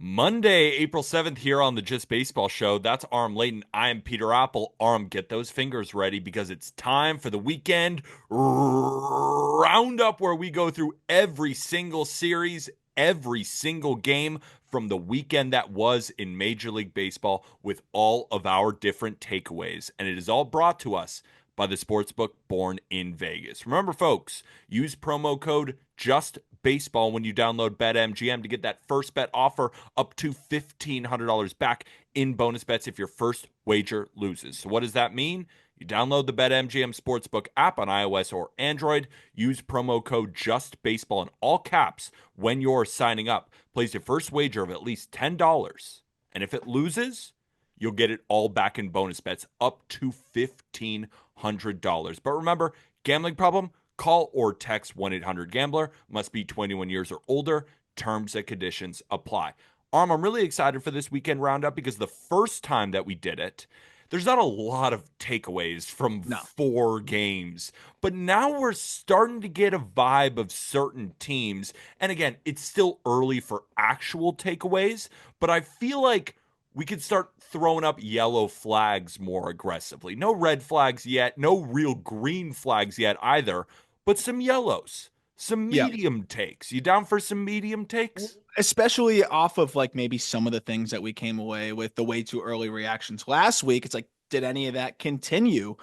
Monday, April 7th, here on the Just Baseball Show. That's Aram Layton. I am Peter Apple. Aram, get those fingers ready because it's time for the weekend roundup where we go through every single series, every single game from the weekend that was in Major League Baseball with all of our different takeaways. And it is all brought to us by the sportsbook Born in Vegas. Remember, folks, use promo code JUSTBASEBALL when you download BetMGM to get that first bet offer up to $1,500 back in bonus bets if your first wager loses. So what does that mean? You download the BetMGM Sportsbook app on iOS or Android. Use promo code JUSTBASEBALL in all caps when you're signing up. Place your first wager of at least $10. And if it loses, you'll get it all back in bonus bets up to $1,500. But remember, gambling problem? Call or text 1-800-GAMBLER. Must be 21 years or older. Terms and conditions apply. I'm really excited for this weekend roundup because the first time that we did it, there's not a lot of takeaways from No. 4 games. But now we're starting to get a vibe of certain teams. And again, it's still early for actual takeaways, but I feel like we could start throwing up yellow flags more aggressively. No red flags yet, no real green flags yet either, but some yellows, some Yeah. medium takes. You down for some medium takes? Especially off of like maybe some of the things that we came away with the way too early reactions last week. It's like, did any of that continue?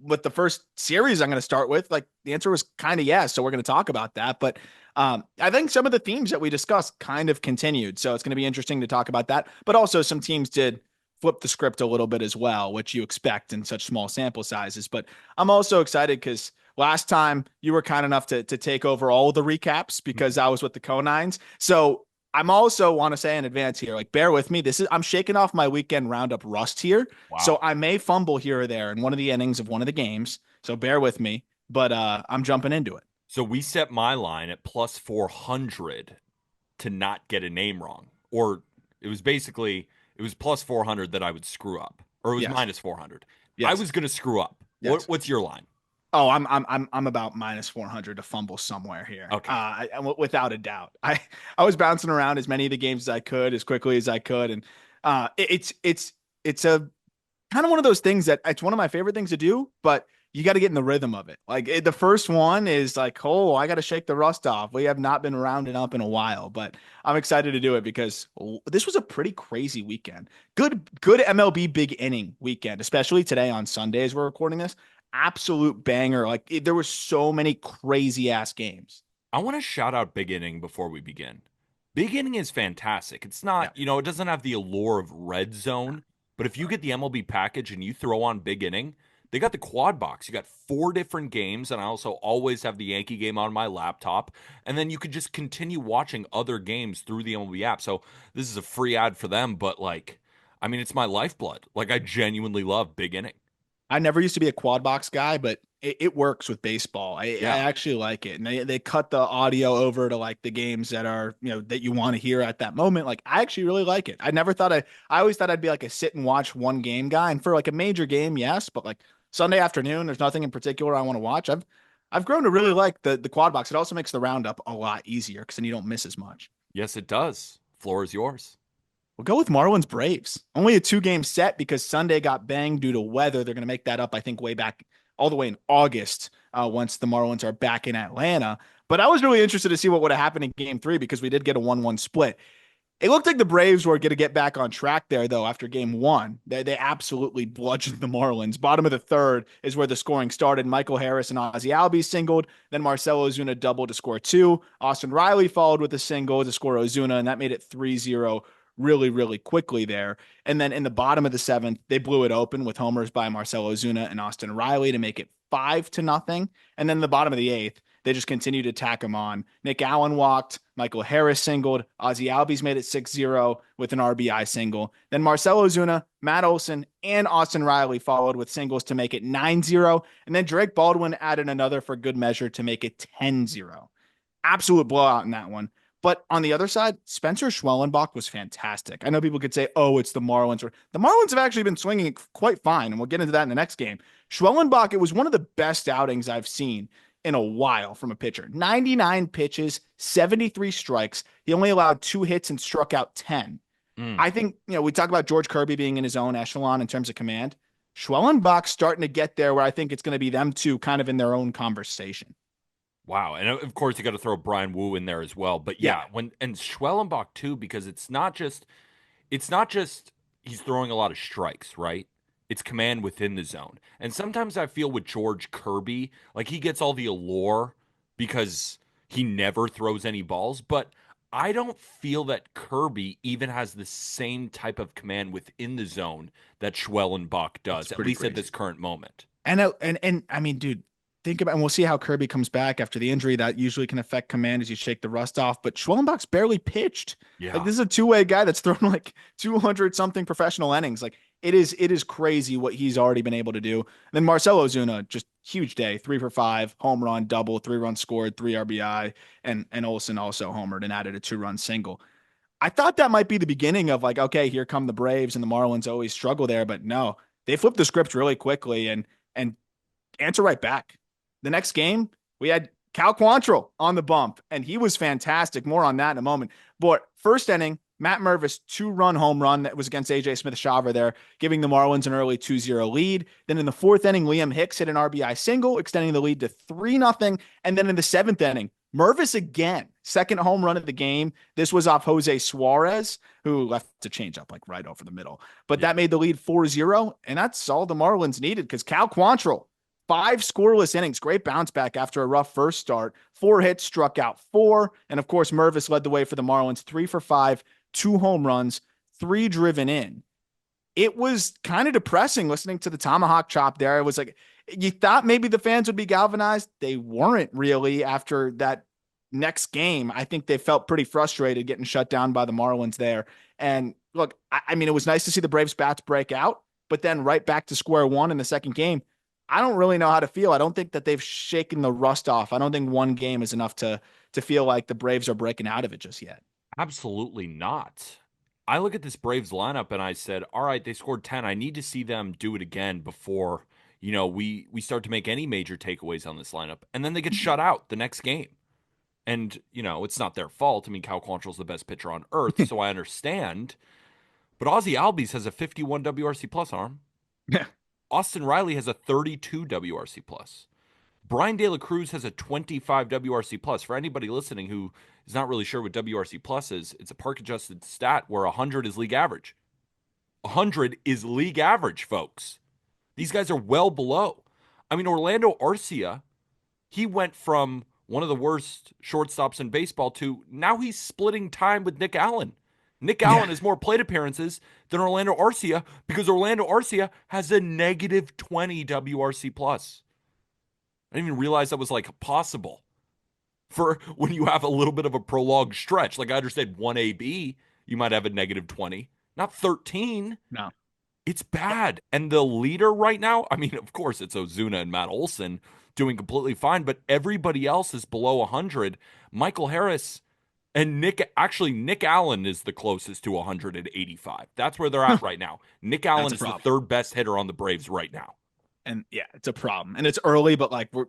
With the first series I'm going to start with, like the answer was kind of yes. So we're going to talk about that. But I think some of the themes that we discussed kind of continued. So it's going to be interesting to talk about that. But also some teams did flip the script a little bit as well, which you expect in such small sample sizes. But I'm also excited because last time you were kind enough to take over all of the recaps because I was with the Conines. So I'm also want to say in advance here, like bear with me. I'm shaking off my weekend roundup rust here. So Wow. I may fumble here or there in one of the innings of one of the games. So bear with me, but I'm jumping into it. So we set my line at plus 400 to not get a name wrong. Or it was plus 400 that I would screw up. Or it was Yes. minus 400. I Yes. was going to screw up. Yes. What's your line? Oh, I'm about minus 400 to fumble somewhere here. Okay. Without a doubt. I was bouncing around as many of the games as I could, as quickly as I could, and it's a kind of one of those things that it's one of my favorite things to do, but you got to get in the rhythm of it. The first one is like, oh, I got to shake the rust off. We have not been rounding up in a while, but I'm excited to do it because this was a pretty crazy weekend. Good MLB big inning weekend, especially today on Sunday as we're recording this. Absolute banger. There were so many crazy ass games. I want to shout out Big Inning before we begin. Big Inning is fantastic. It's not, Yeah. it doesn't have the allure of Red Zone, but if you get the MLB package and you throw on Big Inning, they got the quad box. You got 4 different games, and I also always have the Yankee game on my laptop. And then you could just continue watching other games through the MLB app. So this is a free ad for them, but it's my lifeblood. Like, I genuinely love Big Inning. I never used to be a quad box guy, but it works with baseball. I Yeah. actually like it. And they cut the audio over to like the games that are, that you want to hear at that moment. Like I actually really like it. I always thought I'd be like a sit and watch one game guy. And for like a major game, yes, but like Sunday afternoon, there's nothing in particular I want to watch. I've grown to really like the quad box. It also makes the roundup a lot easier because then you don't miss as much. Yes, it does. Floor is yours. We'll go with Marlins Braves. Only a 2 game set because Sunday got banged due to weather. They're going to make that up, I think, way back all the way in August once the Marlins are back in Atlanta. But I was really interested to see what would have happened in game 3 because we did get a 1-1 split. It looked like the Braves were going to get back on track there, though, after game 1. They absolutely bludgeoned the Marlins. Bottom of the third is where the scoring started. Michael Harris and Ozzie Albies singled. Then Marcell Ozuna doubled to score 2. Austin Riley followed with a single to score Ozuna, and that made it 3-0 really, really quickly there. And then in the bottom of the 7th, they blew it open with homers by Marcell Ozuna and Austin Riley to make it 5-0. And then the bottom of the 8th, they just continued to tack him on. Nick Allen walked. Michael Harris singled. Ozzie Albies made it 6-0 with an RBI single. Then Marcell Ozuna, Matt Olson, and Austin Riley followed with singles to make it 9-0. And then Drake Baldwin added another for good measure to make it 10-0. Absolute blowout in that one. But on the other side, Spencer Schwellenbach was fantastic. I know people could say, oh, it's the Marlins. The Marlins have actually been swinging quite fine, and we'll get into that in the next game. Schwellenbach, it was one of the best outings I've seen in a while from a pitcher. 99 pitches, 73 strikes. He only allowed 2 hits and struck out 10. Mm. I think, we talk about George Kirby being in his own echelon in terms of command. Schwellenbach's starting to get there where I think it's going to be them two kind of in their own conversation. Wow. And of course you got to throw Brian Wu in there as well. But Yeah, yeah, and Schwellenbach too, because it's not just he's throwing a lot of strikes, right? It's command within the zone. And sometimes I feel with George Kirby, like he gets all the allure because he never throws any balls, but I don't feel that Kirby even has the same type of command within the zone that Schwellenbach it's does, at pretty least at this crazy. current moment. And I mean, dude, think about, and we'll see how Kirby comes back after the injury. That usually can affect command as you shake the rust off. But Schwellenbach's barely pitched. Like Yeah. this is a two-way guy that's thrown like 200 something professional innings. Like it is crazy what he's already been able to do. And then Marcelo Ozuna, just huge day, 3 for 5, home run, double, 3 runs scored, 3 RBI, and Olsen also homered and added a 2-run single. I thought that might be the beginning of like, okay, here come the Braves and the Marlins always struggle there, but no, they flipped the script really quickly and answer right back. The next game, we had Cal Quantrill on the bump, and he was fantastic. More on that in a moment. But first inning, Matt Mervis, 2-run home run that was against AJ Smith-Shawver there, giving the Marlins an early 2-0 lead. Then in the fourth inning, Liam Hicks hit an RBI single, extending the lead to 3-0. And then in the seventh inning, Mervis again, second home run of the game. This was off Jose Suarez, who left to change up like right over the middle. But Yeah. that made the lead 4-0, and that's all the Marlins needed because Cal Quantrill, 5 scoreless innings, great bounce back after a rough first start. 4 hits, struck out 4. And of course, Mervis led the way for the Marlins, 3 for 5, 2 home runs, 3 driven in. It was kind of depressing listening to the tomahawk chop there. It was like, you thought maybe the fans would be galvanized. They weren't really after that next game. I think they felt pretty frustrated getting shut down by the Marlins there. And look, I mean, it was nice to see the Braves bats break out, but then right back to square one in the second game. I don't really know how to feel. I don't think that they've shaken the rust off. I don't think one game is enough to feel like the Braves are breaking out of it just yet. Absolutely not. I look at this Braves lineup and I said, all right, they scored 10. I need to see them do it again before, we start to make any major takeaways on this lineup. And then they get shut out the next game. And, it's not their fault. I mean, Cal Quantrill's the best pitcher on earth, so I understand. But Ozzy Albies has a 51 WRC plus arm. Yeah. Austin Riley has a 32 WRC plus. Brian De La Cruz has a 25 WRC plus. For anybody listening who is not really sure what WRC plus is, it's a park adjusted stat where 100 is league average. 100 is league average, folks. These guys are well below. I mean, Orlando Arcia, he went from one of the worst shortstops in baseball to now he's splitting time with Nick Allen. Nick Yeah. Allen has more plate appearances than Orlando Arcia because Orlando Arcia has a negative 20 WRC plus. I didn't even realize that was like possible for when you have a little bit of a prolonged stretch. Like I understand 1AB, you might have a negative 20, not 13. No. It's bad. And the leader right now, I mean, of course, it's Ozuna and Matt Olson doing completely fine, but everybody else is below 100. Michael Harris and Nick Allen is the closest to 185. That's where they're at right now. Nick That's Allen a is the problem. third best hitter on the Braves right now. And yeah, it's a problem. And it's early, but like we're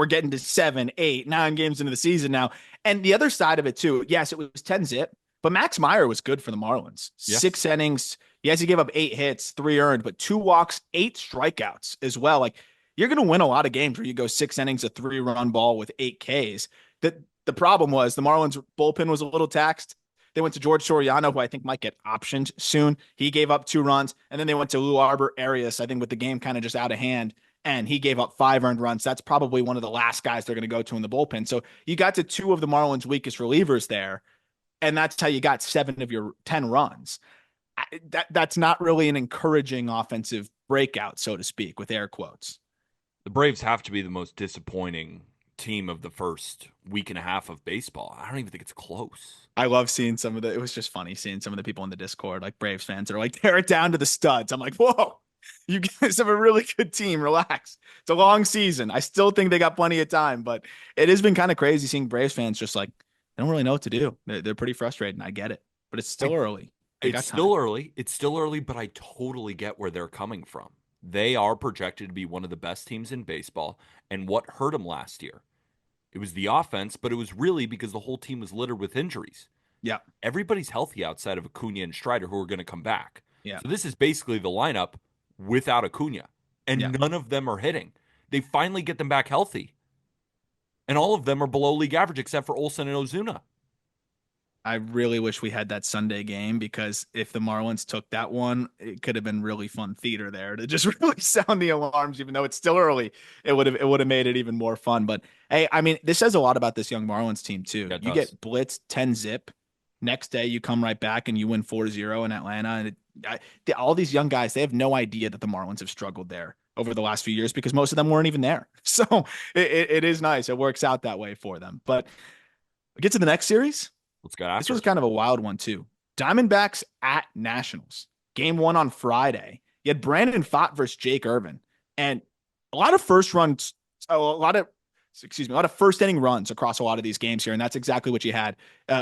getting to 7, 8, 9 games into the season now. And the other side of it too, yes, it was 10-zip, but Max Meyer was good for the Marlins. Yes. 6 innings. Yes, he gave up 8 hits, 3 earned, but 2 walks, 8 strikeouts as well. Like you're going to win a lot of games where you go 6 innings, a 3-run ball with 8 Ks. The problem was the Marlins bullpen was a little taxed. They went to George Soriano, who I think might get optioned soon. He gave up 2 runs. And then they went to Lou Arbor Arias, I think, with the game kind of just out of hand. And he gave up 5 earned runs. That's probably one of the last guys they're going to go to in the bullpen. So you got to 2 of the Marlins' weakest relievers there. And that's how you got 7 of your 10 runs. That's not really an encouraging offensive breakout, so to speak, with air quotes. The Braves have to be the most disappointing team of the first week and a half of baseball. I don't even think it's close. I love seeing it was just funny seeing some of the people in the Discord, like Braves fans, that are like, tear it down to the studs. I'm like, whoa, you guys have a really good team. Relax. It's a long season. I still think they got plenty of time, but it has been kind of crazy seeing Braves fans just like, they don't really know what to do. They're pretty frustrated, and I get it, but it's still I early. They It's got time. still early. It's still early, but I totally get where they're coming from. They are projected to be one of the best teams in baseball. And what hurt them last year? It was the offense, but it was really because the whole team was littered with injuries. Yeah. Everybody's healthy outside of Acuna and Strider, who are going to come back. Yeah. So this is basically the lineup without Acuna, Yeah. and none of them are hitting. They finally get them back healthy, and all of them are below league average except for Olsen and Ozuna. I really wish we had that Sunday game because if the Marlins took that one, it could have been really fun theater there to just really sound the alarms, even though it's still early. It would have made it even more fun. But hey, I mean, this says a lot about this young Marlins team too. Yeah, it You does. get blitzed 10 zip. Next day, you come right back and you win 4-0 in Atlanta. And all these young guys, they have no idea that the Marlins have struggled there over the last few years because most of them weren't even there. So it is nice. It works out that way for them. But we get to the next series. Let's get This after was it. kind of a wild one too. Diamondbacks at Nationals. Game one on Friday. You had Brandon Pfaadt versus Jake Irvin, and a lot of first runs, a lot of first inning runs across a lot of these games here, and that's exactly what you had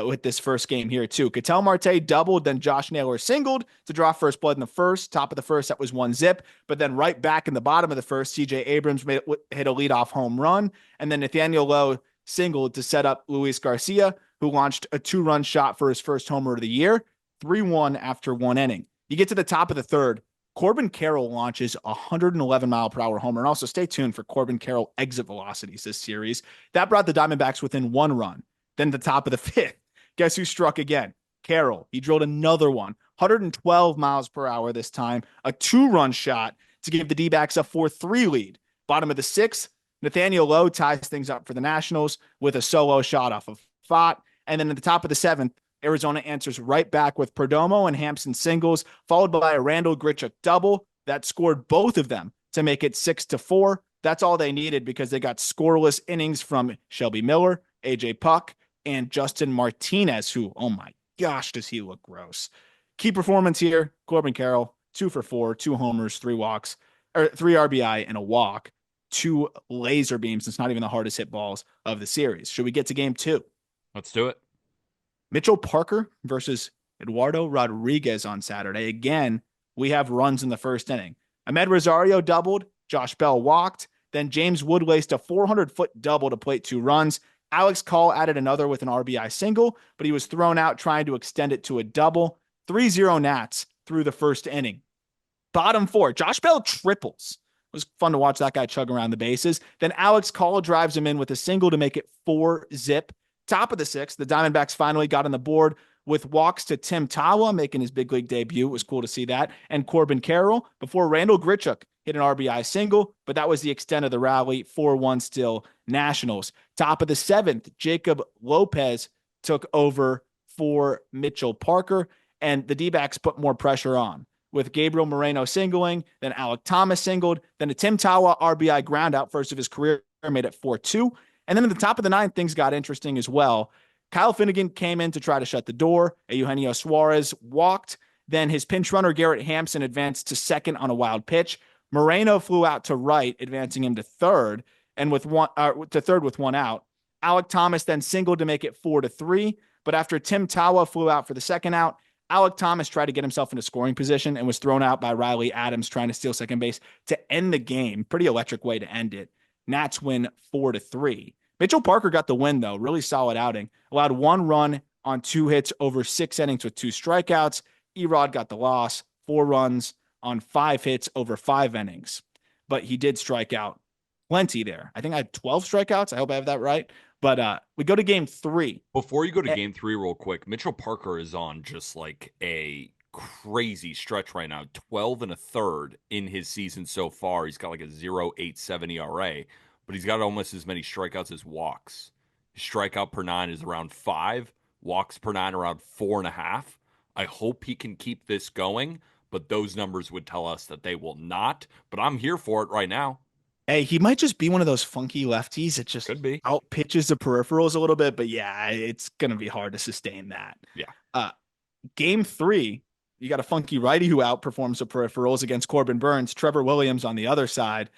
with this first game here too. Ketel Marte doubled, then Josh Naylor singled to draw first blood in the first. Top of the first, that was 1-0, but then right back in the bottom of the first, C.J. Abrams hit a leadoff home run, and then Nathaniel Lowe singled to set up Luis Garcia, who launched a 2-run shot for his first homer of the year, 3-1 after one inning. You get to the top of the third, Corbin Carroll launches a 111-mile-per-hour homer. And also stay tuned for Corbin Carroll exit velocities this series. That brought the Diamondbacks within 1 run. Then the top of the fifth, guess who struck again? Carroll. He drilled another one, 112 miles per hour this time, a 2-run shot to give the D-backs a 4-3 lead. Bottom of the sixth, Nathaniel Lowe ties things up for the Nationals with a solo shot off of Pfaadt. And then at the top of the seventh, Arizona answers right back with Perdomo and Hampson singles, followed by a Randall Grichuk double that scored both of them to make it 6-4. That's all they needed because they got scoreless innings from Shelby Miller, AJ Puck, and Justin Martinez, who, oh my gosh, does he look gross. Key performance here, Corbin Carroll, 2 for 4, 2 homers, 3 walks, or 3 RBI and a walk, 2 laser beams. It's not even the hardest hit balls of the series. Should we get to game 2? Let's do it. Mitchell Parker versus Eduardo Rodriguez on Saturday. Again, we have runs in the first inning. Ahmed Rosario doubled. Josh Bell walked. Then James Wood laced a 400-foot double to plate 2 runs. Alex Call added another with an RBI single, but he was thrown out trying to extend it to a double. 3-0 Nats through the first inning. Bottom 4, Josh Bell triples. It was fun to watch that guy chug around the bases. Then Alex Call drives him in with a single to make it 4-0. Top of the 6th, the Diamondbacks finally got on the board with walks to Tim Tawa making his big league debut. It was cool to see that. And Corbin Carroll before Randall Grichuk hit an RBI single, but that was the extent of the rally. 4-1 still Nationals. Top of the 7th, Jacob Lopez took over for Mitchell Parker, and the D-backs put more pressure on with Gabriel Moreno singling, then Alec Thomas singled, then a Tim Tawa RBI groundout, first of his career, made it 4-2. And then at the top of the 9th, things got interesting as well. Kyle Finnegan came in to try to shut the door. Eugenio Suarez walked. Then his pinch runner, Garrett Hampson, advanced to second on a wild pitch. Moreno flew out to right, advancing him to third, and with one with 1 out. Alec Thomas then singled to make it 4-3. But after Tim Tawa flew out for the second out, Alec Thomas tried to get himself into scoring position and was thrown out by Riley Adams trying to steal second base to end the game. Pretty electric way to end it. Nats win 4-3. Mitchell Parker got the win, though. Really solid outing. Allowed 1 run on 2 hits over 6 innings with 2 strikeouts. Erod got the loss. 4 runs on 5 hits over 5 innings. But he did strike out plenty there. I think I had 12 strikeouts. I hope I have that right. But we go to game 3. Before you go to game 3 real quick, Mitchell Parker is on just like a crazy stretch right now. 12 and a third in his season so far. He's got like a 0.87 ERA, but he's got almost as many strikeouts as walks. His strikeout per 9 is around 5, walks per 9 around 4.5. I hope he can keep this going, but those numbers would tell us that they will not. But I'm here for it right now. Hey, he might just be one of those funky lefties that just Could be. out pitches the peripherals a little bit, but yeah, it's going to be hard to sustain that. Yeah. Game 3, you got a funky righty who outperforms the peripherals against Corbin Burns, Trevor Williams on the other side.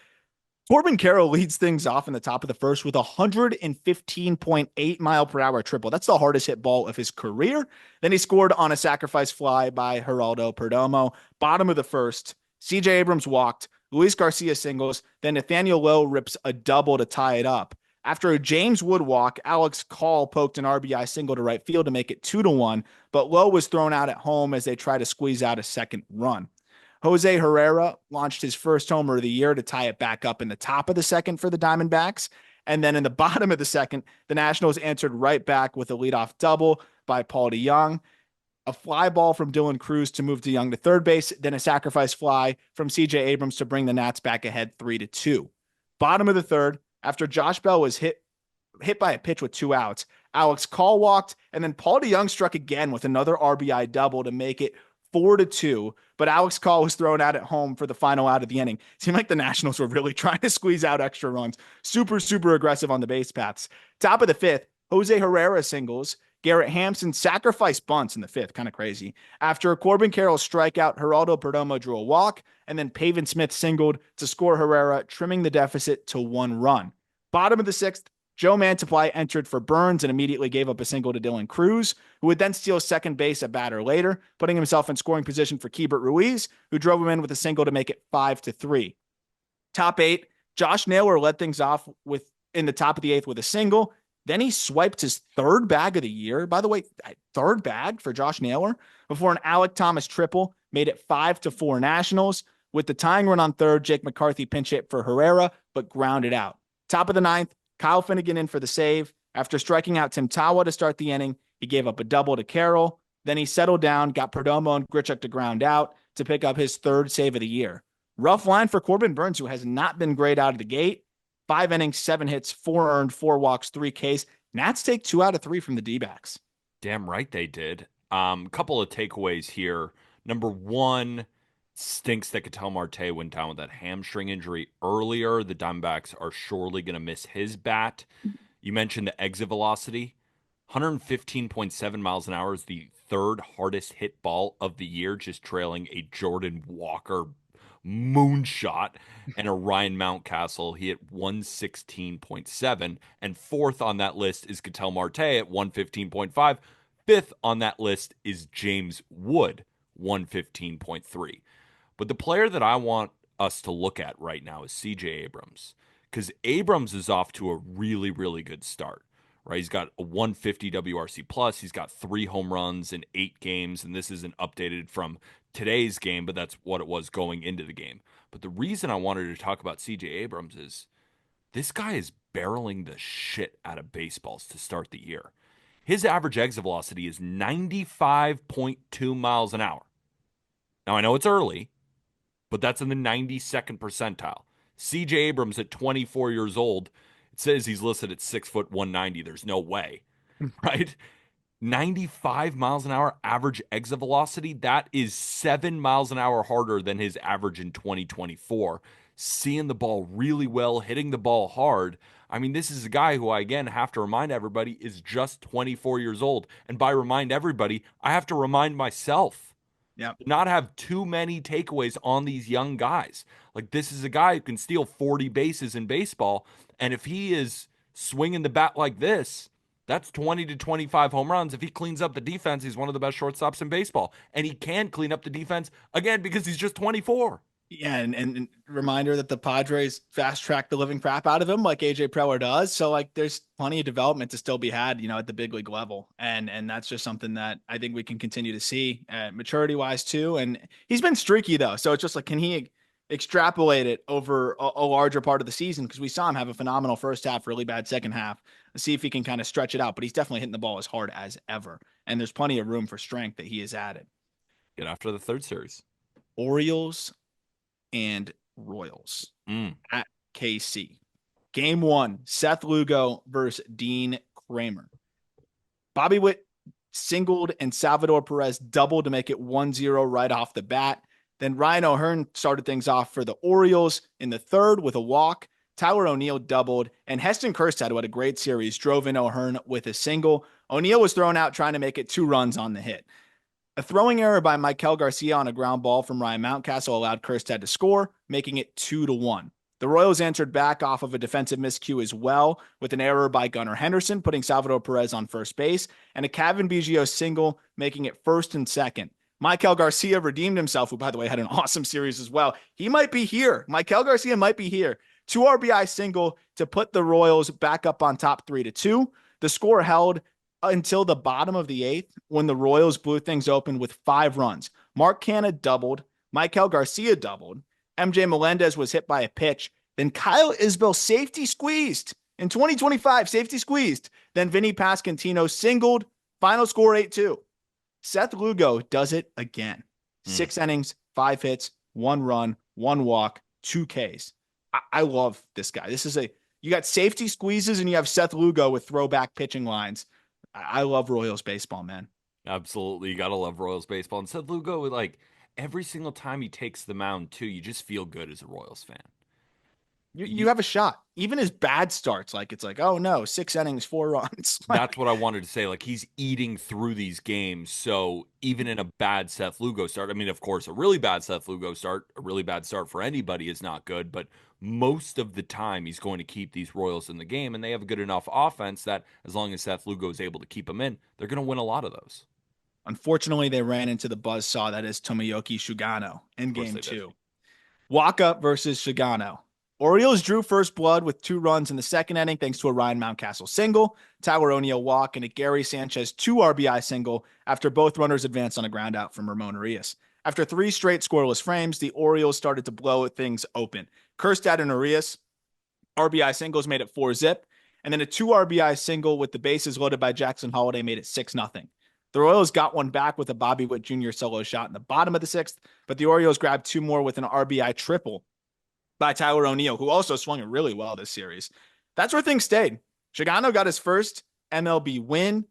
Corbin Carroll leads things off in the top of the first with a 115.8 mile per hour triple. That's the hardest hit ball of his career. Then he scored on a sacrifice fly by Geraldo Perdomo. Bottom of the first, CJ Abrams walked. Luis Garcia singles. Then Nathaniel Lowe rips a double to tie it up. After a James Wood walk, Alex Call poked an RBI single to right field to make it 2-1, but Lowe was thrown out at home as they try to squeeze out a second run. Jose Herrera launched his first homer of the year to tie it back up in the top of the second for the Diamondbacks. And then in the bottom of the second, the Nationals answered right back with a leadoff double by Paul DeJong, a fly ball from Dylan Cruz to move DeJong to third base, then a sacrifice fly from CJ Abrams to bring the Nats back ahead 3-2. Bottom of the third, after Josh Bell was hit by a pitch with 2 outs, Alex Call walked, and then Paul DeJong struck again with another RBI double to make it 4-2, but Alex Call was thrown out at home for the final out of the inning. It seemed like the Nationals were really trying to squeeze out extra runs. Super, super aggressive on the base paths. Top of the fifth, Jose Herrera singles. Garrett Hampson sacrificed bunts in the fifth. Kind of crazy. After Corbin Carroll's strikeout, Geraldo Perdomo drew a walk, and then Pavin Smith singled to score Herrera, trimming the deficit to 1 run. Bottom of the sixth, Joe Mantiply entered for Burns and immediately gave up a single to Dylan Cruz, who would then steal second base a batter later, putting himself in scoring position for Keibert Ruiz, who drove him in with a single to make it 5-3. Top 8, Josh Naylor led things off in the top of the 8th with a single. Then he swiped his 3rd bag of the year. By the way, 3rd bag for Josh Naylor before an Alec Thomas triple made it 5-4 Nationals. With the tying run on 3rd, Jake McCarthy pinch hit for Herrera, but grounded out. Top of the 9th, Kyle Finnegan in for the save. After striking out Tim Tawa to start the inning, he gave up a double to Carroll. Then he settled down, got Perdomo and Grichuk to ground out to pick up his 3rd save of the year. Rough line for Corbin Burns, who has not been great out of the gate. 5 innings, 7 hits, 4 earned, 4 walks, 3 Ks. Nats take 2 out of 3 from the D-backs. Damn right they did. Couple of takeaways here. Number 1, stinks that Ketel Marte went down with that hamstring injury earlier. The Diamondbacks are surely going to miss his bat. You mentioned the exit velocity. 115.7 miles an hour is the 3rd hardest hit ball of the year, just trailing a Jordan Walker moonshot and a Ryan Mountcastle. He hit 116.7, and 4th on that list is Ketel Marte at 115.5. 5th on that list is James Wood, 115.3. But the player that I want us to look at right now is CJ Abrams, because Abrams is off to a really, really good start, right? He's got a 150 WRC plus. He's got 3 home runs in 8 games, and this isn't updated from today's game, but that's what it was going into the game. But the reason I wanted to talk about CJ Abrams is this guy is barreling the shit out of baseballs to start the year. His average exit velocity is 95.2 miles an hour. Now, I know it's early, but that's in the 92nd percentile. CJ Abrams at 24 years old, it says he's listed at 6 foot 190. There's no way, right? 95 miles an hour average exit velocity. That is 7 miles an hour harder than his average in 2024. Seeing the ball really well, hitting the ball hard. I mean, this is a guy who I, again, have to remind everybody is just 24 years old. And by remind everybody, I have to remind myself. Yeah. Not have too many takeaways on these young guys. Like, this is a guy who can steal 40 bases in baseball. And if he is swinging the bat like this, that's 20 to 25 home runs. If he cleans up the defense, he's one of the best shortstops in baseball. And he can clean up the defense, again, because he's just 24. Yeah, and reminder that the Padres fast-tracked the living crap out of him like AJ Preller does. So, like, there's plenty of development to still be had, at the big league level. And that's just something that I think we can continue to see maturity-wise, too. And he's been streaky, though. So it's just like, can he extrapolate it over a larger part of the season? Because we saw him have a phenomenal first half, really bad second half. Let's see if he can kind of stretch it out. But he's definitely hitting the ball as hard as ever. And there's plenty of room for strength that he has added. Get after the 3rd series. Orioles and Royals at KC. Game 1, Seth Lugo versus Dean Kramer. Bobby Witt singled and Salvador Perez doubled to make it 1-0 right off the bat. Then Ryan O'Hearn started things off for the Orioles in the 3rd with a walk. Tyler O'Neill doubled, and Heston Kjerstad, who had a great series, drove in O'Hearn with a single. O'Neill was thrown out trying to make it 2 runs on the hit. A throwing error by Michael Garcia on a ground ball from Ryan Mountcastle allowed Kjerstad to score, making it 2-1. The Royals answered back off of a defensive miscue as well, with an error by Gunnar Henderson, putting Salvador Perez on first base, and a Kevin Biggio single, making it 1st and 2nd. Maikel Garcia redeemed himself, who, by the way, had an awesome series as well. He might be here. Maikel Garcia might be here. 2 RBI single to put the Royals back up on top 3-2. The score held until the bottom of the eighth when the Royals blew things open with 5 runs. Mark Canha doubled. Maikel Garcia doubled. MJ Melendez was hit by a pitch. Then Kyle Isbell safety squeezed. In 2025, safety squeezed. Then Vinny Pasquantino singled. Final score 8-2. Seth Lugo does it again. 6 innings, 5 hits, 1 run, 1 walk, 2 Ks. I love this guy. You got safety squeezes and you have Seth Lugo with throwback pitching lines. I love Royals baseball, man. Absolutely. You got to love Royals baseball. And Seth Lugo, like every single time he takes the mound, too, you just feel good as a Royals fan. You have a shot. Even his bad starts, like it's like, oh no, 6 innings, 4 runs. That's what I wanted to say. Like he's eating through these games. So even in a bad Seth Lugo start, I mean, of course, a really bad Seth Lugo start, a really bad start for anybody is not good. But most of the time, he's going to keep these Royals in the game, and they have a good enough offense that as long as Seth Lugo is able to keep them in, they're going to win a lot of those. Unfortunately, they ran into the buzzsaw that is Tomoyoki Sugano in Of course, game they did. two. Waka versus Sugano. Orioles drew first blood with 2 runs in the second inning thanks to a Ryan Mountcastle single, Tyler O'Neill walk, and a Gary Sanchez 2 RBI single after both runners advanced on a ground out from Ramon Arias. After 3 straight scoreless frames, the Orioles started to blow things open. Kjerstad and Arias RBI singles made it 4-zip, and then a 2 RBI single with the bases loaded by Jackson Holiday made it 6-0. The Royals got one back with a Bobby Witt Jr. solo shot in the bottom of the sixth, but the Orioles grabbed 2 more with an RBI triple by Tyler O'Neill, who also swung it really well this series. That's where things stayed. Shigano got his first MLB win,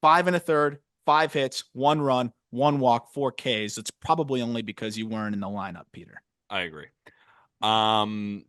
5 1/3, 5 hits, 1 run, 1 walk, 4 Ks. It's probably only because you weren't in the lineup, Peter. I agree. Can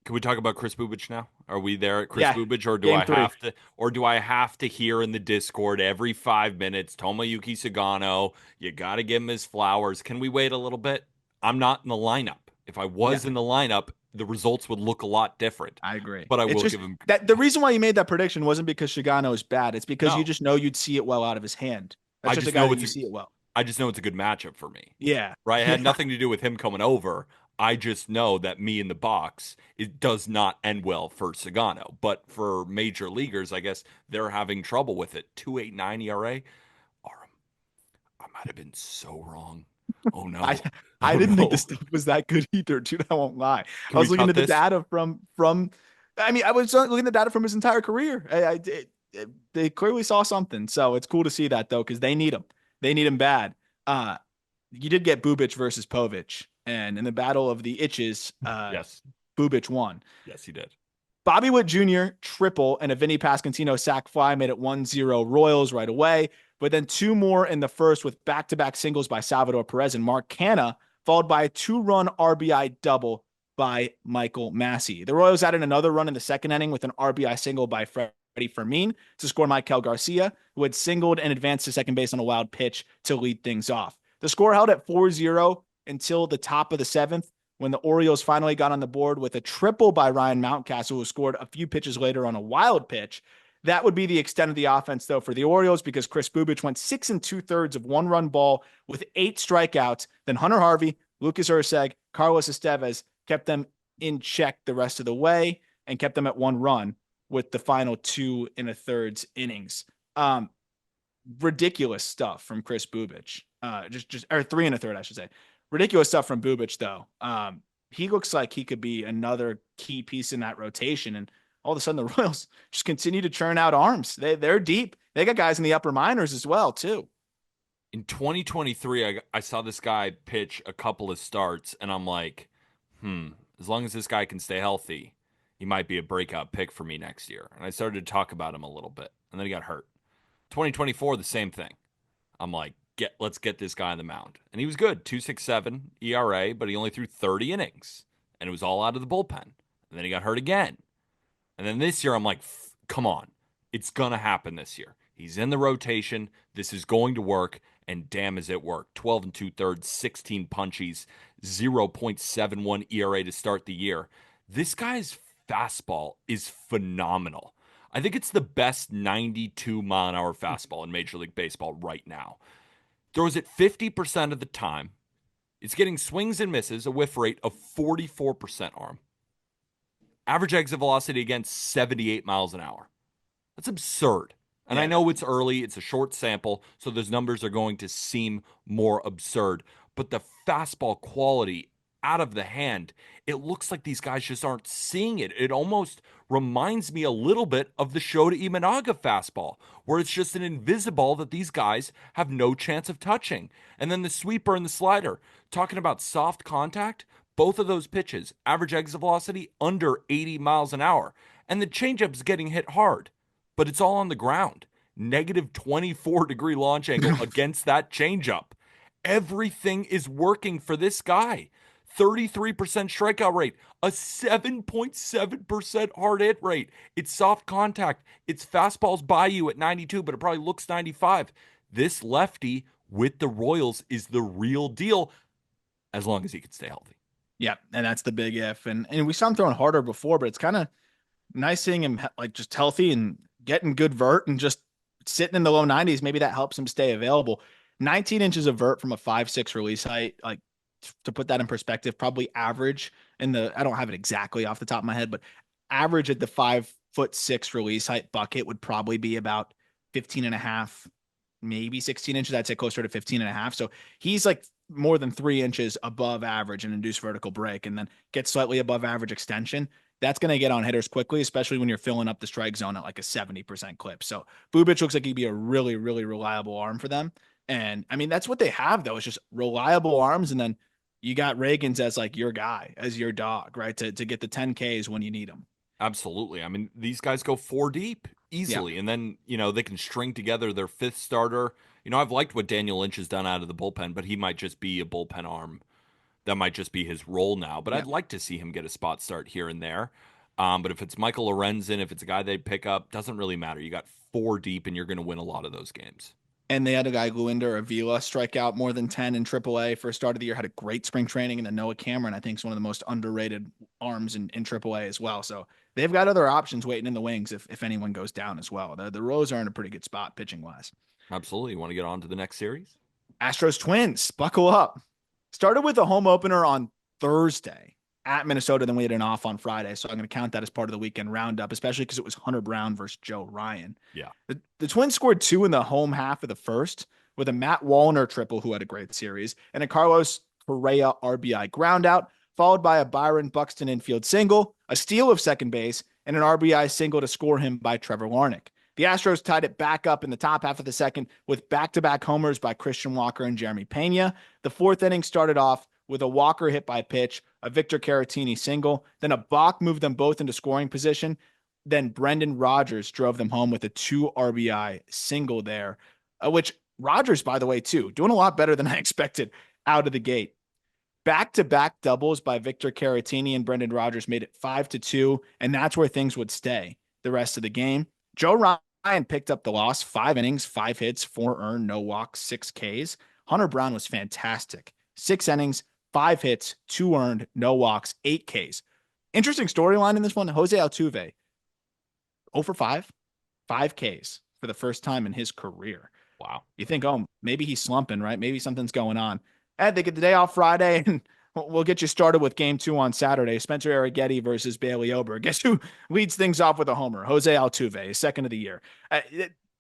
we talk about Chris Bubich now? Are we there at Chris Yeah, Bubich, or game three. do I have to hear in the Discord every 5 minutes, Tomoyuki Sagano, you got to give him his flowers. Can we wait a little bit? I'm not in the lineup. If I Yeah, was in the lineup, the results would look a lot different. I agree. But I It's will just give him that the reason why you made that prediction wasn't because Shigano is bad. It's because you no. just know you'd see it well out of his hand. That's I just a just guy know that it's you see it well. I just know it's a good matchup for me. Yeah. Right? It had Yeah. nothing to do with him coming over. I just know that me in the box, it does not end well for Sagano. But for major leaguers, I guess they're having trouble with it. 2.89 ERA. Aram, I might have been so wrong. Oh I no. I Oh didn't think no. this stuff was that good either, dude. I won't lie. Can I we was looking cut at the this? data from. I mean, I was looking at the data from his entire career. They clearly saw something, so it's cool to see that though, because they need him. They need him bad. Uh, you did get Bubic versus Povich, and in the battle of the itches, Yes. Bubic won. Yes, he did. Bobby Witt Jr. triple and a Vinny Pasquantino sac fly made it 1-0 Royals right away. But then 2 more in the first with back-to-back singles by Salvador Perez and Mark Canha, followed by a 2-run RBI double by Michael Massey. The Royals added another run in the second inning with an RBI single by Freddie Fermin to score Maikel Garcia, who had singled and advanced to second base on a wild pitch to lead things off. The score held at 4-0 until the top of the seventh, when the Orioles finally got on the board with a triple by Ryan Mountcastle, who scored a few pitches later on a wild pitch. That would be the extent of the offense, though, for the Orioles, because Chris Bubich went 6 2/3 of 1-run ball with 8 strikeouts. Then Hunter Harvey, Lucas Urseg, Carlos Estevez kept them in check the rest of the way and kept them at 1 run with the final 2 1/3 innings. Ridiculous stuff from Chris Bubich. Or 3 1/3, I should say. Ridiculous stuff from Bubich, though. He looks like he could be another key piece in that rotation. And all of a sudden, the Royals just continue to churn out arms. They're deep. They got guys in the upper minors as well, too. In 2023, I saw this guy pitch a couple of starts, and I'm like, as long as this guy can stay healthy, he might be a breakout pick for me next year. And I started to talk about him a little bit, and then he got hurt. 2024, the same thing. I'm like, let's get this guy on the mound. And he was good, 2.67 ERA, but he only threw 30 innings, and it was all out of the bullpen. And then he got hurt again. And then this year, I'm like, come on. It's going to happen this year. He's in the rotation. This is going to work. And damn, has it worked. 12 2/3, 16 punchies, 0.71 ERA to start the year. This guy's fastball is phenomenal. I think it's the best 92 mile an hour fastball in Major League Baseball right now. throws it 50% of the time. It's getting swings and misses, a whiff rate of 44% arm. Average exit velocity against 78 miles an hour. That's absurd. And I Yeah. know it's early, it's a short sample, so those numbers are going to seem more absurd. But the fastball quality out of the hand, it looks like these guys just aren't seeing it. It almost reminds me a little bit of the Shota Imanaga fastball, where it's just an invisible that these guys have no chance of touching. And then the sweeper and the slider, talking about soft contact, both of those pitches, average exit velocity under 80 miles an hour. And the changeup's getting hit hard, but it's all on the ground. Negative 24-degree launch angle against that changeup. Everything is working for this guy. 33% strikeout rate, a 7.7% hard hit rate. It's soft contact. It's fastballs by you at 92, but it probably looks 95. This lefty with the Royals is the real deal as long as he can stay healthy. Yeah, and that's the big if. And we saw him throwing harder before, but it's kind of nice seeing him like just healthy and getting good vert and just sitting in the low 90s. Maybe that helps him stay available. 19 inches of vert from a 5'6" release height, like to put that in perspective, probably average in the, I don't have it exactly off the top of my head, but average at the 5'6" release height bucket would probably be about 15 and a half, maybe 16 inches. I'd say closer to 15 and a half. So he's like more than 3 inches above average in induced vertical break, and then gets slightly above average extension. That's going to get on hitters quickly, especially when you're filling up the strike zone at like a 70% clip. So Bubic looks like he'd be a really, really reliable arm for them. And I mean, that's what they have though. It's just reliable arms. And then you got Reagans as like your guy, as your dog, right? To get the 10Ks when you need them. Absolutely. I mean, these guys go four deep Yeah. easily, and then, they can string together their fifth starter. I've liked what Daniel Lynch has done out of the bullpen, but he might just be a bullpen arm. That might just be his role now, but Yeah. I'd like to see him get a spot start here and there. But if it's Michael Lorenzen, if it's a guy they'd pick up, doesn't really matter. You got four deep, and you're going to win a lot of those games. And they had a guy, Gluinder Avila, strike out more than 10 in AAA for start of the year, had a great spring training. And then Noah Cameron, I think, is one of the most underrated arms in AAA as well. So they've got other options waiting in the wings if anyone goes down as well. The Royals are in a pretty good spot pitching wise. Absolutely. You want to get on to the next series? Astros Twins, buckle up. Started with a home opener on Thursday at Minnesota, then we had an off on Friday. So I'm going to count that as part of the weekend roundup, especially because it was Hunter Brown versus Joe Ryan. Yeah. The Twins scored 2 in the home half of the first with a Matt Wallner triple, who had a great series, and a Carlos Correa RBI ground out, followed by a Byron Buxton infield single, a steal of second base, and an RBI single to score him by Trevor Larnach. The Astros tied it back up in the top half of the second with back-to-back homers by Christian Walker and Jeremy Pena. The fourth inning started off with a Walker hit by pitch, a Victor Caratini single, then a Bach moved them both into scoring position. Then Brendan Rodgers drove them home with a 2 RBI single there, which Rodgers, by the way, too, doing a lot better than I expected out of the gate. Back-to-back doubles by Victor Caratini and Brendan Rodgers made it 5-2, and that's where things would stay the rest of the game. Joe Ryan picked up the loss, 5 innings, 5 hits, 4 earned, no walks, 6 Ks. Hunter Brown was fantastic. 6 innings, 5 hits, 2 earned, no walks, 8 Ks. Interesting storyline in this one. Jose Altuve, 0 for 5, 5 Ks for the first time in his career. Wow. You think, oh, maybe he's slumping, right? Maybe something's going on. And they get the day off Friday, and we'll get you started with game 2 on Saturday. Spencer Arrighetti versus Bailey Ober. Guess who leads things off with a homer? Jose Altuve, second of the year.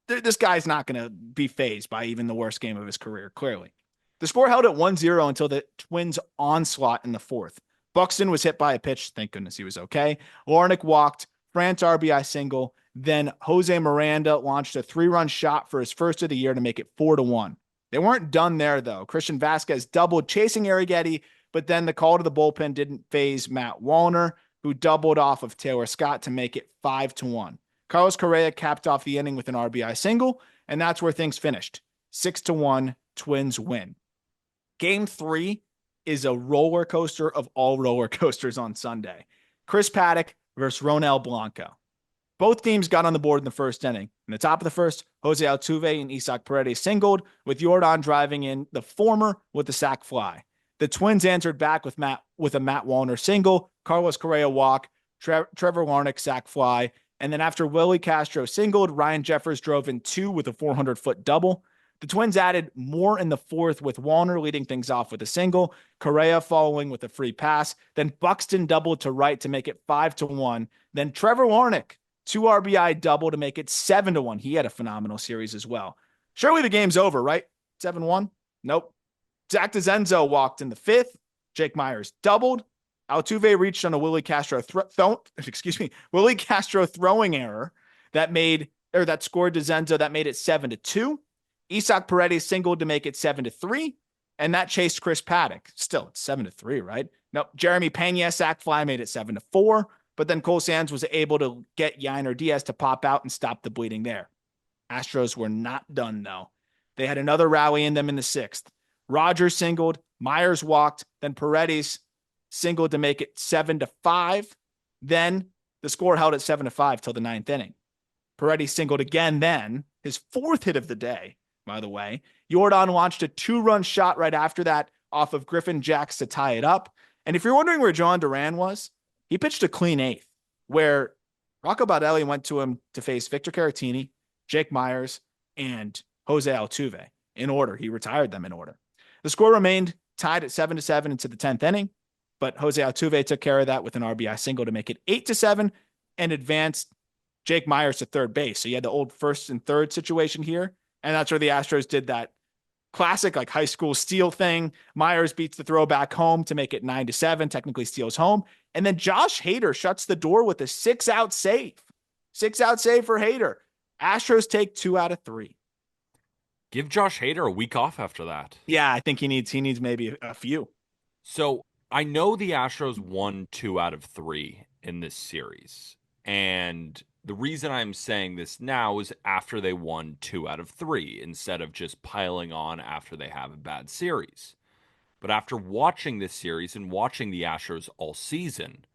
This guy's not going to be fazed by even the worst game of his career, clearly. The score held at 1-0 until the Twins' onslaught in the fourth. Buxton was hit by a pitch. Thank goodness he was okay. Larnach walked. France RBI single. Then Jose Miranda launched a 3-run shot for his first of the year to make it 4-1. They weren't done there, though. Christian Vasquez doubled chasing Arrighetti, but then the call to the bullpen didn't faze Matt Wallner, who doubled off of Taylor Scott to make it 5-1. Carlos Correa capped off the inning with an RBI single, and that's where things finished. 6-1, Twins win. Game 3 is a roller coaster of all roller coasters on Sunday. Chris Paddock versus Ronel Blanco. Both teams got on the board in the first inning. In the top of the first, Jose Altuve and Isaac Paredes singled, with Jordan driving in, the former with the sac fly. The Twins answered back with a Matt Wallner single, Carlos Correa walk, Trevor Larnach sac fly, and then after Willie Castro singled, Ryan Jeffers drove in 2 with a 400-foot double. The Twins added more in the fourth with Wallner leading things off with a single, Correa following with a free pass, then Buxton doubled to right to make it 5-1. Then Trevor Warnick, 2 RBI double to make it 7-1. He had a phenomenal series as well. Surely the game's over, right? 7-1? Nope. Zach DeZenzo walked in the fifth. Jake Myers doubled. Altuve reached on a Willie Castro throwing error that scored DeZenzo that made it 7-2. Isaac Paredes singled to make it 7-3, and that chased Chris Paddock. Still, it's 7-3, right? No, Jeremy Pena sac fly made it 7-4, but then Cole Sands was able to get Yainer Diaz to pop out and stop the bleeding there. Astros were not done though. They had another rally in them in the sixth. Rogers singled, Myers walked, then Paredes singled to make it 7-5. Then the score held at 7-5 till the ninth inning. Paredes singled again then, his fourth hit of the day, by the way. Jordan launched a 2-run shot right after that off of Griffin Jacks to tie it up. And if you're wondering where John Duran was, he pitched a clean eighth, where Rocco Baldelli went to him to face Victor Caratini, Jake Myers, and Jose Altuve in order. He retired them in order. The score remained tied at 7-7 into the 10th inning, but Jose Altuve took care of that with an RBI single to make it 8-7 and advanced Jake Myers to third base. So you had the old first and third situation here, and that's where the Astros did that classic like high school steal thing. Myers beats the throw back home to make it 9-7, technically steals home. And then Josh Hader shuts the door with a 6-out save. 6-out save for Hader. Astros take 2 out of 3. Give Josh Hader a week off after that. Yeah, I think he needs maybe a few. So I know the Astros won 2 out of 3 in this series. And the reason I'm saying this now is after they won 2 out of 3 instead of just piling on after they have a bad series. But after watching this series and watching the Astros all season,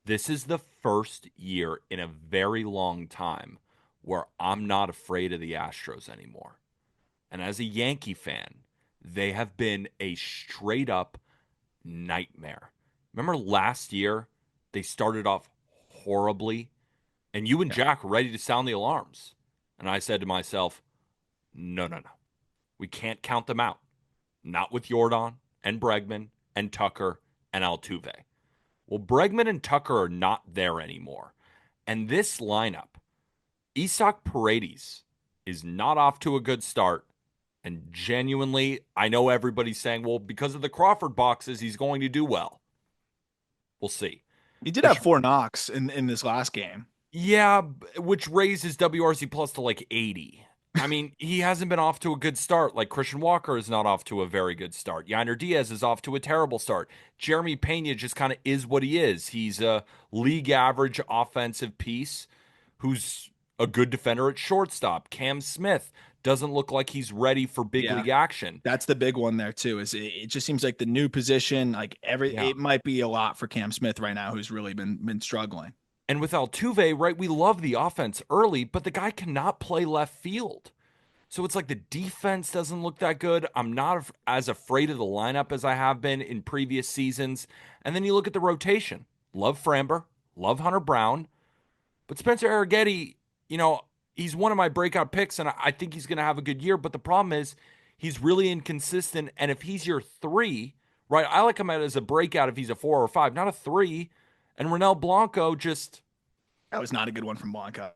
this is the first year in a very long time where I'm not afraid of the Astros anymore. And as a Yankee fan, they have been a straight up nightmare. Remember last year, they started off horribly, and you and Jack were ready to sound the alarms. And I said to myself, no, no, no. We can't count them out. Not with Jordan and Bregman and Tucker and Altuve. Well, Bregman and Tucker are not there anymore. And this lineup, Isaac Paredes is not off to a good start. And genuinely, I know everybody's saying, well, because of the Crawford boxes, he's going to do well. We'll see. He did have 4 knocks in this last game. Yeah, which raises WRC plus to like 80. I mean, he hasn't been off to a good start. Like Christian Walker is not off to a very good start. Yainer Diaz is off to a terrible start. Jeremy Pena just kind of is what he is. He's a league average offensive piece who's a good defender at shortstop. Cam Smith doesn't look like he's ready for big league action. That's the big one there too. Is it just seems like the new position, like it might be a lot for Cam Smith right now, who's really been struggling. And with Altuve, right, we love the offense early, but the guy cannot play left field. So it's like the defense doesn't look that good. I'm not as afraid of the lineup as I have been in previous seasons. And then you look at the rotation. Love Framber, love Hunter Brown, but Spencer Arrighetti, he's one of my breakout picks, and I think he's going to have a good year. But the problem is he's really inconsistent. And if he's your 3, right, I like him as a breakout if he's a 4 or 5, not a 3. And Ronel Blanco that was not a good one from Blanco.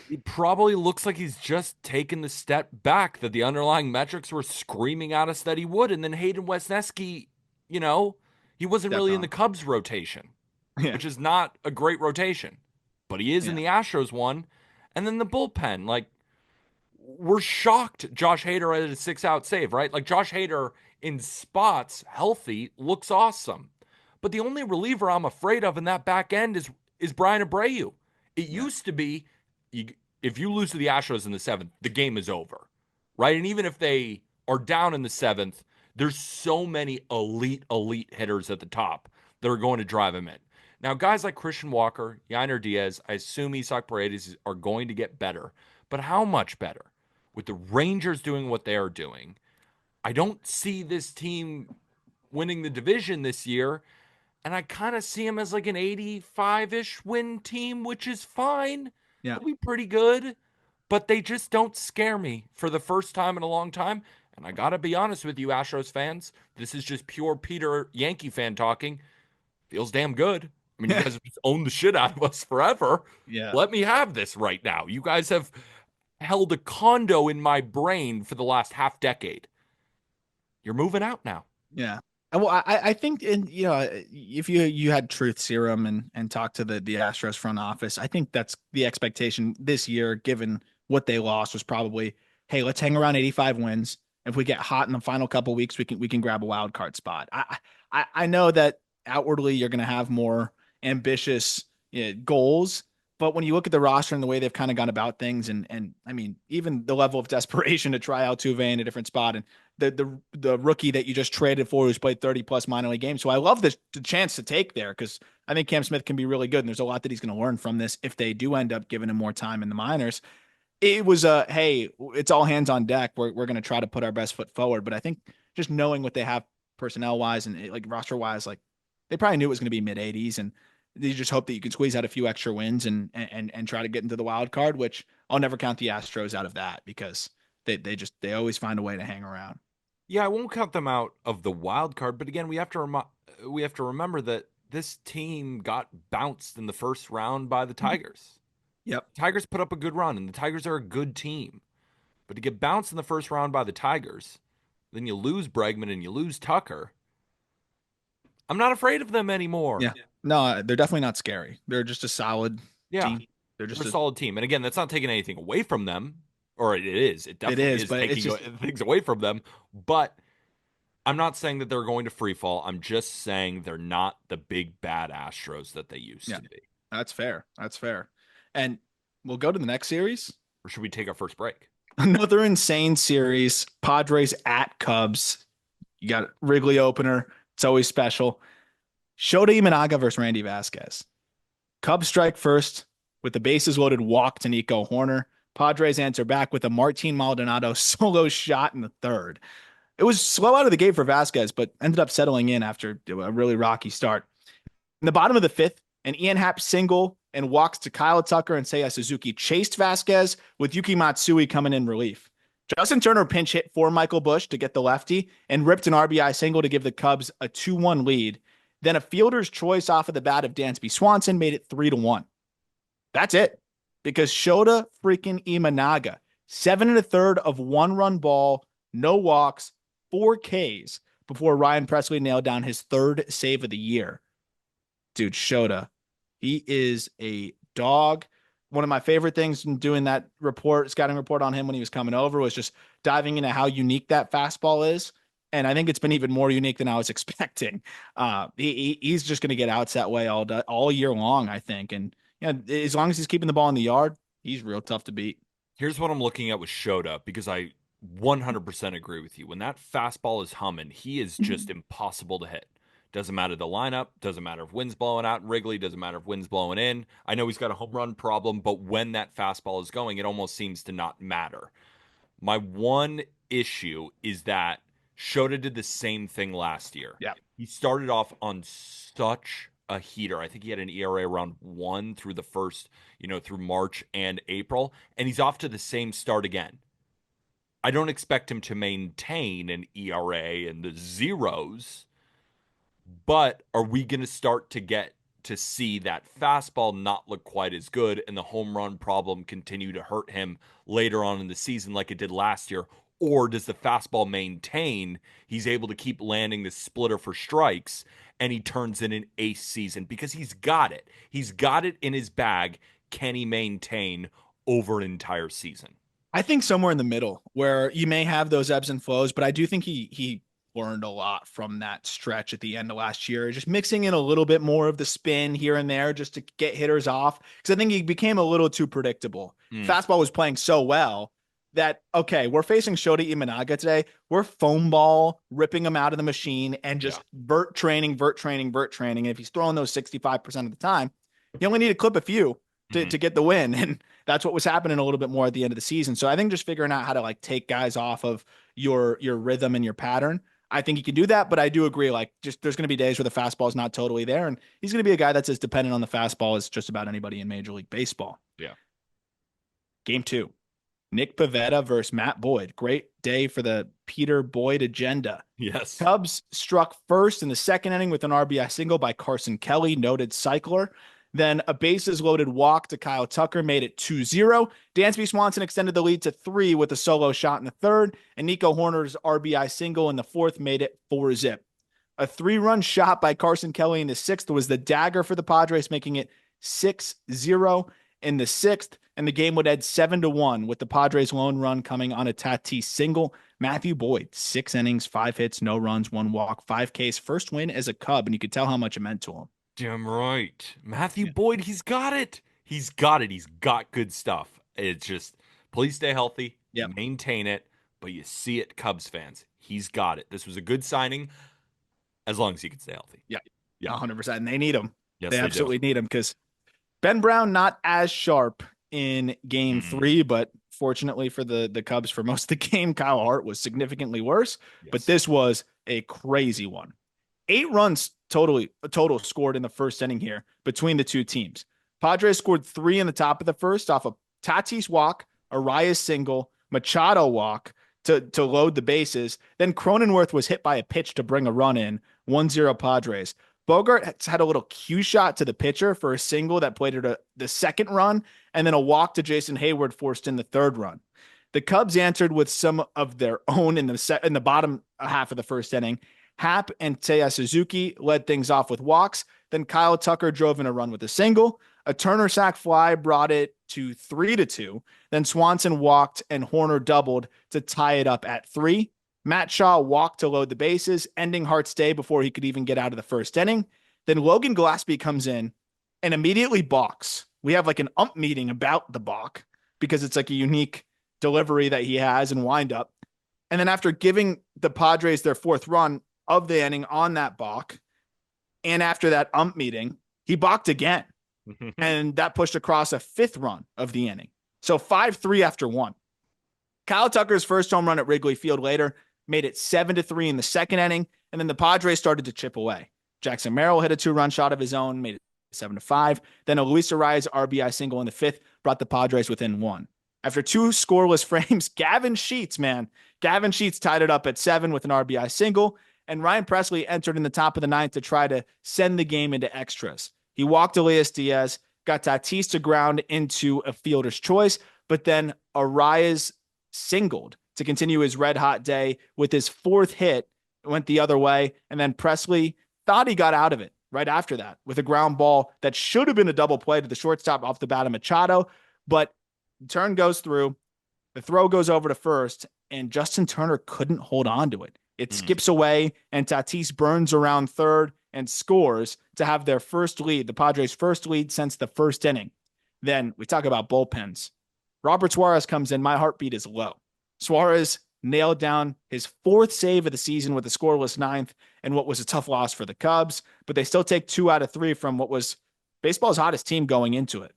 He probably looks like he's just taken the step back that the underlying metrics were screaming at us that he would. And then Hayden Wesneski, he wasn't really in the Cubs rotation, which is not a great rotation. But he is in the Astros one. And then the bullpen, like, we're shocked Josh Hader had a 6-out save, right? Like, Josh Hader in spots, healthy, looks awesome. But the only reliever I'm afraid of in that back end is Brian Abreu. It used to be, if you lose to the Astros in the 7th, the game is over, right? And even if they are down in the 7th, there's so many elite hitters at the top that are going to drive him in. Now, guys like Christian Walker, Yainer Diaz, I assume Isaac Paredes are going to get better. But how much better? With the Rangers doing what they are doing, I don't see this team winning the division this year. And I kind of see him as like an 85-ish win team, which is fine. Yeah. It'll be pretty good. but they just don't scare me for the first time in a long time. And I got to be honest with you, Astros fans, this is just pure Peter Yankee fan talking. Feels damn good. I mean, you guys have just owned the shit out of us forever. Yeah. Let me have this right now. You guys have held a condo in my brain for the last half decade. You're moving out now. Yeah. Well, I think if you had truth serum and talked to the Astros front office, I think that's the expectation this year, given what they lost, was probably, hey, let's hang around 85 wins. If we get hot in the final couple weeks, we can grab a wild card spot. I know that outwardly you're going to have more ambitious goals, but when you look at the roster and the way they've kind of gone about things, and I mean, even the level of desperation to try Altuve in a different spot, and the rookie that you just traded for who's played 30 plus minor league games. So I love the chance to take there, because I think Cam Smith can be really good. And there's a lot that he's going to learn from this if they do end up giving him more time in the minors. It was hey, it's all hands on deck. We're going to try to put our best foot forward. But I think just knowing what they have personnel wise and like roster wise, like they probably knew it was going to be mid 80s, and you just hope that you can squeeze out a few extra wins and try to get into the wild card, which I'll never count the Astros out of that, because they always find a way to hang around. Yeah, I won't count them out of the wild card, but again, we have to remember that this team got bounced in the first round by the Tigers. Yep. Tigers put up a good run, and the Tigers are a good team. But to get bounced in the first round by the Tigers, then you lose Bregman and you lose Tucker. I'm not afraid of them anymore. Yeah. No, they're definitely not scary. They're just a solid Yeah, team. They're they're just a solid team. And again, that's not taking anything away from them, or it is. It it definitely is, is but it's taking just things away from them. But I'm not saying that they're going to free fall. I'm just saying they're not the big bad Astros that they used yeah, to be. that's fair. That's fair. And we'll go to the next series. Or should we take our first break? Another insane series. Padres at Cubs. You got Wrigley opener. It's always special. Shota Imanaga versus Randy Vasquez. Cubs strike first with the bases loaded walk to Nico Horner. Padres answer back with a Martin Maldonado solo shot in the third. It was slow out of the gate for Vasquez, but ended up settling in after a really rocky start. In the bottom of the fifth, an Ian Happ single and walks to Kyle Tucker and Seiya Suzuki chased Vasquez, with Yuki Matsui coming in relief. Justin Turner pinch hit for Michael Busch to get the lefty and ripped an RBI single to give the Cubs a 2-1 lead. Then a fielder's choice off of the bat of Dansby Swanson made it 3-1. That's it. Because Shota freaking Imanaga, 7 1/3 of 1-run ball, no walks, 4 Ks before Ryan Presley nailed down his third save of the year. Dude, Shota, he is a dog. One of my favorite things in doing that scouting report on him when he was coming over, was just diving into how unique that fastball is. And I think it's been even more unique than I was expecting. He's just going to get outs that way all year long, I think. And as long as he's keeping the ball in the yard, he's real tough to beat. Here's what I'm looking at with Shota, because I 100% agree with you. When that fastball is humming, he is just impossible to hit. Doesn't matter the lineup, doesn't matter if wind's blowing out in Wrigley, doesn't matter if wind's blowing in. I know he's got a home run problem, but when that fastball is going, it almost seems to not matter. My one issue is that Shota did the same thing last year. Yeah. He started off on such a heater. I think he had an ERA around 1 through the first, through March and April, and he's off to the same start again. I don't expect him to maintain an ERA in the zeros, but are we going to start to get to see that fastball not look quite as good and the home run problem continue to hurt him later on in the season like it did last year? Or does the fastball maintain? He's able to keep landing the splitter for strikes and he turns in an ace season because he's got it. He's got it in his bag. Can he maintain over an entire season? I think somewhere in the middle, where you may have those ebbs and flows, but I do think he learned a lot from that stretch at the end of last year, just mixing in a little bit more of the spin here and there just to get hitters off. Because I think he became a little too predictable. Fastball was playing so well that, okay, we're facing Shota Imanaga today. We're foam ball ripping him out of the machine and just vert training. And if he's throwing those 65% of the time, you only need to clip a few to get the win. And that's what was happening a little bit more at the end of the season. So I think just figuring out how to like take guys off of your rhythm and your pattern, I think he can do that. But I do agree, like, just there's going to be days where the fastball is not totally there. And he's going to be a guy that's as dependent on the fastball as just about anybody in Major League Baseball. Yeah. Game 2. Nick Pivetta versus Matt Boyd. Great day for the Peter Boyd agenda. Yes. Cubs struck first in the second inning with an RBI single by Carson Kelly, noted cycler. Then a bases loaded walk to Kyle Tucker made it 2-0. Dansby Swanson extended the lead to 3 with a solo shot in the third, and Nico Horner's RBI single in the fourth made it 4-zip. A 3-run shot by Carson Kelly in the sixth was the dagger for the Padres, making it 6-0 in the sixth, and the game would end 7-1 with the Padres' lone run coming on a Tatis single. Matthew Boyd, 6 innings, 5 hits, no runs, 1 walk, 5 Ks, first win as a Cub, and you could tell how much it meant to him. Damn right. Matthew Yeah. Boyd, he's got it. He's got it. He's got good stuff. It's just, please stay healthy, Yep. maintain it, but you see it, Cubs fans. He's got it. This was a good signing as long as he can stay healthy. Yeah. Yeah. 100%. And they need him. Yes, They they do. absolutely need him because Ben Brown, not as sharp in game Mm, 3, but fortunately for the Cubs, for most of the game, Kyle Hart was significantly worse. But yes. this was a crazy one. 8 runs total scored in the first inning here between the two teams. Padres scored 3 in the top of the first off a Tatis walk, Arias single, Machado walk to load the bases. Then Cronenworth was hit by a pitch to bring a run in, 1-0 Padres. Bogart had a little cue shot to the pitcher for a single that played at the second run, and then a walk to Jason Hayward forced in the third run. The Cubs answered with some of their own in the bottom half of the first inning. Happ and Taya Suzuki led things off with walks. Then Kyle Tucker drove in a run with a single. A Turner sac fly brought it to 3-2. Then Swanson walked and Horner doubled to tie it up at 3. Matt Shaw walked to load the bases, ending Hart's day before he could even get out of the first inning. Then Logan Gillespie comes in and immediately balks. We have like an ump meeting about the balk because it's like a unique delivery that he has and windup. And then after giving the Padres their 4th run of the inning on that balk, and after that ump meeting, he balked again. And that pushed across a 5th run of the inning. So 5-3 after 1. Kyle Tucker's first home run at Wrigley Field later made it 7-3 in the second inning, and then the Padres started to chip away. Jackson Merrill hit a 2-run shot of his own, made it 7-5. Then a Luis Arias RBI single in the 5th brought the Padres within 1. After 2 scoreless frames, Gavin Sheets tied it up at 7 with an RBI single, and Ryan Presley entered in the top of the 9th to try to send the game into extras. He walked Elias Diaz, got Tatis to ground into a fielder's choice, but then Arias singled to continue his red hot day with his 4th hit. It went the other way, and then Presley thought he got out of it right after that with a ground ball that should have been a double play to the shortstop off the bat of Machado, but the turn goes through, the throw goes over to first, and Justin Turner couldn't hold on to it. It skips away, and Tatis burns around third and scores to have their first lead, the Padres' first lead since the first inning. Then we talk about bullpens. Robert Suarez comes in. My heartbeat is low. Suarez nailed down his 4th save of the season with a scoreless 9th and what was a tough loss for the Cubs, but they still take 2 out of 3 from what was baseball's hottest team going into it.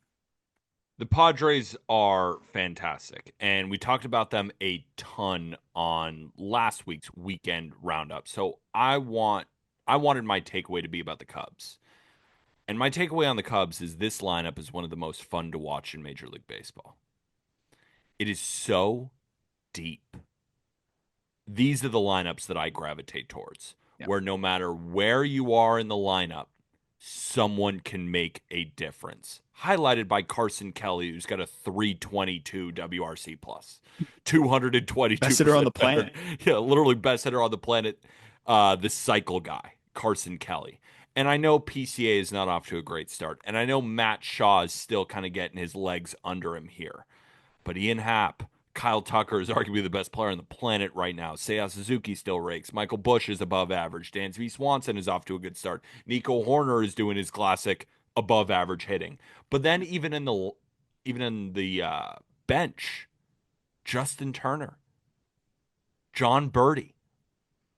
The Padres are fantastic, and we talked about them a ton on last week's weekend roundup. So I wanted my takeaway to be about the Cubs. And my takeaway on the Cubs is this lineup is one of the most fun to watch in Major League Baseball. It is so deep. These are the lineups that I gravitate towards, where no matter where you are in the lineup, someone can make a difference. Highlighted by Carson Kelly, who's got a 322 WRC plus, 222 Best hitter on the planet. Yeah, literally best hitter on the planet. The cycle guy, Carson Kelly. And I know PCA is not off to a great start. And I know Matt Shaw is still kind of getting his legs under him here. But Ian Happ, Kyle Tucker is arguably the best player on the planet right now. Seiya Suzuki still rakes. Michael Busch is above average. Dansby Swanson is off to a good start. Nico Horner is doing his classic above average hitting. But then even in the bench, Justin Turner, John Birdie,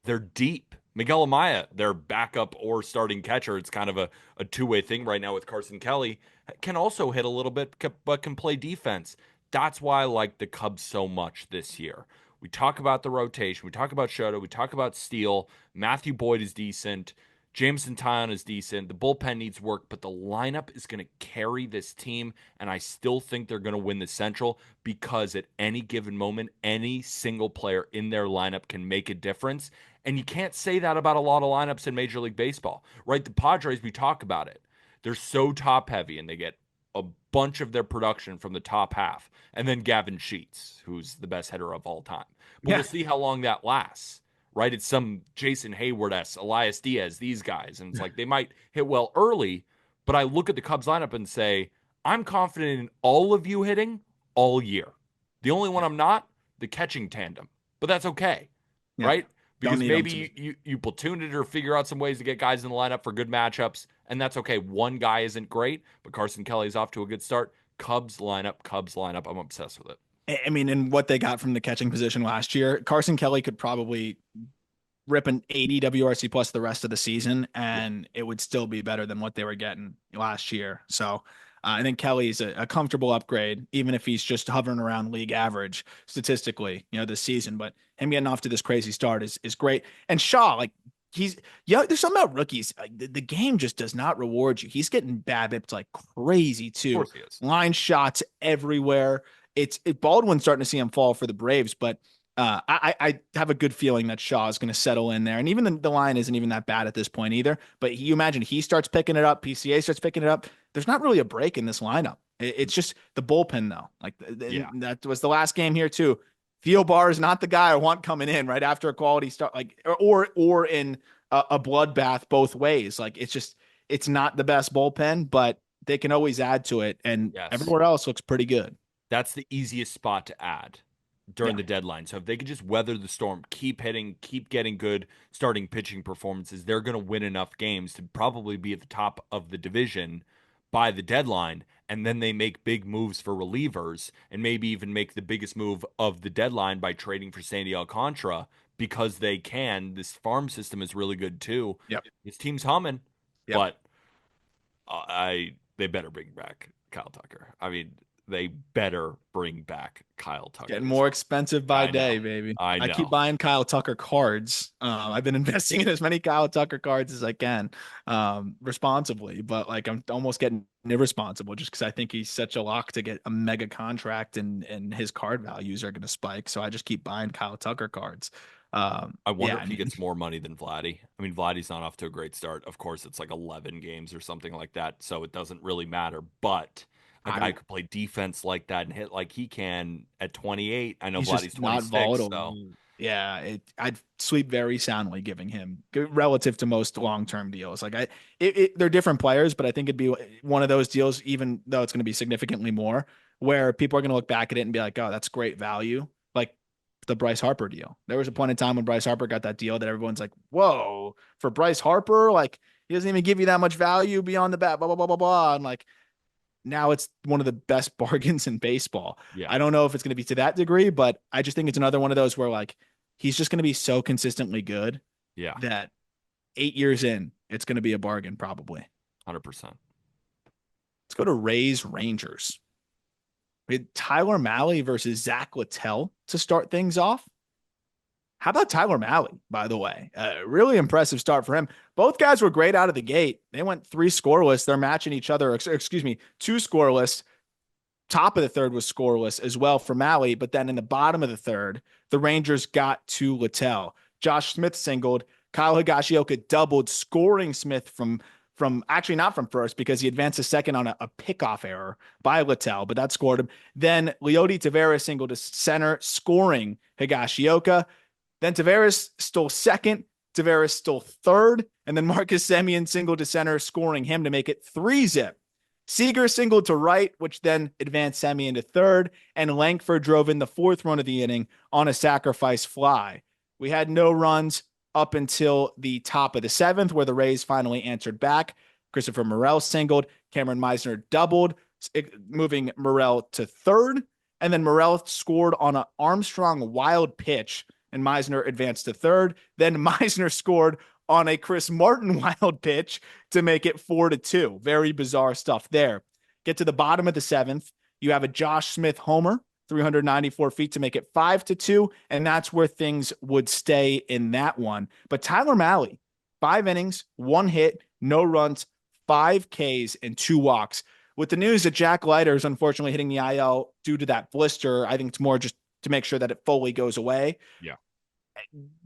they're deep. Miguel Amaya, their backup or starting catcher, it's kind of a two-way thing right now with Carson Kelly, can also hit a little bit, but can play defense. That's why I like the Cubs so much this year. We talk about the rotation. We talk about Shoto. We talk about Steele. Matthew Boyd is decent. Jameson Taillon is decent. The bullpen needs work, but the lineup is going to carry this team, and I still think they're going to win the Central because at any given moment, any single player in their lineup can make a difference. And you can't say that about a lot of lineups in Major League Baseball, right? The Padres, we talk about it. They're so top heavy, and they get a bunch of their production from the top half. And then Gavin Sheets, who's the best hitter of all time. But Yeah. we'll see how long that lasts, right? It's some Jason Hayward-esque, Elias Diaz, these guys. And it's like they might hit well early, but I look at the Cubs lineup and say, I'm confident in all of you hitting all year. The only one I'm not, the catching tandem. But that's okay, Yeah. right? Don't Because need them maybe to you, be. you, you platoon it or figure out some ways to get guys in the lineup for good matchups, and that's okay. One guy isn't great, but Carson Kelly's off to a good start. Cubs lineup. I'm obsessed with it. I mean, and what they got from the catching position last year, Carson Kelly could probably rip an 80 WRC plus the rest of the season, Yeah. and it would still be better than what they were getting last year. So I think Kelly's a comfortable upgrade, even if he's just hovering around league average statistically, this season. But him getting off to this crazy start is great. And Shaw, like there's something about rookies. Like, the game just does not reward you. He's getting BABIP'd like crazy Of too. course he is. Line shots everywhere. Baldwin's starting to see him fall for the Braves, but I have a good feeling that Shaw is going to settle in there. And even the line isn't even that bad at this point either. But you imagine he starts picking it up, PCA starts picking it up. There's not really a break in this lineup. It's just the bullpen, though. Like Yeah. that was the last game here, too. Theo Bar is not the guy I want coming in right after a quality start, like or in a bloodbath both ways. Like it's not the best bullpen, but they can always add to it. And Yes. everywhere else looks pretty good. That's the easiest spot to add Yeah. during the deadline. So if they could just weather the storm, keep hitting, keep getting good starting pitching performances, they're going to win enough games to probably be at the top of the division by the deadline. And then they make big moves for relievers and maybe even make the biggest move of the deadline by trading for Sandy Alcantara because they can. This farm system is really good too. Yep. This team's humming, Yep. but they better bring back Kyle Tucker. I mean, they better bring back Kyle Tucker. Getting more expensive by I know. day, baby. I I keep know. buying Kyle Tucker cards. I've been investing in as many Kyle Tucker cards as I can, responsibly, but like I'm almost getting irresponsible just because I think he's such a lock to get a mega contract and his card values are going to spike. So I just keep buying Kyle Tucker cards. I Yeah, wonder I if he mean, gets more money than Vladdy. I mean, Vladdy's not off to a great start. Of course, it's like 11 games or something like that, so it doesn't really matter. But a guy I could play defense like that and hit like he can at 28. I know he's Vladdy's just not 26, volatile. so Yeah, I'd sleep very soundly giving him relative to most long-term deals. Like they're different players, but I think it'd be one of those deals, even though it's going to be significantly more, where people are going to look back at it and be like, "Oh, that's great value." Like the Bryce Harper deal. There was a point in time when Bryce Harper got that deal that everyone's like, "Whoa, for Bryce Harper, like he doesn't even give you that much value beyond the bat." Blah blah blah blah blah. And like now it's one of the best bargains in baseball. yeah, I don't know if it's going to be to that degree, but I just think it's another one of those where like he's just going to be so consistently good yeah, that 8 years in, it's going to be a bargain probably. 100%. Let's go to Rays Rangers. We had Tyler Mahle versus Zach Littell to start things off. How about Tyler Mahle, by the way? Really impressive start for him. Both guys were great out of the gate. They went 3 scoreless. They're matching each other. Excuse me, 2 scoreless. Top of the third was scoreless as well for Mahle. But then in the bottom of the third, the Rangers got to Littell. Josh Smith singled. Kyle Higashioka doubled, scoring Smith from actually not from first because he advanced a second on a pickoff error by Littell, but that scored him. Then Leody Taveras singled to center, scoring Higashioka. Then Taveras stole second. Taveras stole third. And then Marcus Semien singled to center, scoring him to make it 3-zip. Seager singled to right, which then advanced Semien to third. And Langford drove in the 4th run of the inning on a sacrifice fly. We had no runs up until the top of the 7th, where the Rays finally answered back. Christopher Morel singled. Cameron Meisner doubled, moving Morel to third. And then Morel scored on an Armstrong wild pitch, and Meisner advanced to third. Then Meisner scored on a Chris Martin wild pitch to make it 4-2. Very bizarre stuff there. Get to the bottom of the 7th. You have a Josh Smith homer, 394 feet to make it 5-2. And that's where things would stay in that one. But Tyler Mahle, 5 innings, 1 hit, no runs, 5 Ks, and 2 walks. With the news that Jack Leiter is unfortunately hitting the IL due to that blister, I think it's more just to make sure that it fully goes away. Yeah.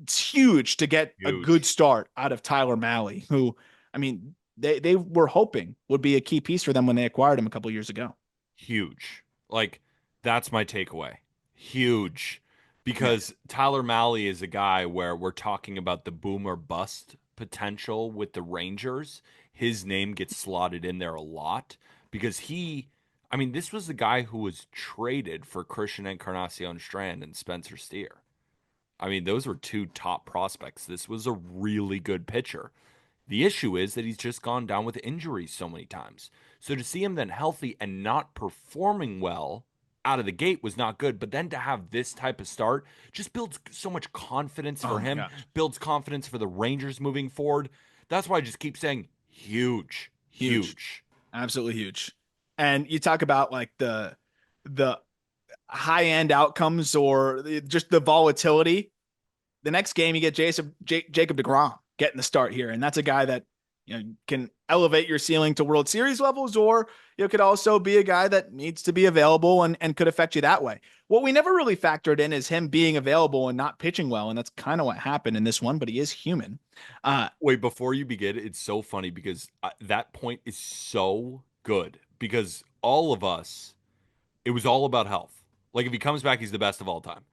It's huge to get a good Huge. start out of Tyler Mahle, who, I mean, they were hoping would be a key piece for them when they acquired him a couple years ago. Huge. Like, that's my takeaway. Huge. Yeah. Because Tyler Mahle is a guy where we're talking about the boom or bust potential with the Rangers. His name gets slotted in there a lot because I mean, this was the guy who was traded for Christian Encarnacion Strand and Spencer Steer. I mean, those were two top prospects. This was a really good pitcher. The issue is that he's just gone down with injuries so many times. So to see him then healthy and not performing well out of the gate was not good. But then to have this type of start just builds so much confidence Oh for my him, gosh. builds confidence for the Rangers moving forward. That's why I just keep saying huge, Huge. huge. Absolutely huge. And you talk about like the high end outcomes or just the volatility. The next game you get Jacob DeGrom getting the start here, and that's a guy that can elevate your ceiling to World Series levels, or could also be a guy that needs to be available and could affect you that way. What we never really factored in is him being available and not pitching well, and that's kind of what happened in this one. But he is human. Wait, before you begin, it's so funny because that point is so good because all of us it was all about health. Like if he comes back, he's the best of all time.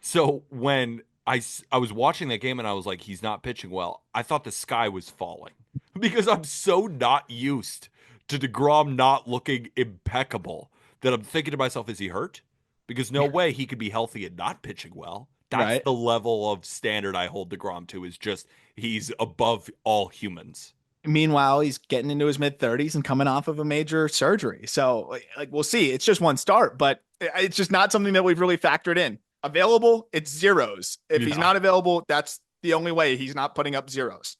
So when I was watching that game and I was like, he's not pitching well. I thought the sky was falling because I'm so not used to DeGrom not looking impeccable that I'm thinking to myself, is he hurt? Because no way he could be healthy and not pitching well. That's Right. the level of standard I hold DeGrom to is just he's above all humans. Meanwhile, he's getting into his mid 30s and coming off of a major surgery. So, like, we'll see. It's just one start, but it's just not something that we've really factored in. Available, it's zeros. If he's Yeah. not available, that's the only way he's not putting up zeros.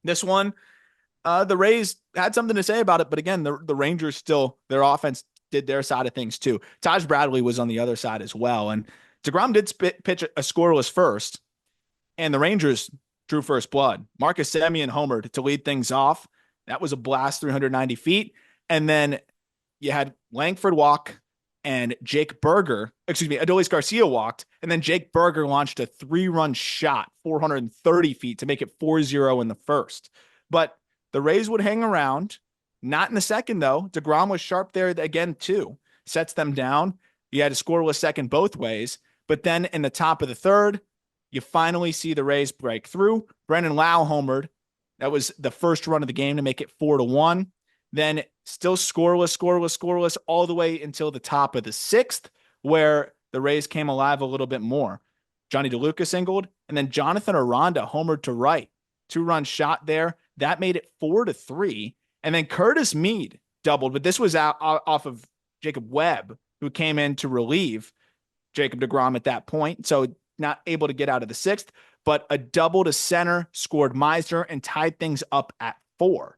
This one, the Rays had something to say about it, but again, the Rangers still, their offense did their side of things too. Taj Bradley was on the other side as well. And DeGrom did pitch a scoreless first, and the Rangers drew first blood. Marcus Semien homered to lead things off. That was a blast, 390 feet. And then you had Langford walk and Jake Berger, excuse me, Adolis Garcia walked, and then Jake Berger launched a 3-run shot, 430 feet to make it 4-0 in the first. But the Rays would hang around. Not in the second, though. DeGrom was sharp there again, too. Sets them down. You had a scoreless second both ways. But then in the top of the third, you finally see the Rays break through. Brendan Lau homered. That was the first run of the game to make it 4-1. Then still scoreless all the way until the top of the sixth, where the Rays came alive a little bit more. Johnny DeLuca singled, and then Jonathan Aranda homered to right. 2-run shot there. That made it 4-3. And then Curtis Mead doubled, but this was out off of Jacob Webb, who came in to relieve Jacob DeGrom at that point. So not able to get out of the sixth, but a double to center scored Meisner and tied things up at 4.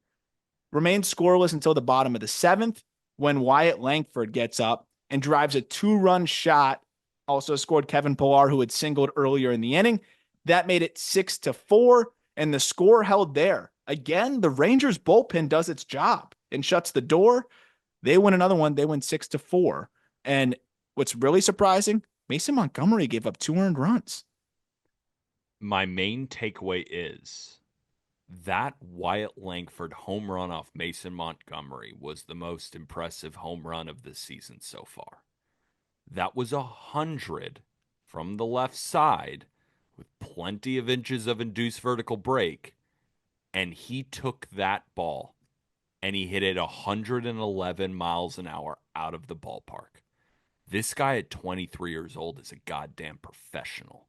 Remained scoreless until the bottom of the seventh when Wyatt Langford gets up and drives a 2-run shot. Also scored Kevin Pillar, who had singled earlier in the inning. That made it 6-4, and the score held there. Again, the Rangers bullpen does its job and shuts the door. They win another one. They win 6-4. And what's really surprising, Mason Montgomery gave up 2 earned runs. My main takeaway is that Wyatt Langford home run off Mason Montgomery was the most impressive home run of the season so far. That was 100 from the left side with plenty of inches of induced vertical break, and he took that ball and he hit it 111 miles an hour out of the ballpark. This guy at 23 years old is a goddamn professional.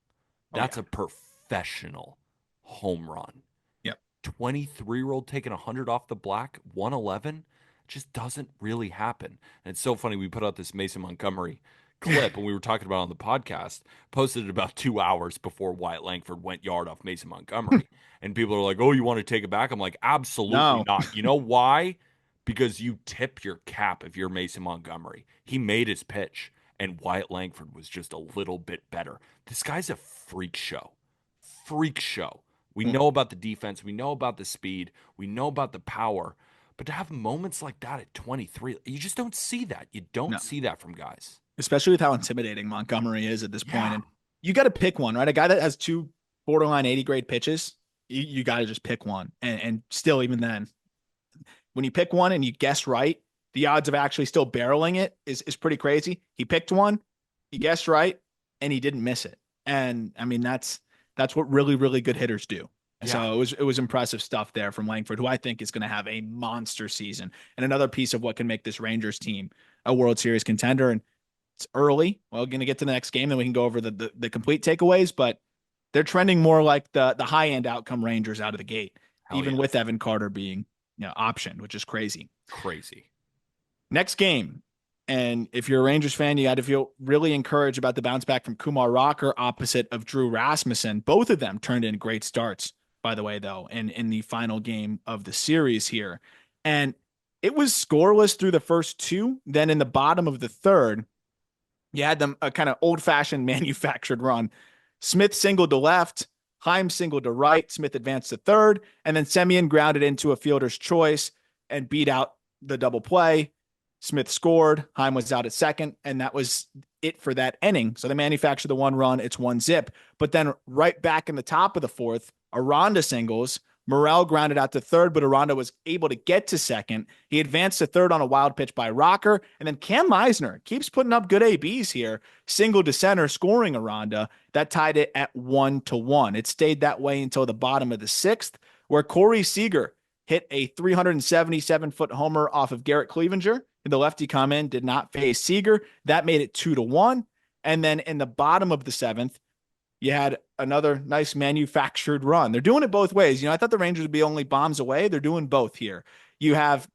Oh, That's yeah. a professional home run. Yep. 23-year-old taking 100 off the black, 111, just doesn't really happen. And it's so funny. We put out this Mason Montgomery clip and we were talking about it on the podcast, posted it about 2 hours before Wyatt Langford went yard off Mason Montgomery. And people are like, oh, you want to take it back? I'm like, absolutely No. not. You know why? Because you tip your cap if you're Mason Montgomery. He made his pitch, and Wyatt Langford was just a little bit better. This guy's a freak show. Freak show We know about the defense. We know about the speed. We know about the power. But to have moments like that at 23, you just don't see that. You don't No, see that from guys. especially with how intimidating Montgomery is at this point. Yeah. And you got to pick one, right? A guy that has two borderline 80 grade pitches, you got to just pick one. And still, even then, when you pick one and you guess right, the odds of actually still barreling it is pretty crazy. He picked one, he guessed right, and he didn't miss it. And I mean, that's what really, really good hitters do. Yeah. So it was impressive stuff there from Langford, who I think is going to have a monster season and another piece of what can make this Rangers team a World Series contender. And it's early. Well, going to get to the next game, then we can go over the complete takeaways. But they're trending more like the high end outcome Rangers out of the gate, Hell even yeah. with Evan Carter being optioned, which is crazy. Crazy. Next game. And if you're a Rangers fan, you got to feel really encouraged about the bounce back from Kumar Rocker opposite of Drew Rasmussen. Both of them turned in great starts, by the way, though, in the final game of the series here. And it was scoreless through the first two. Then in the bottom of the third, you had them a kind of old fashioned manufactured run. Smith singled to left, Heim singled to right, Smith advanced to third, and then Semien grounded into a fielder's choice and beat out the double play. Smith scored, Heim was out at second, and that was it for that inning. So they manufactured the one run, it's 1-0. But then right back in the top of the fourth, Aranda singles, Morel grounded out to third, but Aranda was able to get to second. He advanced to third on a wild pitch by Rocker. And then Cam Meisner keeps putting up good ABs here. Single to center, scoring Aranda. That tied it at 1-1. It stayed that way until the bottom of the sixth, where Corey Seager hit a 377-foot homer off of Garrett Cleavinger. The lefty come in, did not face Seager. That made it 2-1. And then in the bottom of the seventh, you had another nice manufactured run. They're doing it both ways. I thought the Rangers would be only bombs away. They're doing both here. You have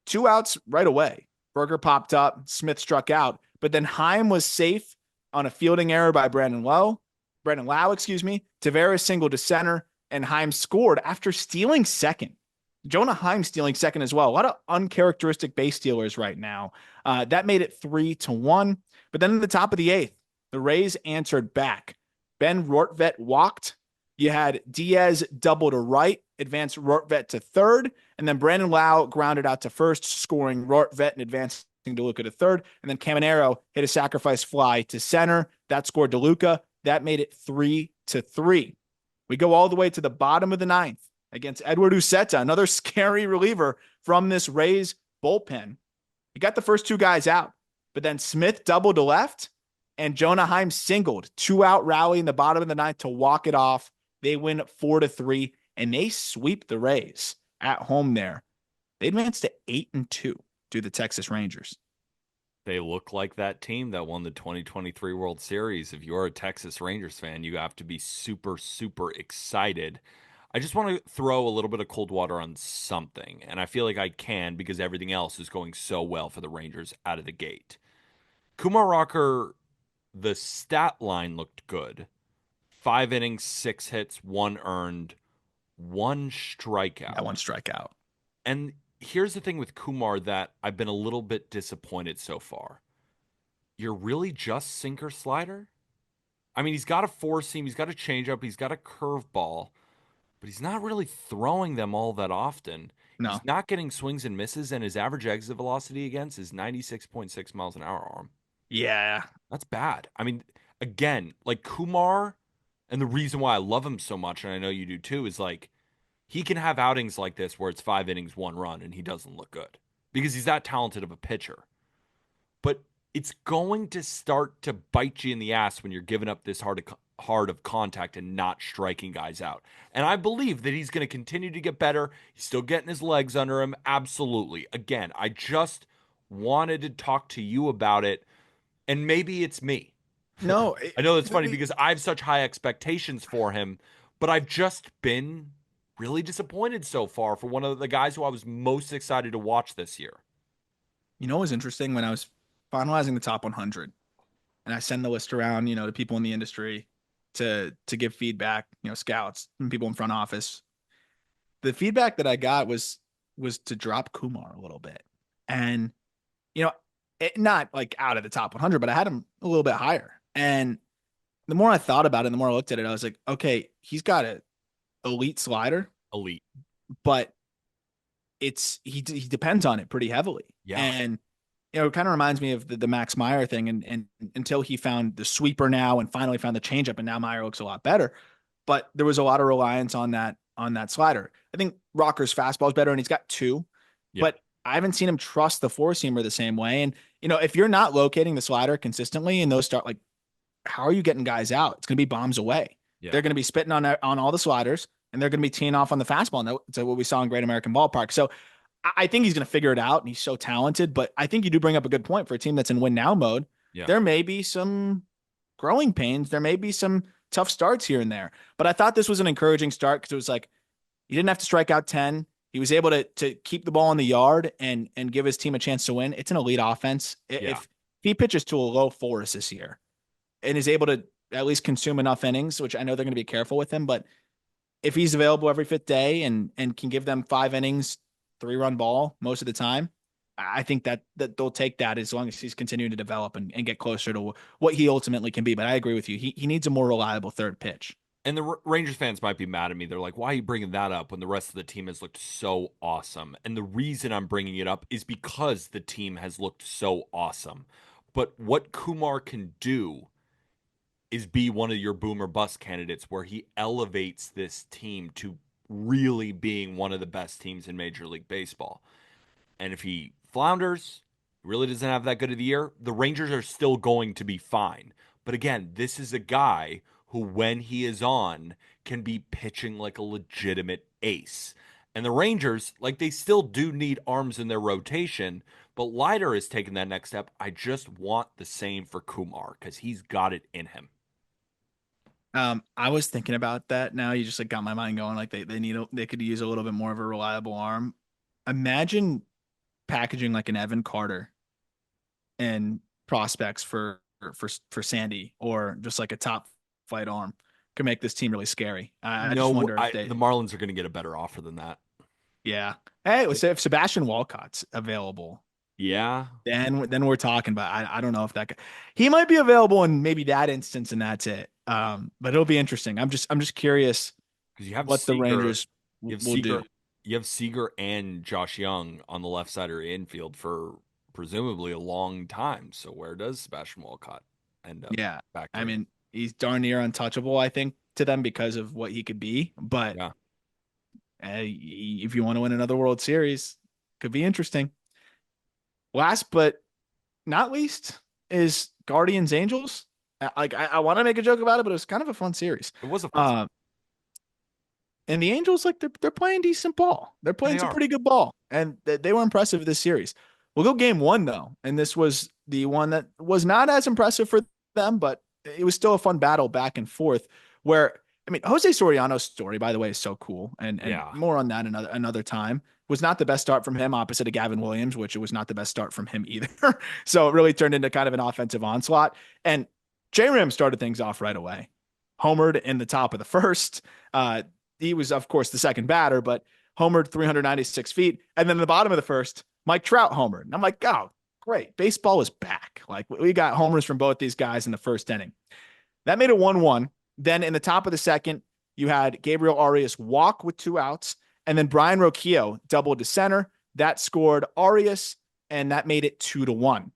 two outs right away. Berger popped up, Smith struck out, but then Heim was safe on a fielding error by Brandon Lau, Tavares singled to center, and Heim scored after stealing second. Jonah Heim stealing second as well. A lot of uncharacteristic base stealers right now. That made it 3-1. But then in the top of the eighth, the Rays answered back. Ben Rortvedt walked. You had Diaz double to right, advanced Rortvedt to third, and then Brandon Lau grounded out to first, scoring Rortvedt and advancing DeLuca to third. And then Caminero hit a sacrifice fly to center. That scored DeLuca. That made it 3-3. We go all the way to the bottom of the ninth against Edward Uceta, another scary reliever from this Rays bullpen. You got the first two guys out, but then Smith doubled to left and Jonah Heim singled. 2-out rally in the bottom of the ninth to walk it off. They win 4-3, and they sweep the Rays at home there. They advance to 8-2 to the Texas Rangers. They look like that team that won the 2023 World Series. If you're a Texas Rangers fan, you have to be super, super excited. I just want to throw a little bit of cold water on something, and I feel like I can because everything else is going so well for the Rangers out of the gate. Kumar Rocker, the stat line looked good. 5 innings, 6 hits, 1 earned, 1 strikeout. That one strikeout. And here's the thing with Kumar that I've been a little bit disappointed so far. You're really just sinker slider? I mean, he's got a four seam, he's got a changeup, he's got a curveball, but he's not really throwing them all that often. No. He's not getting swings and misses, and his average exit velocity against is 96.6 miles an hour arm. Yeah. That's bad. I mean, again, like Kumar, and the reason why I love him so much, and I know you do too, is like he can have outings like this where it's 5 innings, 1 run, and he doesn't look good because he's that talented of a pitcher. But it's going to start to bite you in the ass when you're giving up this hard of contact and not striking guys out. And I believe that he's going to continue to get better. He's still getting his legs under him. Absolutely. Again, I just wanted to talk to you about it. And maybe it's me. No. I know that's funny because I have such high expectations for him, but I've just been really disappointed so far for one of the guys who I was most excited to watch this year. What was interesting when I was finalizing the top 100 and I send the list around, to people in the industry to give feedback, scouts and people in front office. The feedback that I got was to drop Kumar a little bit. And, not like out of the top 100, but I had him a little bit higher. And the more I thought about it, the more I looked at it, I was like, okay, he's got to elite slider, Elite. but he depends on it pretty heavily. Yeah. And it kind of reminds me of the Max Meyer thing. And until he found the sweeper now and finally found the changeup, and now Meyer looks a lot better. But there was a lot of reliance on that slider. I think Rocker's fastball is better, and he's got two, Yeah. but I haven't seen him trust the four seamer the same way. And if you're not locating the slider consistently, and those start like, how are you getting guys out? It's going to be bombs away. Yeah. They're going to be spitting on all the sliders, and they're going to be teeing off on the fastball. And that's what we saw in Great American Ballpark. So I think he's going to figure it out, and he's so talented. But I think you do bring up a good point for a team that's in win now mode. Yeah. There may be some growing pains. There may be some tough starts here and there. But I thought this was an encouraging start because it was like he didn't have to strike out 10. He was able to keep the ball in the yard and give his team a chance to win. It's an elite offense. Yeah. If he pitches to a low force this year and is able to at least consume enough innings, which I know they're going to be careful with him, but if he's available every fifth day and can give them 5 innings, 3-run ball most of the time, I think that they'll take that as long as he's continuing to develop and get closer to what he ultimately can be. But I agree with you. He needs a more reliable third pitch. And the Rangers fans might be mad at me. They're like, why are you bringing that up when the rest of the team has looked so awesome? And the reason I'm bringing it up is because the team has looked so awesome. But what Kumar can do is be one of your boomer bust candidates where he elevates this team to really being one of the best teams in Major League Baseball. And if he flounders, really doesn't have that good of the year, the Rangers are still going to be fine. But again, this is a guy who, when he is on, can be pitching like a legitimate ace. And the Rangers, like, they still do need arms in their rotation, but Leiter has taken that next step. I just want the same for Kumar because he's got it in him. I was thinking about that. Now you just like got my mind going. Like they could use a little bit more of a reliable arm. Imagine packaging like an Evan Carter and prospects for Sandy, or just like a top flight arm could make this team really scary. I just No, wonder if they, the Marlins are going to get a better offer than that. yeah. Hey, let's say if Sebastian Walcott's available, Yeah, then we're talking. But I don't know if he might be available in maybe that instance, and that's it. But it'll be interesting. I'm just curious because you have what the Seager, Rangers you have will Seager, do. you have Seager and Josh Young on the left side or infield for presumably a long time. So where does Sebastian Walcott end up Yeah. I factoring? mean, he's darn near untouchable, I think, to them because of what he could be. But Yeah, if you want to win another World Series, could be interesting. Last but not least is Guardians Angels. I want to make a joke about it, but it was kind of a fun series. it was a fun. Um, and the Angels, like they're playing decent ball. They're They playing some are. pretty good ball, and they were impressive this series. We'll go game one though, and this was the one that was not as impressive for them, but it was still a fun battle back and forth. Where I mean, Jose Soriano's story, by the way, is so cool, and Yeah, more on that another time. Was not the best start from him, opposite of Gavin Williams, which it was not the best start from him either. So it really turned into kind of an offensive onslaught. And J Ram started things off right away. Homered in the top of the first. He was, of course, the second batter, but homered 396 feet. And then in the bottom of the first, Mike Trout homered. And I'm like, oh, great. Baseball is back. Like we got homers from both these guys in the first inning. That made it 1-1. Then in the top of the second, you had Gabriel Arias walk with 2 outs. And then Brian Rocchio doubled to center. That scored Arias, and that made it 2-1.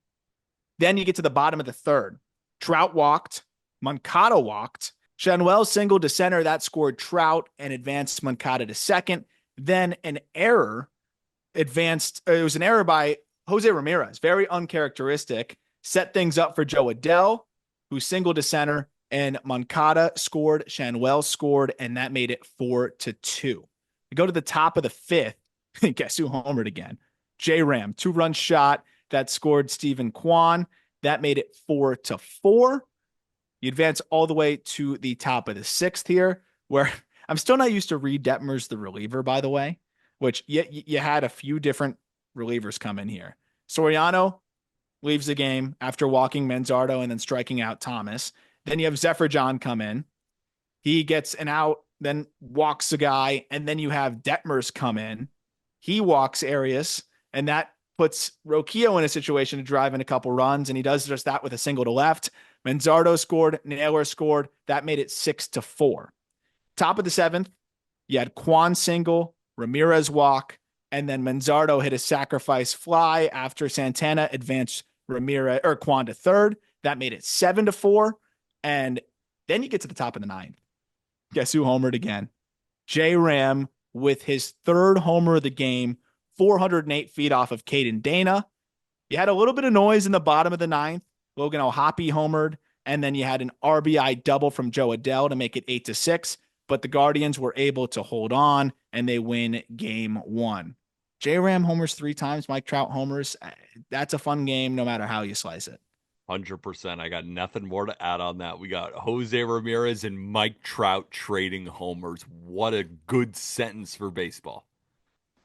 Then you get to the bottom of the third. Trout walked. Moncada walked. Chanuel singled to center. That scored Trout and advanced Moncada to second. Then an error advanced. It was an error by Jose Ramirez. Very uncharacteristic. Set things up for Joe Adell, who singled to center, and Moncada scored. Chanuel scored, and that made it 4-2. We go to the top of the fifth. Guess who homered again? J-Ram, 2-run shot that scored Stephen Kwan. That made it 4-4. You advance all the way to the top of the sixth here, where I'm still not used to Reed Detmers, the reliever, by the way, which you had a few different relievers come in here. Soriano leaves the game after walking Manzardo and then striking out Thomas. Then you have Zephyr John come in. He gets an out, then walks a guy, and then you have Detmers come in. He walks Arias, and that puts Rocchio in a situation to drive in a couple runs, and he does just that with a single to left. Manzardo scored, Naylor scored. That made it 6-4. Top of the seventh, You had Quan single, Ramirez walk, and then Manzardo hit a sacrifice fly after Santana advanced Ramirez or Quan to third. That made it 7-4. And then you get to the top of the ninth. Guess who homered again? J Ram with his third homer of the game, 408 feet off of Caden Dana. You had a little bit of noise in the bottom of the ninth. Logan O'Hoppe homered, and then you had an RBI double from Joe Adell to make it 8-6. But the Guardians were able to hold on, and they win game one. J Ram homers 3 times, Mike Trout homers. That's a fun game, no matter how you slice it. 100%. I got nothing more to add on that. We got Jose Ramirez and Mike Trout trading homers. What a good sentence for baseball.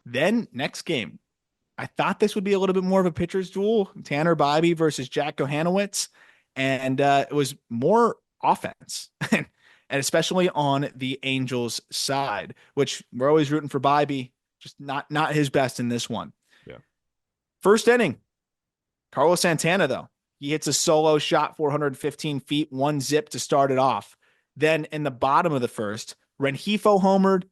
Then next game, I thought this would be a little bit more of a pitcher's duel, Tanner Bibee versus Jack Johanowitz, and it was more offense, and especially on the Angels side, which we're always rooting for Bibee, just not his best in this one. Yeah. First inning, Carlos Santana though, he hits a solo shot, 415 feet, 1-zip to start it off. Then in the bottom of the first, Rengifo homered,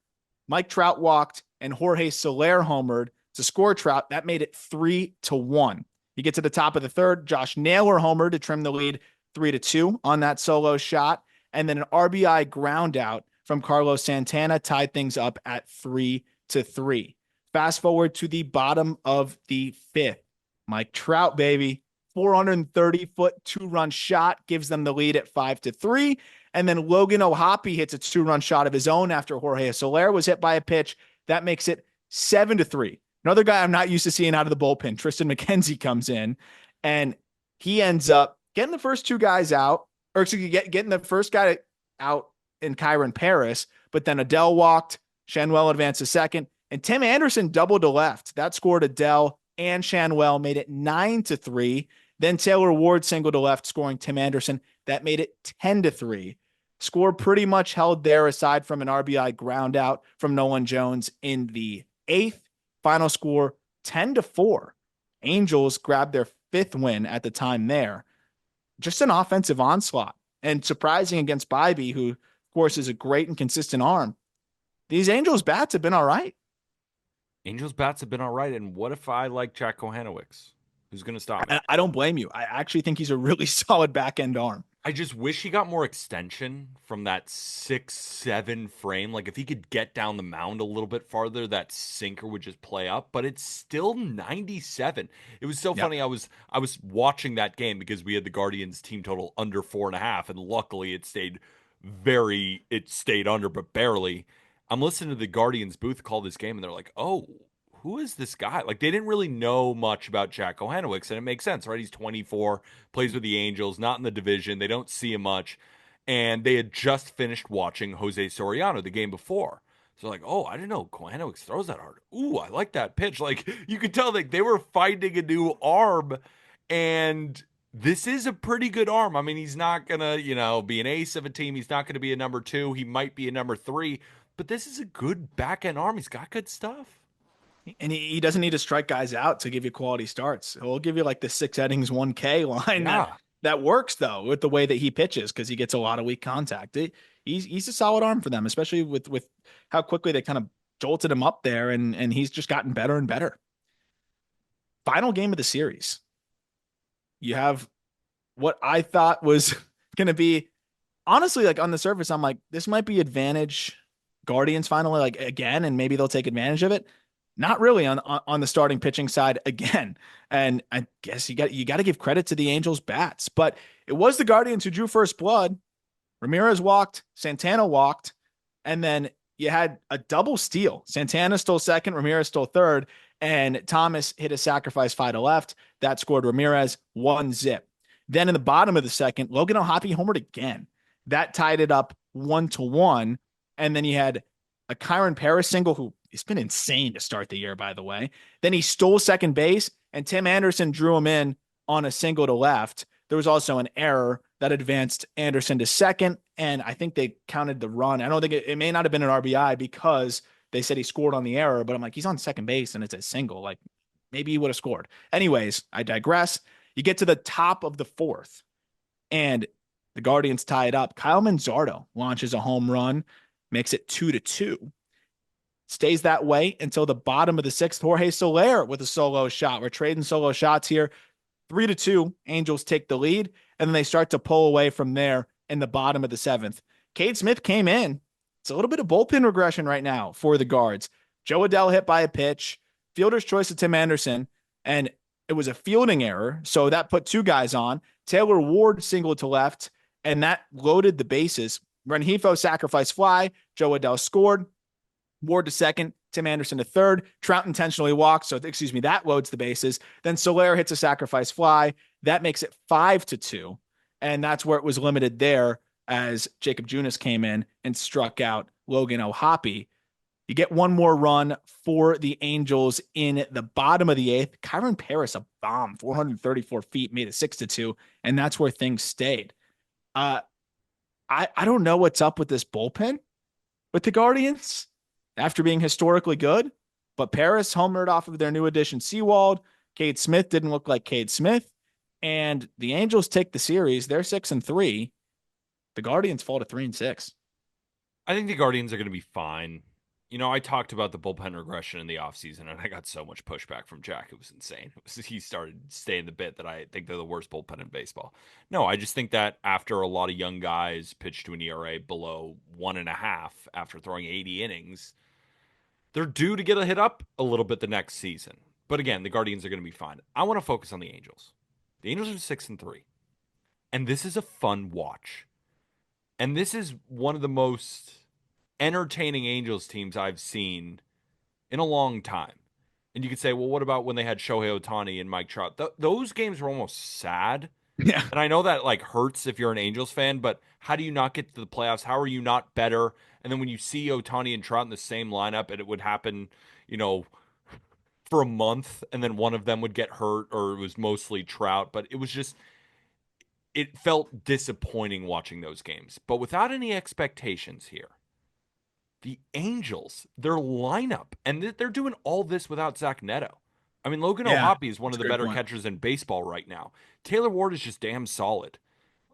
Mike Trout walked, and Jorge Soler homered to score Trout. That made it 3-1. You get to the top of the third, Josh Naylor homered to trim the lead 3-2 on that solo shot. And then an RBI ground out from Carlos Santana tied things up at 3-3. Fast forward to the bottom of the fifth. Mike Trout, baby, 430-foot 2-run shot gives them the lead at 5-3. And then Logan O'Hoppe hits a 2-run shot of his own after Jorge Soler was hit by a pitch. That makes it 7-3. Another guy I'm not used to seeing out of the bullpen, Tristan McKenzie, comes in, and he ends up getting the first 2 guys out, or excuse me, getting the first guy out in Kyron Paris, but then Adell walked, Shanwell advanced to second, and Tim Anderson doubled to left. That scored Adell and Shanwell, made it 9-3. Then Taylor Ward singled to left, scoring Tim Anderson. That made it 10-3. Score pretty much held there aside from an RBI ground out from Nolan Jones in the 8th. Final score 10-4. Angels grabbed their 5th win at the time there. Just an offensive onslaught, and surprising against Bibee, who of course is a great and consistent arm. These Angels bats have been all right. Angels bats have been all right. And what if I like Jack Johanowicz? Who's going to stop me? I don't blame you. I actually think he's a really solid back end arm. I just wish he got more extension from that 6'7" frame. Like if he could get down the mound a little bit farther, that sinker would just play up. But it's still 97. It was so funny. I was watching that game because we had the Guardians team total under 4.5, and luckily it stayed under, but barely. I'm listening to the Guardians booth call this game, and they're like, "Oh, who is this guy?" Like they didn't really know much about Jack Johanowicz, and it makes sense, right? He's 24, plays with the Angels, not in the division. They don't see him much, and they had just finished watching Jose Soriano the game before. So like, oh, I didn't know Johanowicz throws that hard. Ooh, I like that pitch. Like you could tell that they were finding a new arm, and this is a pretty good arm. I mean, he's not gonna, be an ace of a team. He's not gonna be a number 2. He might be a number 3, but this is a good back end arm. He's got good stuff. And he doesn't need to strike guys out to give you quality starts. He'll give you like the 6 innings, 1K line. Yeah. That works though with the way that he pitches because he gets a lot of weak contact. He's a solid arm for them, especially with how quickly they kind of jolted him up there, and he's just gotten better and better. Final game of the series. You have what I thought was going to be, honestly, like on the surface, I'm like, this might be advantage Guardians finally, like again, and maybe they'll take advantage of it. Not really on the starting pitching side again. And I guess you got to give credit to the Angels bats, but it was the Guardians who drew first blood. Ramirez walked, Santana walked, and then you had a double steal. Santana stole second, Ramirez stole third, and Thomas hit a sacrifice fly to left. That scored Ramirez 1-zip. Then in the bottom of the second, Logan O'Hoppe homered again. That tied it up 1-1. And then you had a Kyron Paris single, who it's been insane to start the year, by the way. Then he stole second base, and Tim Anderson drew him in on a single to left. There was also an error that advanced Anderson to second, and I think they counted the run. I don't think it may not have been an RBI because they said he scored on the error, but I'm like, he's on second base, and it's a single. Like, maybe he would have scored. Anyways, I digress. You get to the top of the fourth, and the Guardians tie it up. Kyle Manzardo launches a home run, makes it 2-2. Stays that way until the bottom of the sixth. Jorge Soler with a solo shot. We're trading solo shots here. 3-2. Angels take the lead, and then they start to pull away from there in the bottom of the seventh. Cade Smith came in. It's a little bit of bullpen regression right now for the guards. Joe Adell hit by a pitch, fielder's choice of Tim Anderson, and it was a fielding error. So that put two guys on. Taylor Ward singled to left, and that loaded the bases. Rengifo sacrifice fly. Joe Adell scored. Ward to second, Tim Anderson to third. Trout intentionally walks, so excuse me, that loads the bases. Then Soler hits a sacrifice fly. That makes it 5-2. And that's where it was limited there as Jacob Junis came in and struck out Logan O'Hoppe. You get one more run for the Angels in the bottom of the eighth. Kyron Paris, a bomb, 434 feet, made it 6-2, and that's where things stayed. I don't know what's up with this bullpen with the Guardians after being historically good, but Paris homered off of their new addition, Seawald. Cade Smith didn't look like Cade Smith, and the Angels take the series. They're 6-3. The Guardians fall to 3-6. I think the Guardians are going to be fine. I talked about the bullpen regression in the offseason, and I got so much pushback from Jack. It was insane. He started saying the bit that I think they're the worst bullpen in baseball. No, I just think that after a lot of young guys pitched to an ERA below 1.5 after throwing 80 innings, they're due to get a hit up a little bit the next season. But again, the Guardians are going to be fine. I want to focus on the Angels. The Angels are 6-3, and this is a fun watch. And this is one of the most entertaining Angels teams I've seen in a long time. And you could say, well, what about when they had Shohei Ohtani and Mike Trout? Those games were almost sad. Yeah. And I know that hurts if you're an Angels fan, but how do you not get to the playoffs? How are you not better? And then when you see Ohtani and Trout in the same lineup, and it would happen, for a month, and then one of them would get hurt, or it was mostly Trout, but it felt disappointing watching those games. But without any expectations here, the Angels, their lineup, and they're doing all this without Zach Neto. I mean, Logan Yeah, O'Hoppe is one that's of a the great better point. catchers in baseball right now. Taylor Ward is just damn solid.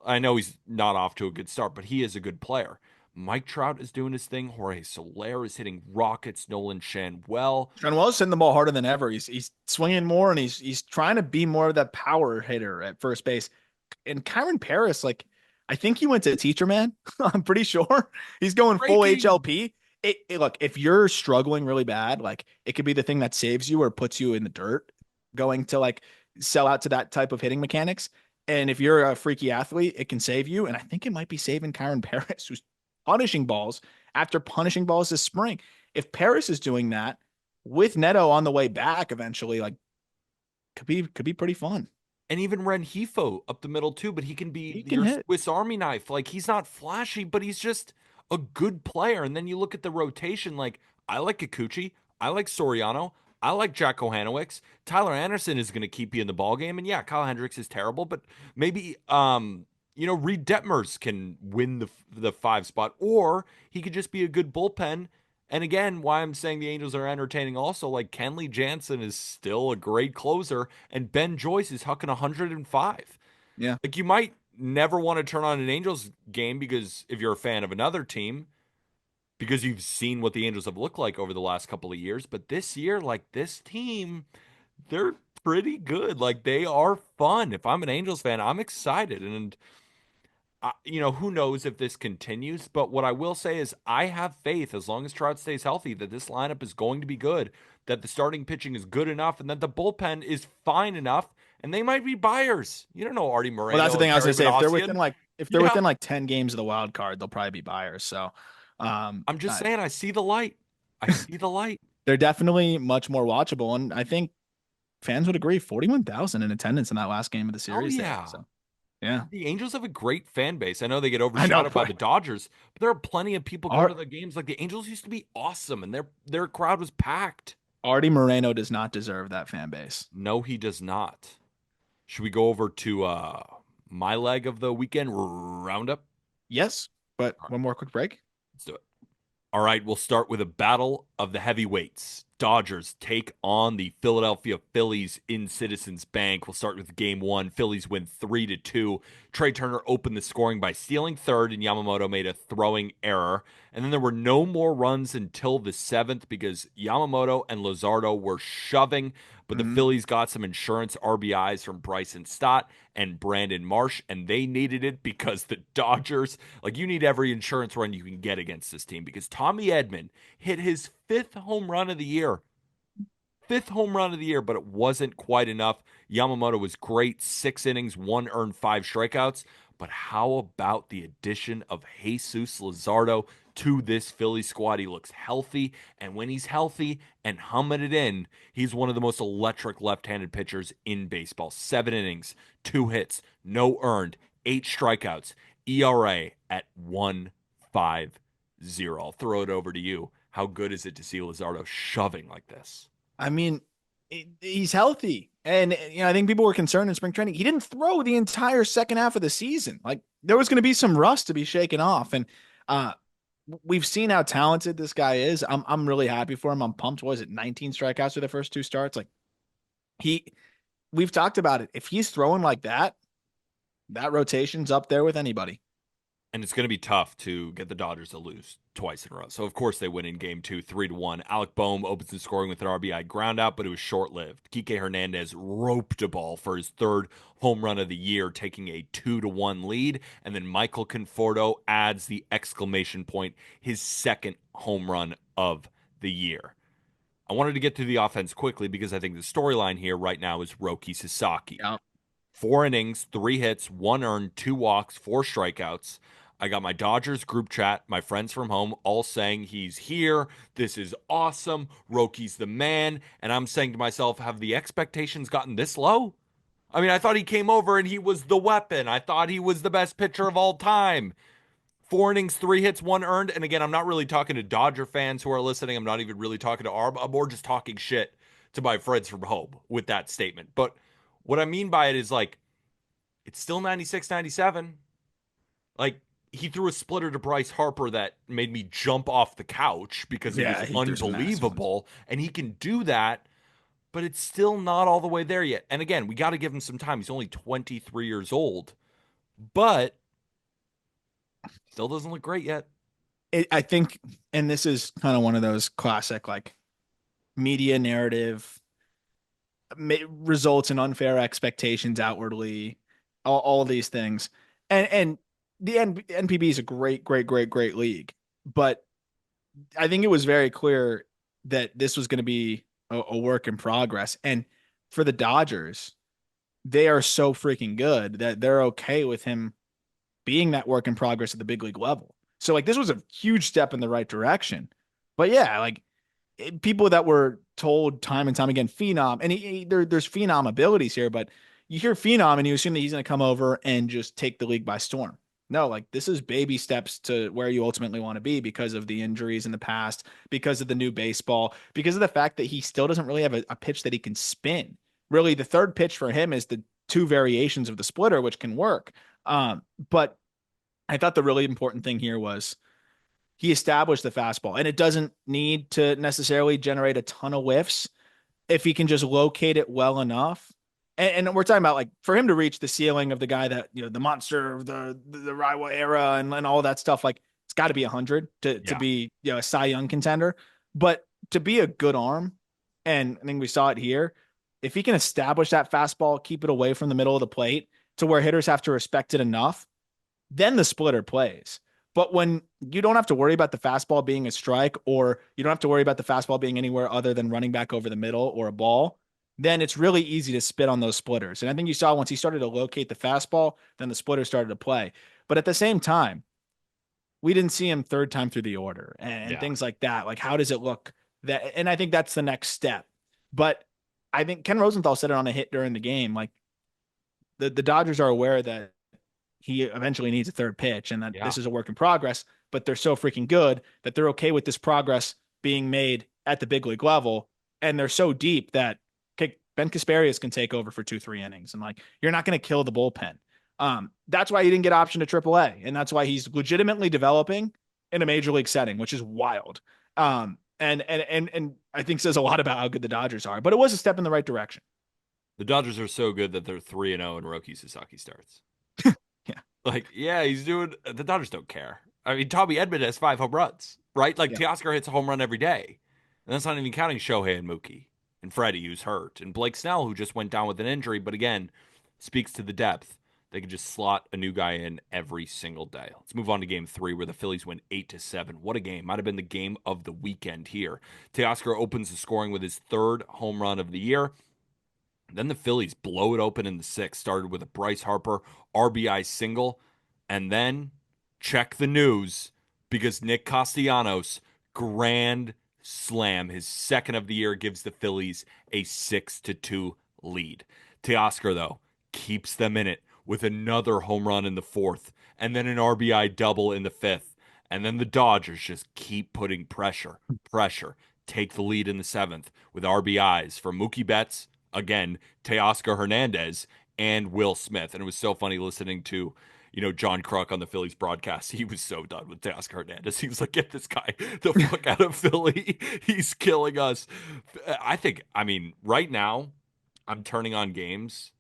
I know he's not off to a good start, but he is a good player. Mike Trout is doing his thing. Jorge Soler is hitting rockets. Nolan Shanwell. Sean Wells hitting the ball harder than ever. He's swinging more, and he's trying to be more of that power hitter at first base. And Kyron Paris, I think he went to teacher man. I'm pretty sure he's going full Breaking. HLP. Look, if you're struggling really bad, it could be the thing that saves you or puts you in the dirt, going to sell out to that type of hitting mechanics. And if you're a freaky athlete, it can save you. And I think it might be saving Kyron Paris, who's punishing balls after punishing balls this spring. If Paris is doing that with Neto on the way back eventually, could be pretty fun. And even Rengifo up the middle too, but he can He be can your hit. Swiss Army knife. He's not flashy, but he's just a good player. And then you look at the rotation, I like Kikuchi, I like Soriano, I like Jack Kohanowicz. Tyler Anderson is going to keep you in the ball game, and yeah, Kyle Hendricks is terrible, but maybe Reed Detmers can win the 5 spot, or he could just be a good bullpen. And again, why I'm saying the Angels are entertaining also, Kenley Jansen is still a great closer, and Ben Joyce is hucking 105. Yeah. You might never want to turn on an Angels game because if you're a fan of another team, because you've seen what the Angels have looked like over the last couple of years. But this year, this team, they're pretty good. They are fun. If I'm an Angels fan, I'm excited. And who knows if this continues, but what I will say is I have faith, as long as Trout stays healthy, that this lineup is going to be good, that the starting pitching is good enough, and that the bullpen is fine enough, and they might be buyers. You don't know Artie Well, that's Moreno the and thing I was Terry gonna say. Vedossian. If they're Yeah, within 10 games of the wild card, they'll probably be buyers. So I'm just uh, saying, I see the light. I see the light. they're definitely much more watchable. And I think fans would agree, 41,000 in attendance in that last game of the Oh series there. yeah. So yeah. The Angels have a great fan base. I know they get I know, overshadowed by the but Dodgers, but there are plenty of people going to Art, the games. The Angels used to be awesome, and their crowd was packed. Artie Moreno does not deserve that fan base. No, he does not. Should we go over to my leg of the weekend roundup? Yes, but All right, one more quick break. let's do it. All right, we'll start with a battle of the heavyweights. Dodgers take on the Philadelphia Phillies in Citizens Bank. We'll start with game one. Phillies win 3-2. Trey Turner opened the scoring by stealing third, and Yamamoto made a throwing error. And then there were no more runs until the seventh because Yamamoto and Luzardo were shoving, but the Mhm. Phillies got some insurance RBIs from Bryson Stott and Brandon Marsh, and they needed it because the Dodgers, like, you need every insurance run you can get against this team because Tommy Edman hit his fifth home run of the year. Fifth home run of the year, but it wasn't quite enough. Yamamoto was great. 6 innings, one earned, five strikeouts. But how about the addition of Jesus Luzardo to this Philly squad? He looks healthy, and when he's healthy and humming it in, he's one of the most electric left-handed pitchers in baseball. 7 innings, 2 hits, no earned, 8 strikeouts, ERA at 1.50. I'll throw it over to you. How good is it to see Luzardo shoving like this? I mean, he's healthy. And I think people were concerned in spring training. He didn't throw the entire second half of the season. Like there was going to be some rust to be shaken off. And uh we've seen how talented this guy is. I'm really happy for him. I'm pumped. What was it, 19 strikeouts for the first two starts? Like he we've talked about it. If he's throwing like that, that rotation's up there with anybody. And it's going to be tough to get the Dodgers to lose twice in a row. So of course they win in game two, 3-1. Alec Boehm opens the scoring with an RBI ground out, but it was short lived. Kike Hernandez roped a ball for his third home run of the year, taking a 2-1 lead. And then Michael Conforto adds the exclamation point, his second home run of the year. I wanted to get to the offense quickly because I think the storyline here right now is Roki Sasaki. Yeah. 4 innings, 3 hits, one earned, 2 walks, 4 strikeouts. I got my Dodgers group chat, my friends from home, all saying he's here. This is awesome. Roki's the man. And I'm saying to myself, have the expectations gotten this low? I mean, I thought he came over and he was the weapon. I thought he was the best pitcher of all time. 4 innings, 3 hits, one earned. And again, I'm not really talking to Dodger fans who are listening. I'm not even really talking to Arb. I'm more just talking shit to my friends from home with that statement. But what I mean by it is like, it's still 96, 97. Like, he threw a splitter to Bryce Harper that made me jump off the couch because it was Yeah, he threw some massive ones. unbelievable. And he can do that, but it's still not all the way there yet. And again, we got to give him some time. He's only 23 years old, but still doesn't look great yet. I think, and this is kind of one of those classic like media narrative results in unfair expectations outwardly, all these things. And the NPB is a great league, but I think it was very clear that this was going to be a work in progress. And for the Dodgers, they are so freaking good that they're okay with him being that work in progress at the big league level. So like this was a huge step in the right direction. But yeah, like people that were told time and time again, phenom, and there's phenom abilities here, but you hear phenom and you assume that he's going to come over and just take the league by storm. No, like this is baby steps to where you ultimately want to be because of the injuries in the past, because of the new baseball, because of the fact that he still doesn't really have a pitch that he can spin. Really, the third pitch for him is the two variations of the splitter, which can work. But I thought the really important thing here was he established the fastball, and it doesn't need to necessarily generate a ton of whiffs if he can just locate it well enough. And we're talking about like for him to reach the ceiling of the guy that the monster of the Raiwa era and all that stuff. Like it's got to be 100 to Yeah. be a Cy Young contender, but to be a good arm, and I think we saw it here. If he can establish that fastball, keep it away from the middle of the plate to where hitters have to respect it enough, then the splitter plays. But when you don't have to worry about the fastball being a strike, or you don't have to worry about the fastball being anywhere other than running back over the middle or a ball, then it's really easy to spit on those splitters. And I think you saw once he started to locate the fastball, then the splitter started to play. But at the same time, we didn't see him third time through the order and Yeah. things like that. Like, how does it look? That, and I think that's the next step. But I think Ken Rosenthal said it on a hit during the game. Like the Dodgers are aware that he eventually needs a third pitch and that Yeah. this is a work in progress, but they're so freaking good that they're okay with this progress being made at the big league level. And they're so deep that Ben Kasparius can take over for 2-3 innings. And like, you're not going to kill the bullpen. That's why he didn't get optioned to AAA. And that's why he's legitimately developing in a major league setting, which is wild. And I think says a lot about how good the Dodgers are. But it was a step in the right direction. The Dodgers are so good that they're 3-0 in Roki Sasaki starts. Yeah, Like, yeah, he's doing. The Dodgers don't care. I mean, Tommy Edman has 5 home runs, right? Like, yeah. Teoscar hits a home run every day. And that's not even counting Shohei and Mookie and Freddie, who's hurt, and Blake Snell, who just went down with an injury, but again, speaks to the depth. They could just slot a new guy in every single day. Let's move on to game 3, where the Phillies win 8-7. What a game. Might have been the game of the weekend here. Teoscar opens the scoring with his 3rd home run of the year. Then the Phillies blow it open in the 6th, started with a Bryce Harper RBI single. And then check the news because Nick Castellanos grand slam, his 2nd of the year, gives the Phillies a 6-2 lead. Teoscar, though, keeps them in it with another home run in the 4th and then an RBI double in the 5th. And then the Dodgers just keep putting pressure, take the lead in the 7th with RBIs from Mookie Betts, again, Teoscar Hernandez, and Will Smith. And it was so funny listening to, John Kruk on the Phillies broadcast. He was so done with Teoscar Hernandez. He was like, get this guy the fuck out of Philly. He's killing us. I mean, right now, I'm turning on games.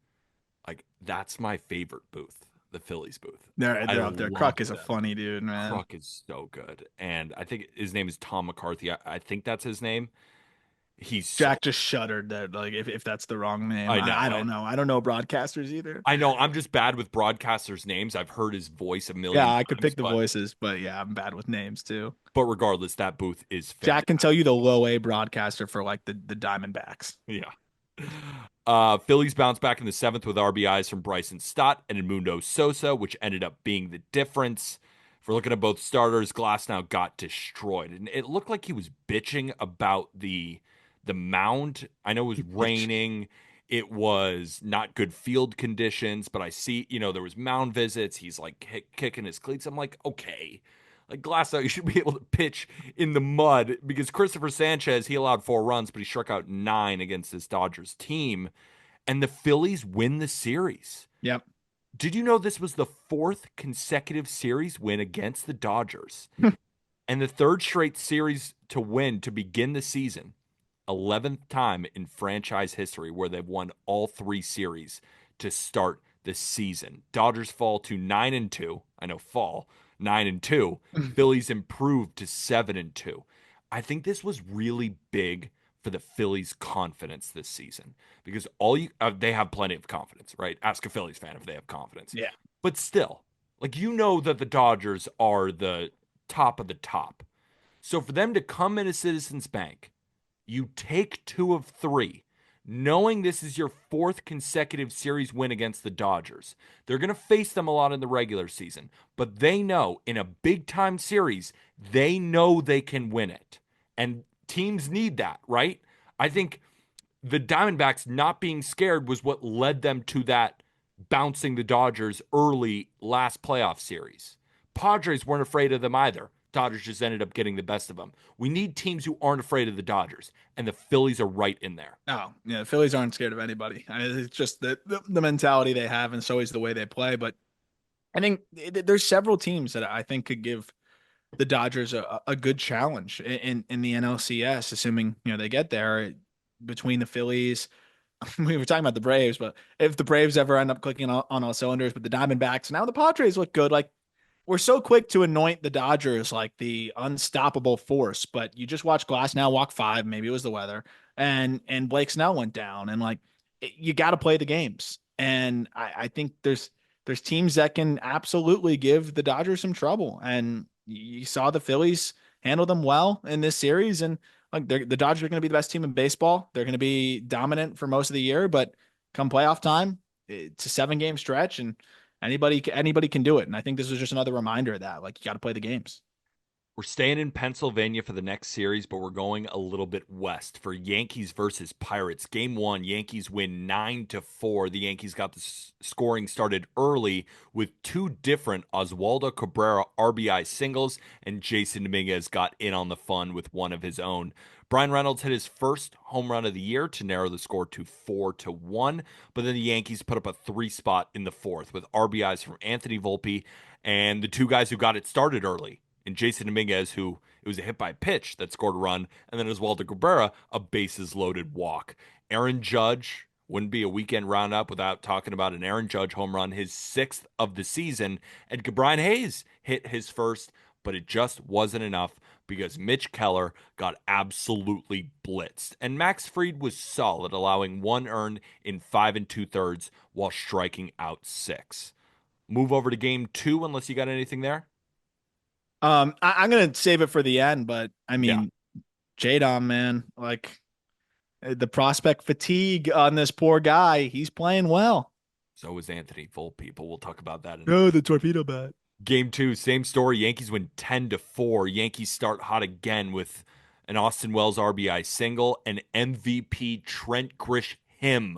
Like, that's my favorite booth, the Phillies booth. I They're up there. love Kruk is a them. funny dude, man. Kruk is so good. And I think his name is Tom McCarthy. I think that's his name. He's so Jack just shuddered that like if that's the wrong name. I I know. don't know. I don't know broadcasters either. I know I'm just bad with broadcasters' names. I've heard his voice a Yeah, million I could times, pick the voices, but yeah, I'm bad with names too. but regardless, that booth is Jack can fantastic. tell you the low A broadcaster for like the Diamondbacks. Yeah. Phillies bounce back in the 7th with RBIs from Bryson Stott and Edmundo Sosa, which ended up being the difference. If we're looking at both starters, Glass now got destroyed, and it looked like he was bitching about the mound. I know it was Bitch. raining. It was not good field conditions, but I see, there was mound visits. He's like kicking his cleats. I'm like, okay, like Glasnow, you should be able to pitch in the mud because Christopher Sanchez, he allowed 4 runs, but he struck out 9 against this Dodgers team, and the Phillies win the series. Yep. Did you know this was the 4th consecutive series win against the Dodgers and the 3rd straight series to win to begin the season? 11th time in franchise history where they've won all 3 series to start the season. Dodgers fall to 9-2. I know fall 9-2. Phillies improved to 7-2. I think this was really big for the Phillies' confidence this season because they have plenty of confidence, right? Ask a Phillies fan if they have confidence. Yeah. But still, like that the Dodgers are the top of the top. So for them to come into Citizens Bank, you take 2 of 3, knowing this is your 4th consecutive series win against the Dodgers. They're going to face them a lot in the regular season, but they know in a big time series, they know they can win it. And teams need that, right? I think the Diamondbacks not being scared was what led them to that bouncing the Dodgers early last playoff series. Padres weren't afraid of them either. Dodgers just ended up getting the best of them. We need teams who aren't afraid of the Dodgers, and the Phillies are right in there. Oh, yeah. The Phillies aren't scared of anybody. I mean, it's just the mentality they have, and it's always the way they play. But I think there's several teams that I think could give the Dodgers a good challenge in the NLCS, assuming they get there. Between the Phillies, we were talking about the Braves, but if the Braves ever end up clicking on all cylinders, but the Diamondbacks, now the Padres look good. Like we're so quick to anoint the Dodgers like the unstoppable force, but you just watch Glass now walk 5. Maybe it was the weather, and Blake Snell went down, and like you got to play the games. And I think there's teams that can absolutely give the Dodgers some trouble, and you saw the Phillies handle them well in this series, and like the Dodgers are going to be the best team in baseball. They're going to be dominant for most of the year, but come playoff time, it's a 7 game stretch, and anybody can do it. And I think this was just another reminder of that like you got to play the games. We're staying in Pennsylvania for the next series, but we're going a little bit west for Yankees versus Pirates. Game 1, Yankees win 9-4. The Yankees got the scoring started early with 2 different Oswaldo Cabrera RBI singles, and Jason Dominguez got in on the fun with one of his own. Brian Reynolds hit his first home run of the year to narrow the score to 4-1, but then the Yankees put up a 3 spot in the 4th with RBIs from Anthony Volpe and the 2 guys who got it started early. and Jason Dominguez, who it was a hit by pitch that scored a run, and then Oswaldo Cabrera, a bases loaded walk. Aaron Judge wouldn't be a weekend roundup without talking about an Aaron Judge home run, his sixth of the season, and Brian Hayes hit his first, but it just wasn't enough because Mitch Keller got absolutely blitzed. And Max Fried was solid, allowing one earned in 5 2/3 while striking out six. Move over to game two, unless you got anything there. I'm gonna save it for the end, but I Yeah. mean, Jadon, man, like the prospect fatigue on this poor guy. He's playing well. So is Anthony Volpe, but we'll talk about that in a Oh, minute. the torpedo bat. Game two, same story. Yankees win 10-4. Yankees start hot again with an Austin Wells RBI single, and MVP Trent Grisham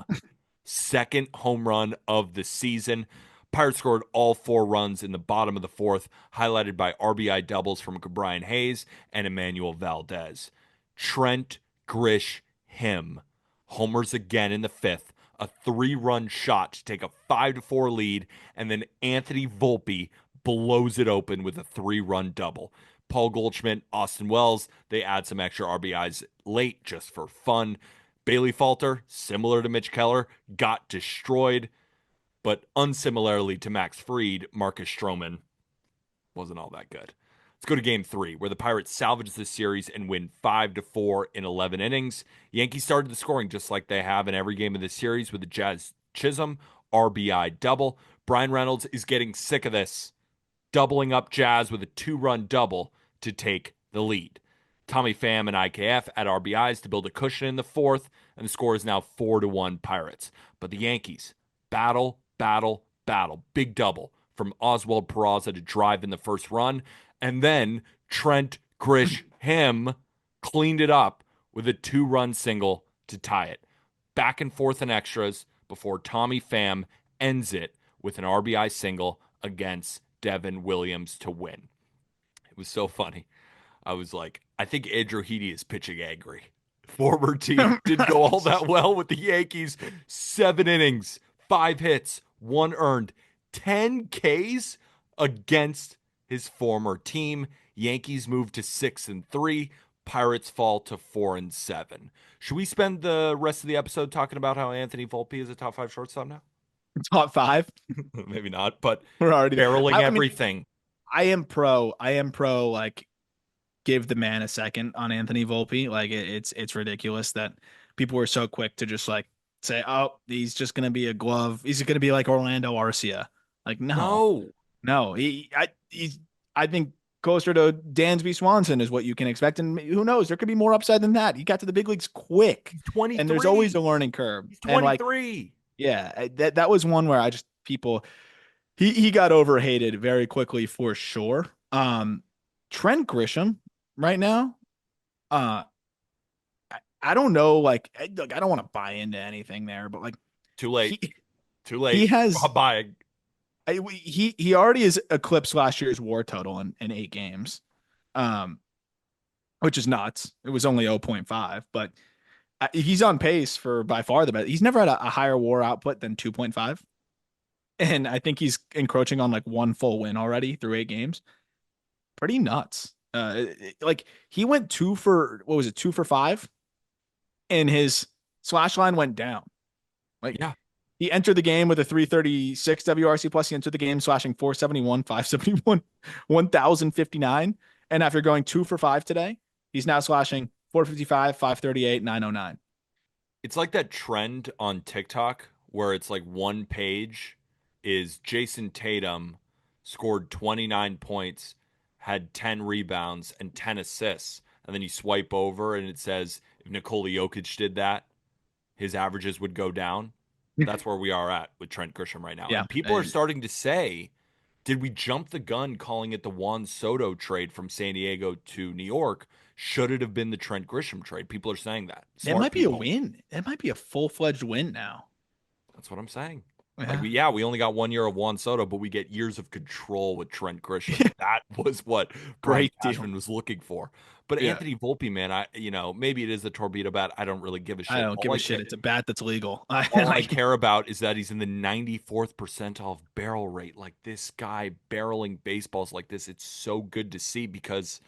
second home run of the season. Pirates scored all four runs in the bottom of the fourth, highlighted by RBI doubles from Brian Hayes and Emmanuel Valdez. Trent Grisham homers again in the fifth, a 3-run shot to take a 5-4 lead, and then Anthony Volpe blows it open with a 3-run double. Paul Goldschmidt, Austin Wells, they add some extra RBIs late just for fun. Bailey Falter, similar to Mitch Keller, got destroyed, but unsimilarly to Max Fried, Marcus Stroman wasn't all that good. Let's go to game three, where the Pirates salvage the series and win 5-4 in 11 innings. Yankees started the scoring just like they have in every game of the series with the Jazz Chisholm RBI double. Brian Reynolds is getting sick of this, doubling up Jazz with a 2-run double to take the lead. Tommy Pham and IKF add RBIs to build a cushion in the fourth, and the score is now 4-1 Pirates. But the Yankees battle, battle, battle. Big double from Oswald Peraza to drive in the first run, and then Trent Grisham cleaned it up with a 2-run single to tie it. Back and forth in extras before Tommy Pham ends it with an RBI single against Devin Williams to win. It was so funny. I was like, I think Andrew Heaney is pitching angry. Former team didn't go all that well with the Yankees. 7 innings, 5 hits, 1 earned, 10 Ks against his former team. Yankees move to 6-3. Pirates fall to 4-7. Should we spend the rest of the episode talking about how Anthony Volpe is a top five shortstop now? Top five. Maybe not, but We're already. barreling I mean, everything. I am pro. I am pro. Like, give the man a second on Anthony Volpe. Like, it's ridiculous that people were so quick to just like say, "Oh, he's just gonna be a glove. He's gonna be like Orlando Arcia." Like, no, No. no. He's. I think closer to Dansby Swanson is what you can expect, and who knows? There could be more upside than that. He got to the big leagues quick, He's and there's always 23. a learning curve. He's And like, 23. yeah, that was one where I just people he got overhated very quickly for sure. Trent Grisham right now, uh, I don't know. Like, look, I don't want to buy into anything there, but like Too late. he Too he late. has Bye. he already has eclipsed last year's WAR total in 8 games, um, which is nuts. It was only 0.5, but he's on pace for by far the best. He's never had a higher WAR output than 2.5. And I think he's encroaching on like one full win already through 8 games. Pretty nuts. Like he went 2 for what was it, 2 for 5, and his slash line went down. Like Yeah. he entered the game with a 336 WRC plus. He entered the game slashing 471, 571, 1059. And after going 2 for 5 today, he's now slashing 455, 538, 909. It's like that trend on TikTok where it's like one page is Jason Tatum scored 29 points, had 10 rebounds, and 10 assists. And then you swipe over and it says if Nikola Jokic did that, his averages would go down. That's where we are at with Trent Grisham right now. Yeah. And people are starting to say, did we jump the gun calling it the Juan Soto trade from San Diego to New York? Should it have been the Trent Grisham trade? People are saying that. That Smart might be a people. win. That might be a full-fledged win now. That's what I'm saying. Like Yeah. we only got 1 year of Juan Soto, but we get years of control with Trent Grisham. Yeah. That was what Brian Great deal. Cashman was looking for. But Yeah. Anthony Volpe, man, maybe it is the torpedo bat. I don't really give a I shit. don't give a shit. It's a bat that's legal. All I care about is that he's in the 94th percentile of barrel rate. Like this guy barreling baseballs like this. It's so good to see because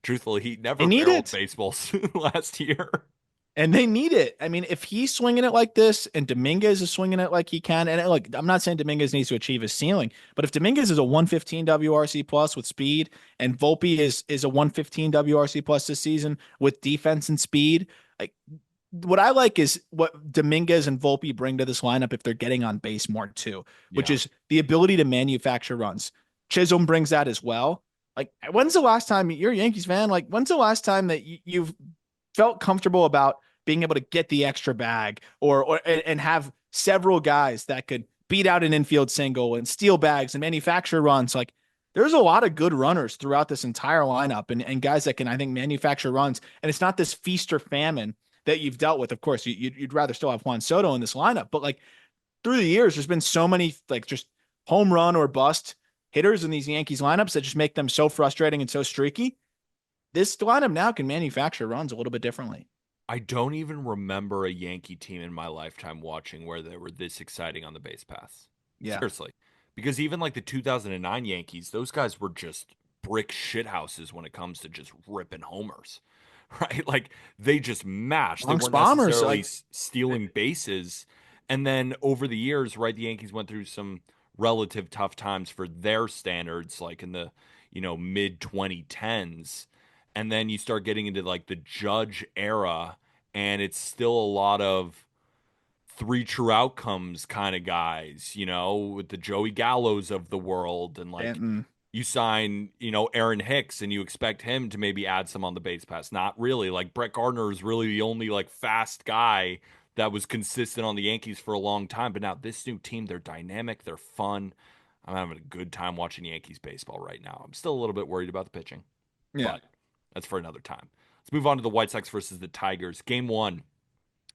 truthfully, he I never need barreled it. baseballs last year. And they need it. I mean, if he's swinging it like this and Dominguez is swinging it like he can, and look, I'm not saying Dominguez needs to achieve his ceiling, but if Dominguez is a 115 WRC plus with speed and Volpe is a 115 WRC plus this season with defense and speed, like what I like is what Dominguez and Volpe bring to this lineup if they're getting on base more too, which Yeah. is the ability to manufacture runs. Chisholm brings that as well. Like, when's the last time you're a Yankees fan? Like, when's the last time that you've felt comfortable about being able to get the extra bag or and have several guys that could beat out an infield single and steal bags and manufacture runs? Like, there's a lot of good runners throughout this entire lineup and guys that can, I think, manufacture runs. And it's not this feast or famine that you've dealt with. Of course, you'd rather still have Juan Soto in this lineup, but like through the years, there's been so many like just home run or bust hitters in these Yankees lineups that just make them so frustrating and so streaky. This lineup now can manufacture runs a little bit differently. I don't even remember a Yankee team in my lifetime watching where they were this exciting on the base paths. Yeah. Seriously. Because even like the 2009 Yankees, those guys were just brick shithouses when it comes to just ripping homers, right? Like they just mashed. They Bronx weren't Bombers, necessarily like stealing bases. And then over the years, right, the Yankees went through some relative tough times for their standards, like in the, mid 2010s. And then you start getting into like the Judge era, and it's still a lot of three true outcomes kind of guys, with the Joey Gallos of the world. And like Stanton. you sign, Aaron Hicks and you expect him to maybe add some on the base pass. Not really. Like Brett Gardner is really the only like fast guy that was consistent on the Yankees for a long time. But now this new team, they're dynamic, they're fun. I'm having a good time watching Yankees baseball right now. I'm still a little bit worried about the pitching, Yeah. but that's for another time. Let's move on to the White Sox versus the Tigers. Game one.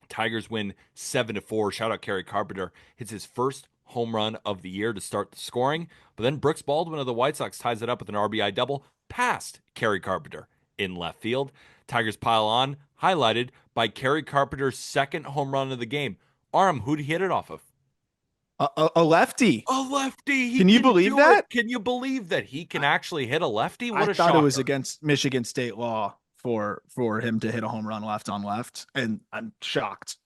Tigers win 7-4. Shout out Kerry Carpenter. Hits his first home run of the year to start the scoring. But then Brooks Baldwin of the White Sox ties it up with an RBI double past Kerry Carpenter in left field. Tigers pile on, highlighted by Kerry Carpenter's second home run of the game. Aram, who'd he hit it off of? A lefty. A lefty. He Can you can believe do it. that? Can you believe that he can actually hit a lefty? I What a thought it was shocker. against Michigan state law for him to hit a home run left on left, and I'm shocked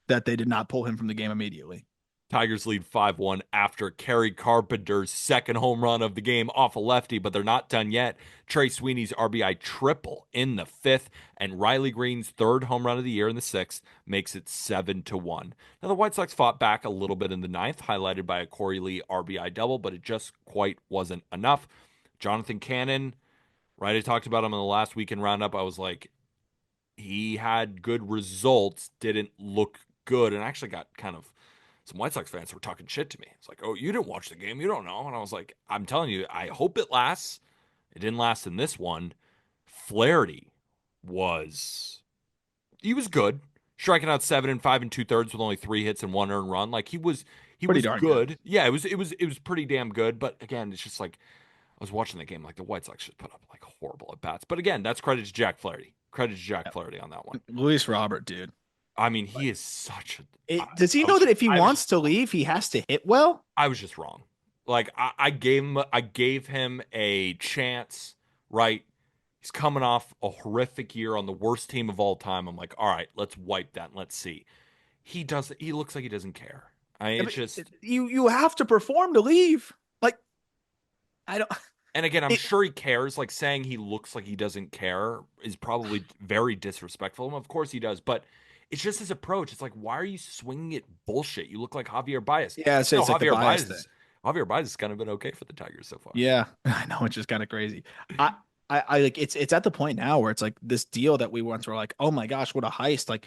that they did not pull him from the game immediately. Tigers lead 5-1 after Kerry Carpenter's second home run of the game off a lefty, but they're not done yet. Trey Sweeney's RBI triple in the fifth, and Riley Green's third home run of the year in the sixth makes it 7-1. Now, the White Sox fought back a little bit in the ninth, highlighted by a Corey Lee RBI double, but it just quite wasn't enough. Jonathan Cannon, right? I talked about him in the last weekend roundup. I was like, he had good results, didn't look good, and actually got kind of some White Sox fans were talking shit to me. It's like, oh, you didn't watch the game. You don't know. And I was like, I'm telling you, I hope it lasts. It didn't last in this one. Flaherty he was good. Striking out 7 5 2/3 with only 3 hits and 1 earned run. Like he Pretty was darn good. good. Yeah, it was pretty damn good. But again, it's just like I was watching the game. Like the White Sox should put up like horrible at bats. But again, that's credit to Jack Flaherty. Credit to Jack Flaherty on that one. Luis Robert, dude. I mean, he is such a. Does he know that if he wants to leave, he has to hit well? I was just wrong. Like I gave him a chance, right? He's coming off a horrific year on the worst team of all time. I'm like, all right, let's wipe that and let's see. He looks like he doesn't care. I mean, Yeah, it's just you have to perform to leave. Like, I don't. and again, I'm It, sure he cares. Like saying he looks like he doesn't care is probably very disrespectful. Of course he does, but it's just his approach. It's like, why are you swinging at bullshit? You look like Javier Baez. yeah, so No, it's like the bias thing. Javier Baez has kind of been okay for the Tigers so far. Yeah, I know, it's just kind of crazy. I, I like it's at the point now where it's like this deal that we once were like, oh my gosh, what a heist! Like,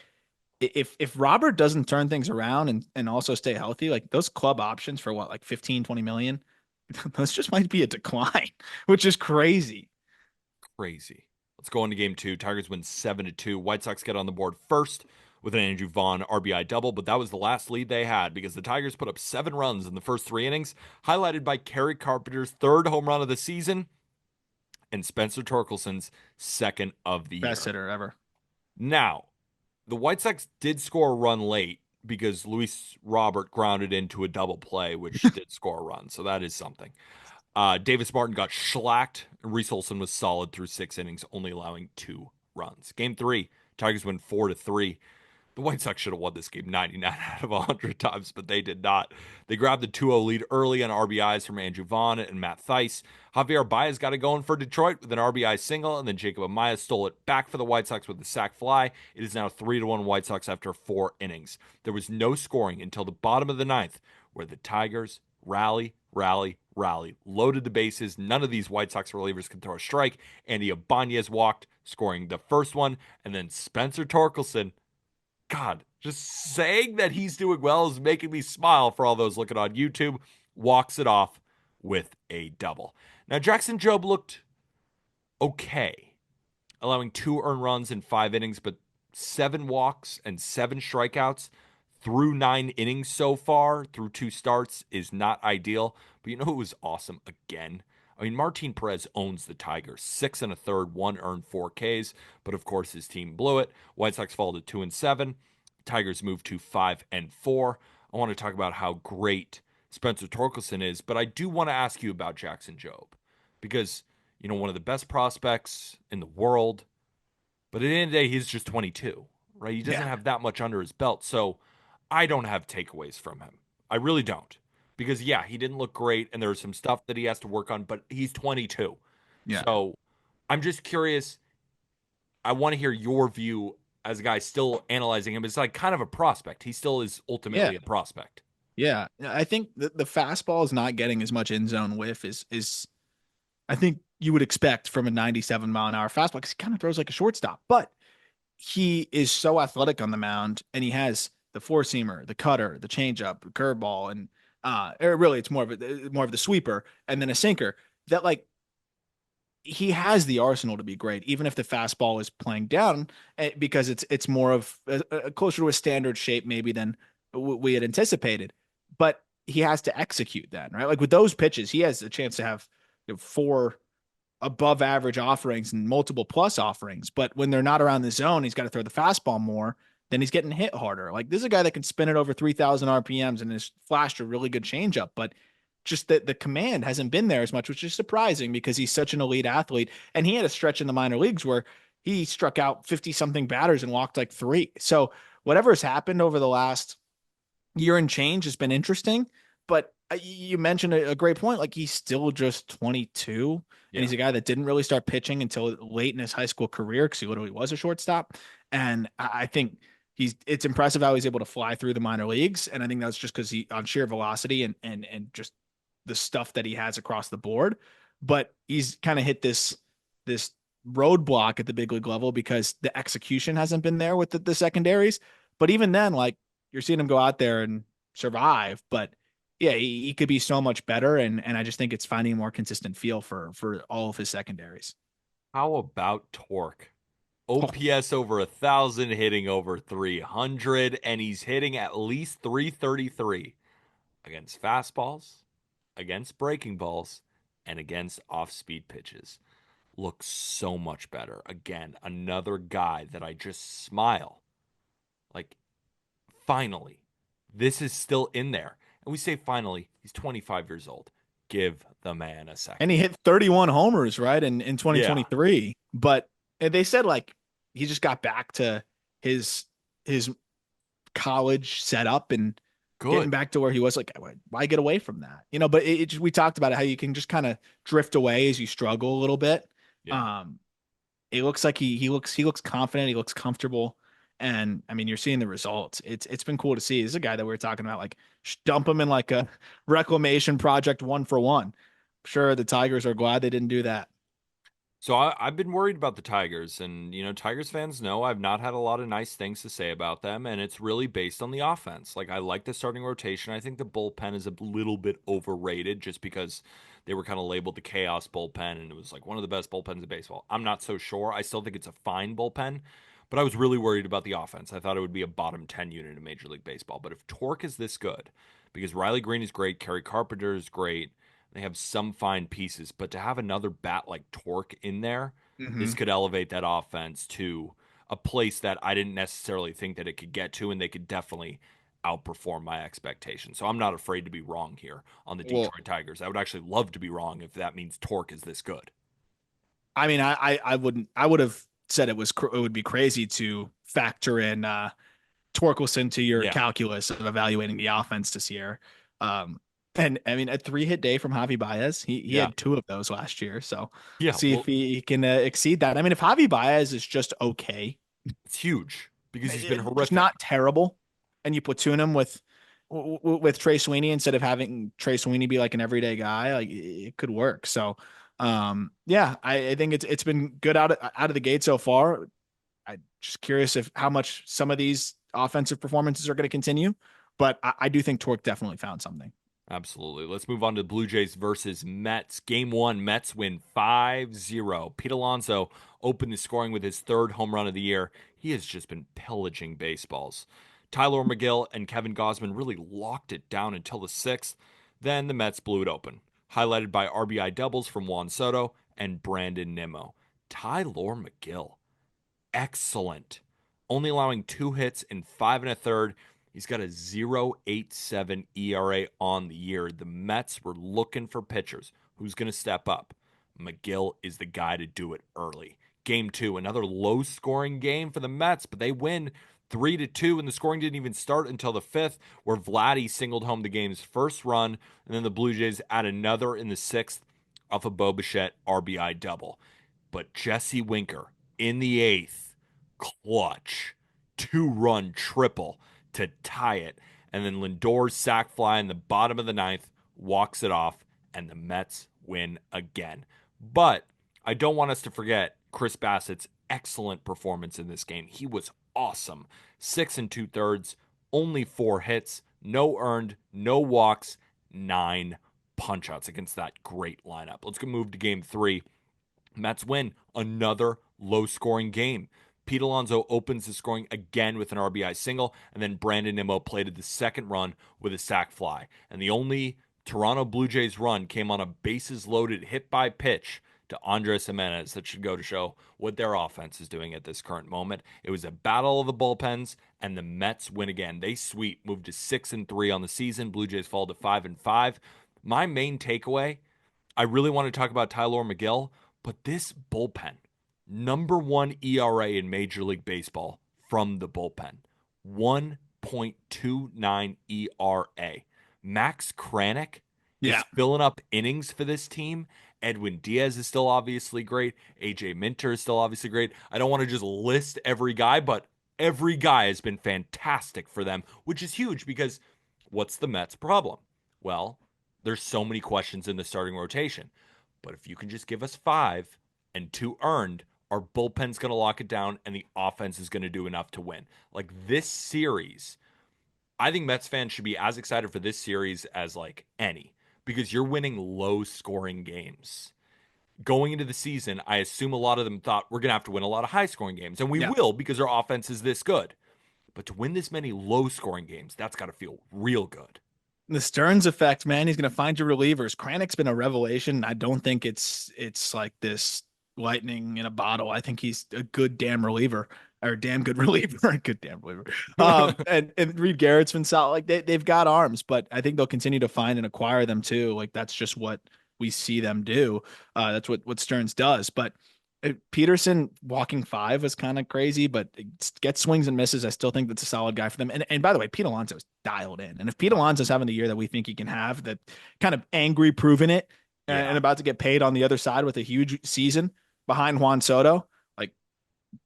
if Robert doesn't turn things around and also stay healthy, like those club options for what, like 15, 20 million, those just might be a decline, which is crazy. Crazy. Let's go into game two. Tigers win 7-2. White Sox get on the board first with an Andrew Vaughn RBI double, but that was the last lead they had because the Tigers put up 7 runs in the first 3 innings, highlighted by Kerry Carpenter's third home run of the season and Spencer Torkelson's second of the Best year. hitter ever. Now, the White Sox did score a run late because Luis Robert grounded into a double play, which did score a run. So that is something. Davis Martin got shellacked. Reese Olson was solid through 6 innings, only allowing 2 runs. Game 3, Tigers win 4-3. The White Sox should have won this game 99 out of 100 times, but they did not. They grabbed the 2-0 lead early on RBIs from Andrew Vaughn and Matt Thaiss. Javier Baez got it going for Detroit with an RBI single, and then Jacob Amaya stole it back for the White Sox with a sac fly. It is now 3-1 White Sox after 4 innings. There was no scoring until the bottom of the ninth, where the Tigers rally, loaded the bases. None of these White Sox relievers can throw a strike. Andy Ibanez walked, scoring the first one, and then Spencer Torkelson, God, just saying that he's doing well is making me smile for all those looking on YouTube. Walks it off with a double. Now, Jackson Jobe looked okay, allowing 2 earned runs in 5 innings, but 7 walks and 7 strikeouts through 9 innings so far, through 2 starts, is not ideal. But you know who was awesome again? I mean, Martin Perez owns the Tigers. 6 1/3, 1 earned, 4 Ks. But of course, his team blew it. White Sox fall to 2-7. Tigers move to 5-4. I want to talk about how great Spencer Torkelson is, but I do want to ask you about Jackson Jobe because, one of the best prospects in the world, but at the end of the day, he's just 22, right? He doesn't Yeah. have that much under his belt. So I don't have takeaways from him. I really don't. Because, yeah, he didn't look great and there's some stuff that he has to work on, but he's 22. Yeah. So I'm just curious. I want to hear your view as a guy still analyzing him. It's like kind of a prospect. He still is Yeah. ultimately a prospect. Yeah. I think the fastball is not getting as much in zone whiff is I think you would expect from a 97-mile-an-hour fastball because he kind of throws like a shortstop. But he is so athletic on the mound, and he has the four seamer, the cutter, the changeup, the curveball, and or really it's more of the sweeper, and then a sinker. That like he has the arsenal to be great, even if the fastball is playing down, because it's more of closer to a standard shape maybe than we had anticipated. But he has to execute that, right? Like with those pitches, he has a chance to have 4 above average offerings and multiple plus offerings. But when they're not around the zone, he's got to throw the fastball more. Then he's getting hit harder. Like this is a guy that can spin it over 3,000 RPMs and has flashed a really good changeup, but just that the command hasn't been there as much, which is surprising because he's such an elite athlete. And he had a stretch in the minor leagues where he struck out 50 something batters and walked like 3. So whatever has happened over the last year and change has been interesting. But you mentioned a great point. Like he's still just 22, and Yeah. he's a guy that didn't really start pitching until late in his high school career because he literally was a shortstop. And I think it's impressive how he's able to fly through the minor leagues. And I think that's just because he on sheer velocity and just the stuff that he has across the board. But he's kind of hit this roadblock at the big league level because the execution hasn't been there with the secondaries. But even then, like you're seeing him go out there and survive. But yeah, he could be so much better. And I just think it's finding a more consistent feel for all of his secondaries. How about torque? Oh, OPS over 1,000, hitting over 300, and he's hitting at least 333 against fastballs, against breaking balls, and against off speed pitches. Looks so much better. Again, another guy that I just smile. Like, finally, this is still in there. And we say finally, he's 25 years old. Give the man a and he second. hit 31 homers, right, in Yeah, 2023. But they said like he just got back to his his college setup and getting good. back to where he was. Like, why get away from that? But we talked about it, how you can just kind of drift away as you struggle a little bit. Yeah. Um, it looks like he looks confident, he looks comfortable. And I mean, you're seeing the results. It's been cool to see. This is a guy that we are talking about, like dump him in like a reclamation project 1-for-1. Sure, the Tigers are glad they didn't do that. So I've been worried about the Tigers, and Tigers fans know I've not had a lot of nice things to say about them, and it's really based on the offense. Like I like the starting rotation. I think the bullpen is a little bit overrated, just because they were kind of labeled the chaos bullpen, and it was like one of the best bullpens in baseball. I'm not so sure. I still think it's a fine bullpen, but I was really worried about the offense. I thought it would be a bottom 10 unit in Major League Baseball. But if Torque is this good, because Riley Green is great, Kerry Carpenter is great, they have some fine pieces, but to have another bat like Torque in there, Hmm. this could elevate that offense to a place that I didn't necessarily think that it could get to, and they could definitely outperform my expectations. So I'm not afraid to be wrong here on the Well, Detroit Tigers. I would actually love to be wrong if that means Torque is this good. I mean, I wouldn't. I would have said it would be crazy to factor in Torkelson to your Yeah. calculus of evaluating the offense this year. Um, and I mean, a 3-hit day from Javi Baez. He Yeah. had two of those last year. So Yeah. see if Well, he can exceed that. I mean, if Javi Baez is just okay, it's huge because he's been just horrific. not terrible, and you platoon him with Trey Sweeney instead of having Trey Sweeney be like an everyday guy, like it could work. So, yeah, I think it's been good out of the gate so far. I'm just curious if how much some of these offensive performances are going to continue, but I do think Torque definitely found something. Absolutely. Let's move on to Blue Jays versus Mets. Game one, Mets win 5-0. Pete Alonso opened the scoring with his third home run of the year. He has just been pillaging baseballs. Tyler McGill and Kevin Gausman really locked it down until the sixth. Then the Mets blew it open, highlighted by RBI doubles from Juan Soto and Brandon Nimmo. Tyler McGill, excellent. Only allowing 2 hits in 5 1/3. He's got a 0.87 ERA on the year. The Mets were looking for pitchers. Who's going to step up? McGill is the guy to do it early. Game two, another low scoring game for the Mets, but they win 3-2, and the scoring didn't even start until the fifth, where Vladdy singled home the game's first run, and then the Blue Jays add another in the sixth off a Bo Bichette RBI double. But Jesse Winker in the eighth, clutch, 2-run triple to tie it. And then Lindor's sac fly in the bottom of the ninth walks it off, and the Mets win again. But I don't want us to forget Chris Bassett's excellent performance in this game. He was awesome. 6 2/3, only 4 hits, no earned, no walks, 9 punchouts against that great lineup. Let's go move to game three. Mets win another low scoring game. Pete Alonso opens the scoring again with an RBI single, and then Brandon Nimmo plated the second run with a sac fly. And the only Toronto Blue Jays run came on a bases loaded hit by pitch to Andres Jimenez. That should go to show what their offense is doing at this current moment. It was a battle of the bullpens, and the Mets win again. They sweep, moved to 6-3 on the season. Blue Jays fall to 5-5. My main takeaway, I really want to talk about Tyler McGill, but this bullpen, number one ERA in Major League Baseball from the bullpen, 1.29 ERA. Max Kranick Yeah. is filling up innings for this team. Edwin Diaz is still obviously great. AJ Minter is still obviously great. I don't want to just list every guy, but every guy has been fantastic for them, which is huge because what's the Mets' problem? Well, there's so many questions in the starting rotation. But if you can just give us 5 and 2 earned, our bullpen's going to lock it down and the offense is going to do enough to win. Like this series, I think Mets fans should be as excited for this series as like any because you're winning low scoring games. Going into the season, I assume a lot of them thought we're going to have to win a lot of high scoring games, and we Yeah. will because our offense is this good. But to win this many low scoring games, that's got to feel real good. The Stearns effect, man. He's going to find your relievers. Kranick's been a revelation. I don't think it's like this lightning in a bottle. I think he's a good damn reliever or damn good reliever. Good damn reliever. And Reed Garrett's been solid. Like they've got arms, but I think they'll continue to find and acquire them too. Like that's just what we see them do. That's what Stearns does. But Peterson walking five was kind of crazy, but it gets swings and misses. I still think that's a solid guy for them. And by the way, Pete Alonso is dialed in. And if Pete Alonso's having the year that we think he can have, that kind of angry proving it Yeah. and about to get paid on the other side with a huge season behind Juan Soto, like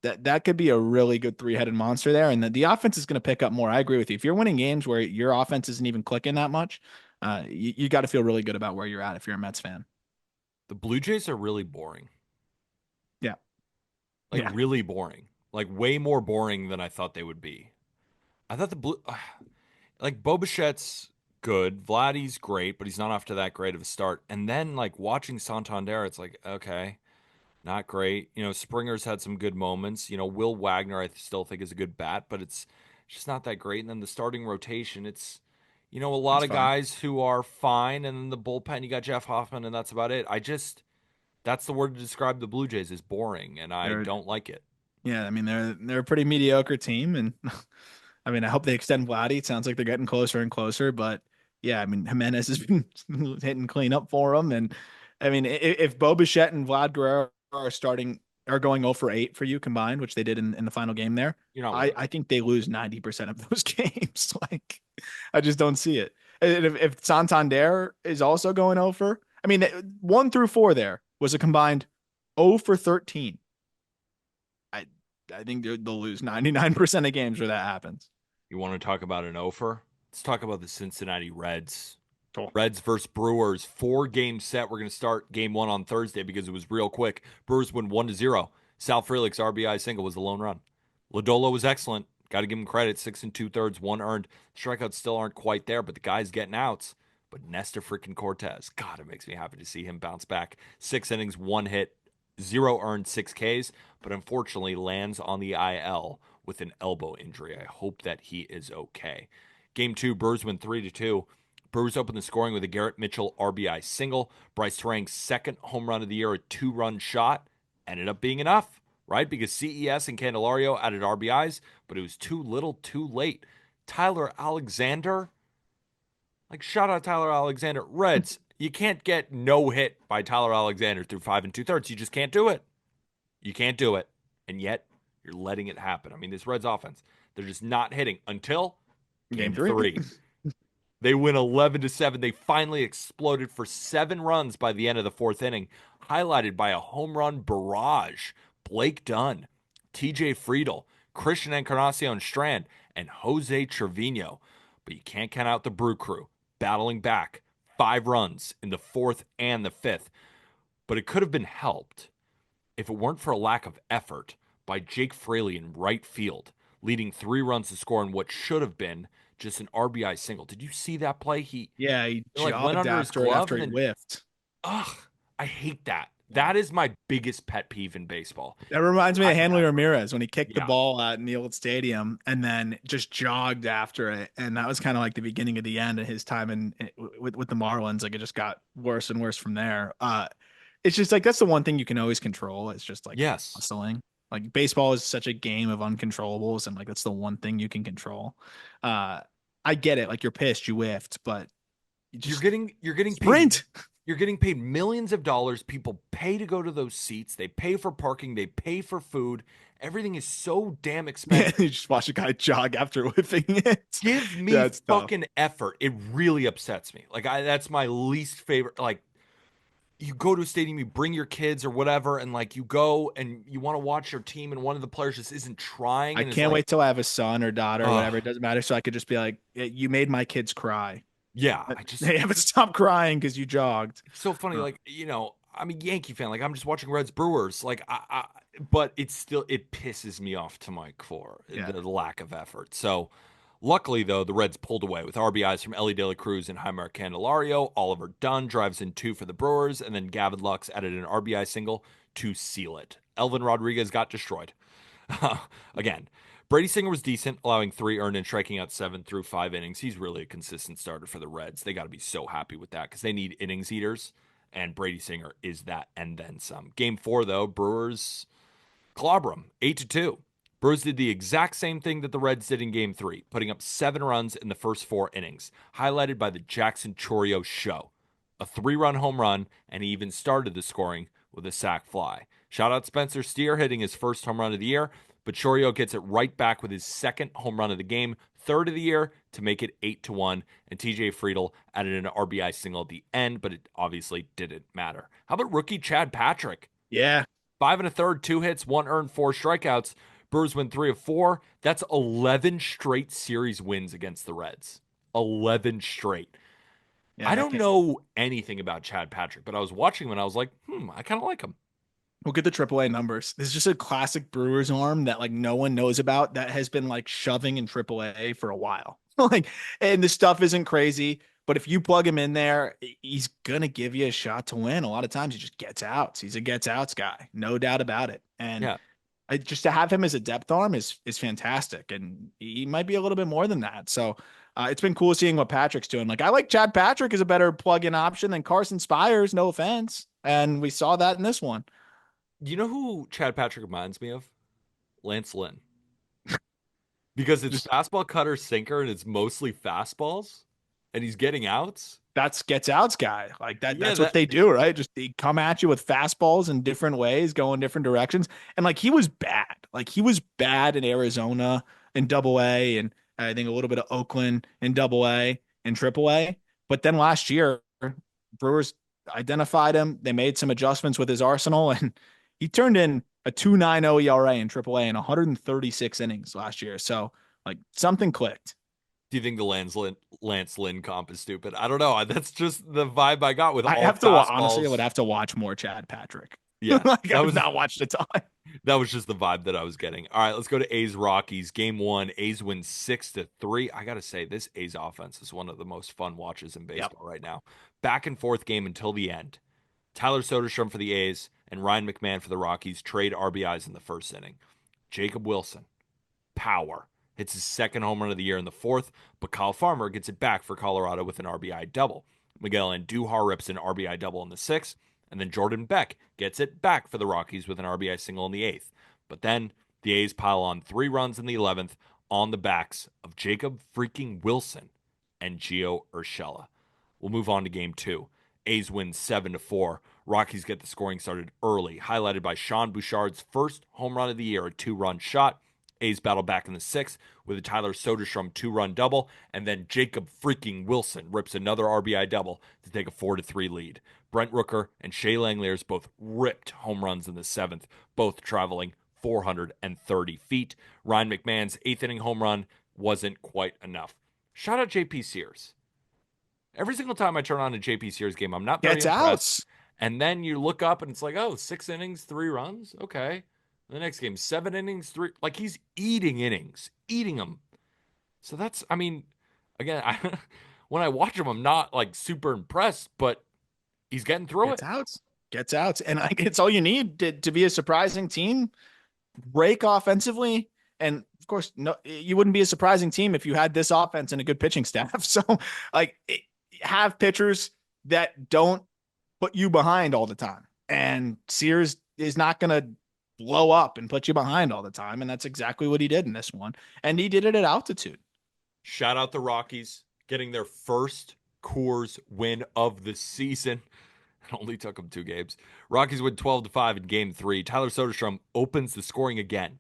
that could be a really good three-headed monster there. And the offense is going to pick up more. I agree with you. If you're winning games where your offense isn't even clicking that much, you got to feel really good about where you're at if you're a Mets fan. The Blue Jays are really boring. Yeah. Like Yeah. really boring. Like way more boring than I thought they would be. I thought the Blue like Bo Bichette's good. Vladdy's great, but he's not off to that great of a start. And then like watching Santander, it's like, okay. Not great. Springer's had some good moments. Will Wagner, I still think is a good bat, but it's just not that great. And then the starting rotation, it's a lot It's of fine. guys who are fine. And then the bullpen, you got Jeff Hoffman, and that's about it. That's the word to describe the Blue Jays is boring, and I They're don't like it. Yeah, I mean they're a pretty mediocre team, and I mean I hope they extend Vladdy. It sounds like they're getting closer and closer, but yeah, I mean Jimenez has been hitting cleanup for them, and I mean if Bo Bichette and Vlad Guerrero are going 0 for 8 for you combined, which they did in the final game there, You're not I winning. I think they lose 90% of those games. Like I just don't see it. And if Santander is also going 0 for, I mean 1 through 4 there was a combined 0 for 13. I I think they'll lose 99% of games where that happens. You want to talk about an offer? Let's talk about the Cincinnati Reds. Cool. Reds versus Brewers, 4-game set. We're going to start game one on Thursday because it was real quick. Brewers win 1-0. Sal Frelick's RBI single was the lone run. Lodolo was excellent. Got to give him credit. 6 2/3, one earned. Strikeouts still aren't quite there, but the guy's getting outs. But Nestor freaking Cortez, God, it makes me happy to see him bounce back. 6 innings, one hit, zero earned, 6 Ks, but unfortunately lands on the IL with an elbow injury. I hope that he is okay. Game two, Brewers win 3-2. Brewers open the scoring with a Garrett Mitchell RBI single. Bryce Terang's second home run of the year, a 2-run shot, ended up being enough, right? Because CES and Candelario added RBIs, but it was too little, too late. Tyler Alexander, shout out Tyler Alexander. Reds, you can't get no hit by Tyler Alexander through 5 2/3. You just can't do it. You can't do it. And yet, you're letting it happen. I mean, this Reds offense, they're just not hitting until Game game three. three. They win 11-7. They finally exploded for 7 runs by the end of the fourth inning, highlighted by a home run barrage. Blake Dunn, TJ Friedel, Christian Encarnacion Strand, and Jose Trevino. But you can't count out the Brew Crew, battling back 5 runs in the fourth and the fifth. But it could have been helped if it weren't for a lack of effort by Jake Fraley in right field, leading 3 runs to score in what should have been just an RBI single. Did you see that play? He Yeah, he went jogged under his after it glove after and he then whiffed. ugh, I hate that. Yeah. That is my biggest pet peeve in baseball. That reminds me of Lack of Hanley effort. Ramirez when he kicked the Yeah. ball at Neal Stadium and then just jogged after it. And that was kind of like the beginning of the end of his time with the Marlins. Like it just got worse and worse from there. It's just like that's the one thing you can always control. It's just like Yes. hustling. Like baseball is such a game of uncontrollables, and like that's the one thing you can control. Uh, I get it. Like you're pissed, you whiffed, but you You're just getting you're getting paid sprint. you're getting paid millions of dollars. People pay to go to those seats. They pay for parking, they pay for food. Everything is so damn Yeah, expensive. you just watch a guy jog after whiffing it. Give me Yeah, it's tough. fucking effort. It really upsets me. That's my least favorite. You go to a stadium, you bring your kids or whatever, and you go and you want to watch your team, and one of the players just isn't trying I and is can't like, wait till I have a son or daughter or oh, whatever. It doesn't matter. So I could just be like, You made my kids cry. yeah. I just They haven't stopped crying because you jogged." it's so funny. Uh, I'm a Yankee fan. I'm just watching Reds Brewers. But it pisses me off to my core yeah. the lack of effort. So, luckily though, the Reds pulled away with RBIs from Ellie De La Cruz and Jaime Candelario. Oliver Dunn drives in 2 for the Brewers, and then Gavin Lux added an RBI single to seal it. Elvin Rodriguez got destroyed. Again, Brady Singer was decent, allowing 3 earned and striking out 7 through 5 innings. He's really a consistent starter for the Reds. They got to be so happy with that because they need innings eaters, and Brady Singer is that and then some. Game four, though, Brewers clobber them 8-2. Brewers did the exact same thing that the Reds did in game three, putting up 7 runs in the first 4 innings, highlighted by the Jackson Chorio show. A 3-run home run, and he even started the scoring with a sac fly. Shout out Spencer Steer hitting his first home run of the year, but Chorio gets it right back with his second home run of the game, third of the year, to make it 8-1. And TJ Friedel added an RBI single at the end, but it obviously didn't matter. How about rookie Chad Patrick? Yeah. 5 1/3, 2 hits, 1 earned, 4 strikeouts. Brewers win 3 of 4. That's 11 straight series wins against the Reds. 11 straight. Yeah. I That don't can't. know anything about Chad Patrick, but I was watching him and I was like, I kind of like him. Look at the AAA numbers. This is just a classic Brewers arm that like no one knows about that has been like shoving in AAA for a while. Like, and the stuff isn't crazy, But if you plug him in there, he's gonna give you a shot to win. A lot of times he just gets outs. He's a gets outs guy, no doubt about it. And Yeah. just to have him as a depth arm is fantastic, and he might be a little bit more than that. So it's been cool seeing what Patrick's doing. Like I like Chad Patrick as a better plug-in option than Carson Spires. No offense, and we saw that in this one. You know who Chad Patrick reminds me of? Lance Lynn. Because it's Just fastball, cutter, sinker, and it's mostly fastballs, and he's getting outs. that's gets outs guy. Like that. Yeah, That's what that they do, right? Just they come at you with fastballs in different ways, go in different directions. And like he was bad. Like he was bad in Arizona in Double A, and I think a little bit of Oakland in Double A and Triple A. But then last year, Brewers identified him. They made some adjustments with his arsenal, and he turned in a 2.90 ERA in Triple A in 136 innings last year. So like something clicked. do you think the Lance Lynn comp is stupid? I don't know. That's just the vibe I got with I all have to honestly, I would fastballs. have to watch more Chad Patrick. Yeah, Like that I've was not watched a ton. that was just the vibe that I was getting. All right, let's go to A's Rockies. Game one, A's win 6-3. I gotta say, this A's offense is one of the most fun watches in Yep. baseball right now. Back and forth game until the end. Tyler Soderstrom for the A's and Ryan McMahon for the Rockies trade RBIs in the first inning. Jacob Wilson, power, hits his second home run of the year in the fourth, but Kyle Farmer gets it back for Colorado with an RBI double. Miguel Andujar rips an RBI double in the sixth, and then Jordan Beck gets it back for the Rockies with an RBI single in the eighth. But then the A's pile on 3 runs in the 11th on the backs of Jacob freaking Wilson and Gio Urshela. We'll move on to game two. A's win 7-4. Rockies get the scoring started early, highlighted by Sean Bouchard's first home run of the year, a 2-run shot. A's battle back in the sixth with a Tyler Soderstrom 2-run double, and then Jacob freaking Wilson rips another RBI double to take a 4-3 lead. Brent Rooker and Shea Langeliers both ripped home runs in the seventh, both traveling 430 feet. Ryan McMahon's eighth inning home run wasn't quite enough. Shout out JP Sears. Every single time I turn on a JP Sears game, I'm not very Gets impressed. outs. And then you look up and it's like, oh, 6 innings, 3 runs. Okay. The next game, 7 innings, three. Like he's eating innings, eating them. So that's, I mean, again, when I watch him, I'm not like super impressed, but he's getting through Gets it. outs. Gets outs. And like it's all you need to be a surprising team. Break offensively. And of course, no, you wouldn't be a surprising team if you had this offense and a good pitching staff. So like have pitchers that don't put you behind all the time. And Sears is not going to blow up and put you behind all the time. And that's exactly what he did in this one. And he did it at altitude. Shout out the Rockies getting their first Coors win of the season. It only took them 2 games. Rockies win 12-5 in game three. Tyler Soderstrom opens the scoring again.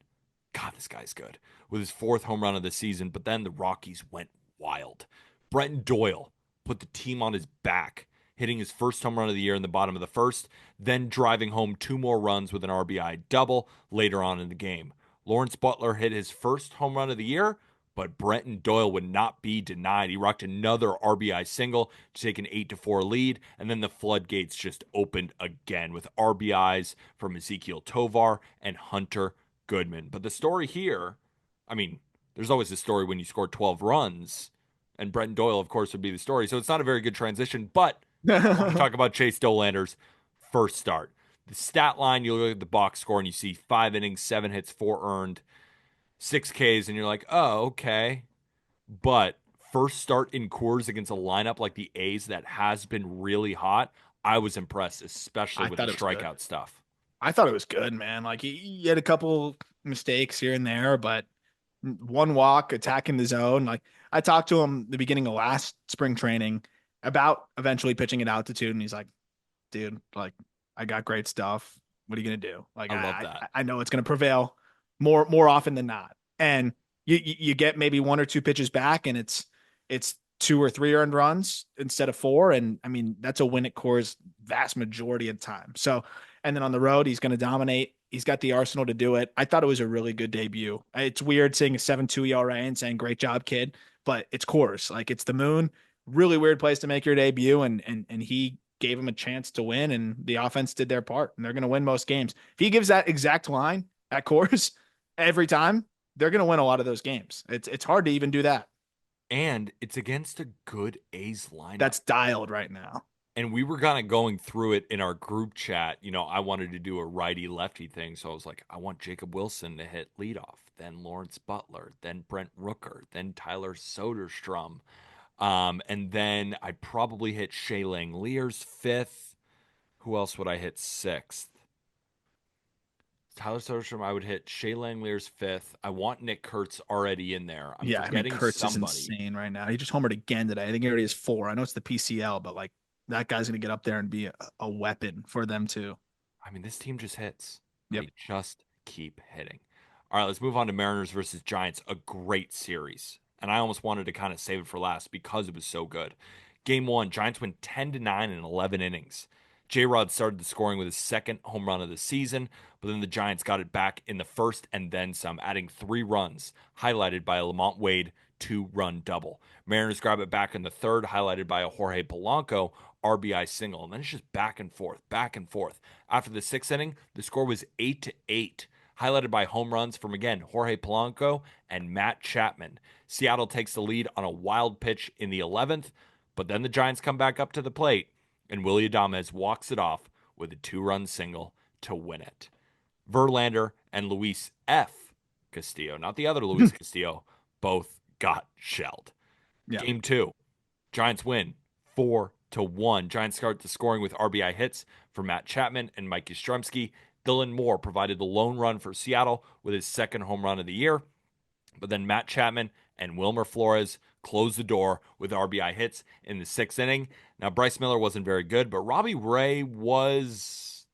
God, this guy's good. With his fourth home run of the season, but then the Rockies went wild. Brenton Doyle put the team on his back, hitting his first home run of the year in the bottom of the first, then driving home 2 more runs with an RBI double later on in the game. Lawrence Butler hit his first home run of the year, but Brenton Doyle would not be denied. He rocked another RBI single to take an 8-4 lead, and then the floodgates just opened again with RBIs from Ezekiel Tovar and Hunter Goodman. But the story here, I mean, there's always a story when you score 12 runs, and Brenton Doyle, of course, would be the story. So it's not a very good transition, but I want to talk about Chase Dolander's first start. The stat line, you look at the box score and you see 5 innings, 7 hits, 4 earned, 6 Ks, and you're like, oh, okay. But first start in Coors against a lineup like the A's that has been really hot, I was impressed, especially I with the thought it was good. strikeout stuff. I thought it was good, man. Like he had a couple mistakes here and there, but one walk, attacking the zone. Like I talked to him the beginning of last spring training about eventually pitching at altitude, and he's like, "Dude, like I got great stuff. What are you gonna do? Like I love that. I know it's gonna prevail more often than not." And you get maybe 1 or 2 pitches back, and it's 2 or 3 earned runs instead of 4. And I mean that's a win at Coors vast majority of the time. So and then on the road, he's going to dominate. He's got the arsenal to do it. I thought it was a really good debut. It's weird seeing a 7.2 ERA and saying "great job, kid," but it's Coors. Like it's the moon. Really weird place to make your debut, and he gave him a chance to win, and the offense did their part, and they're going to win most games. If he gives that exact line at Coors every time, they're going to win a lot of those games. It's hard to even do that. And it's against a good A's lineup. That's dialed right now. And we were kind of going through it in our group chat. I wanted to do a righty lefty thing. So I was like, I want Jacob Wilson to hit leadoff, then Lawrence Butler, then Brent Rooker, then Tyler Soderstrom. And then I'd probably hit Shea Langeliers fifth. Who else would I hit sixth? Tyler Soderstrom, I would hit Shea Langeliers fifth. I want Nick Kurtz already in there. I'm Yeah, I mean forgetting Kurtz is somebody. insane right now. He just homered again today. I think he already has four. I know it's the PCL, but like that guy's gonna get up there and be a weapon for them too. I mean, this team just hits. Yep. They just keep hitting. All right, let's move on to Mariners versus Giants. A great series. And I almost wanted to kind of save it for last because it was so good. Game one, Giants win 10-9 in 11 innings. J Rod started the scoring with his second home run of the season, but then the Giants got it back in the first and then some, adding 3 runs, highlighted by a Lamont Wade 2-run double. Mariners grab it back in the third, highlighted by a Jorge Polanco RBI single. And then it's just back and forth, back and forth. After the sixth inning, the score was 8-8, highlighted by home runs from again Jorge Polanco and Matt Chapman. Seattle takes the lead on a wild pitch in the 11th, but then the Giants come back up to the plate, and Willy Adames walks it off with a 2-run single to win it. Verlander and Luis F. Castillo, not the other Luis Castillo, both got shelled. Yeah. Game two, Giants win 4-1. Giants start the scoring with RBI hits for Matt Chapman and Mike Yastrzemski. Dylan Moore provided the lone run for Seattle with his second home run of the year. But then Matt Chapman and Wilmer Flores closed the door with RBI hits in the sixth inning. Now, Bryce Miller wasn't very good, but Robbie Ray was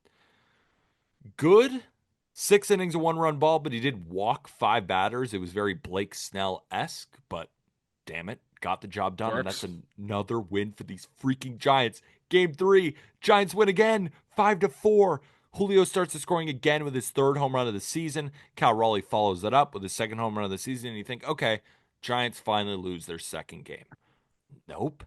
good. 6 innings, a 1-run ball, but he did walk 5 batters. It was very Blake Snell-esque, but damn it, got the job done. And that's Works. another win for these freaking Giants. Game three, Giants win again, 5-4. Julio starts the scoring again with his third home run of the season. Cal Raleigh follows that up with his second home run of the season. And you think, okay, Giants finally lose their second game. Nope.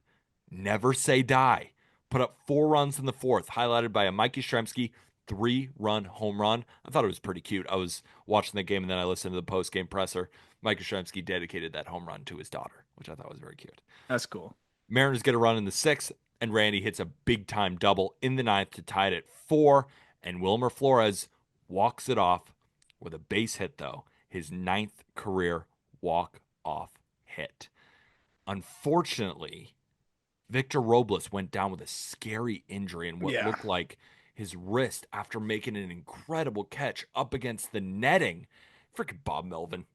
Never say die. Put up 4 runs in the fourth, highlighted by a Mike Yastrzemski 3-run home run. I thought it was pretty cute. I was watching the game and then I listened to the post-game presser. Mike Yastrzemski dedicated that home run to his daughter, which I thought was very cute. That's cool. Mariners get a run in the sixth, and Randy hits a big-time double in the ninth to tie it at 4, and Wilmer Flores walks it off with a base hit, though. His ninth career walk-off hit. Unfortunately, Victor Robles went down with a scary injury in what Yeah. looked like his wrist after making an incredible catch up against the netting. Freaking Bob Melvin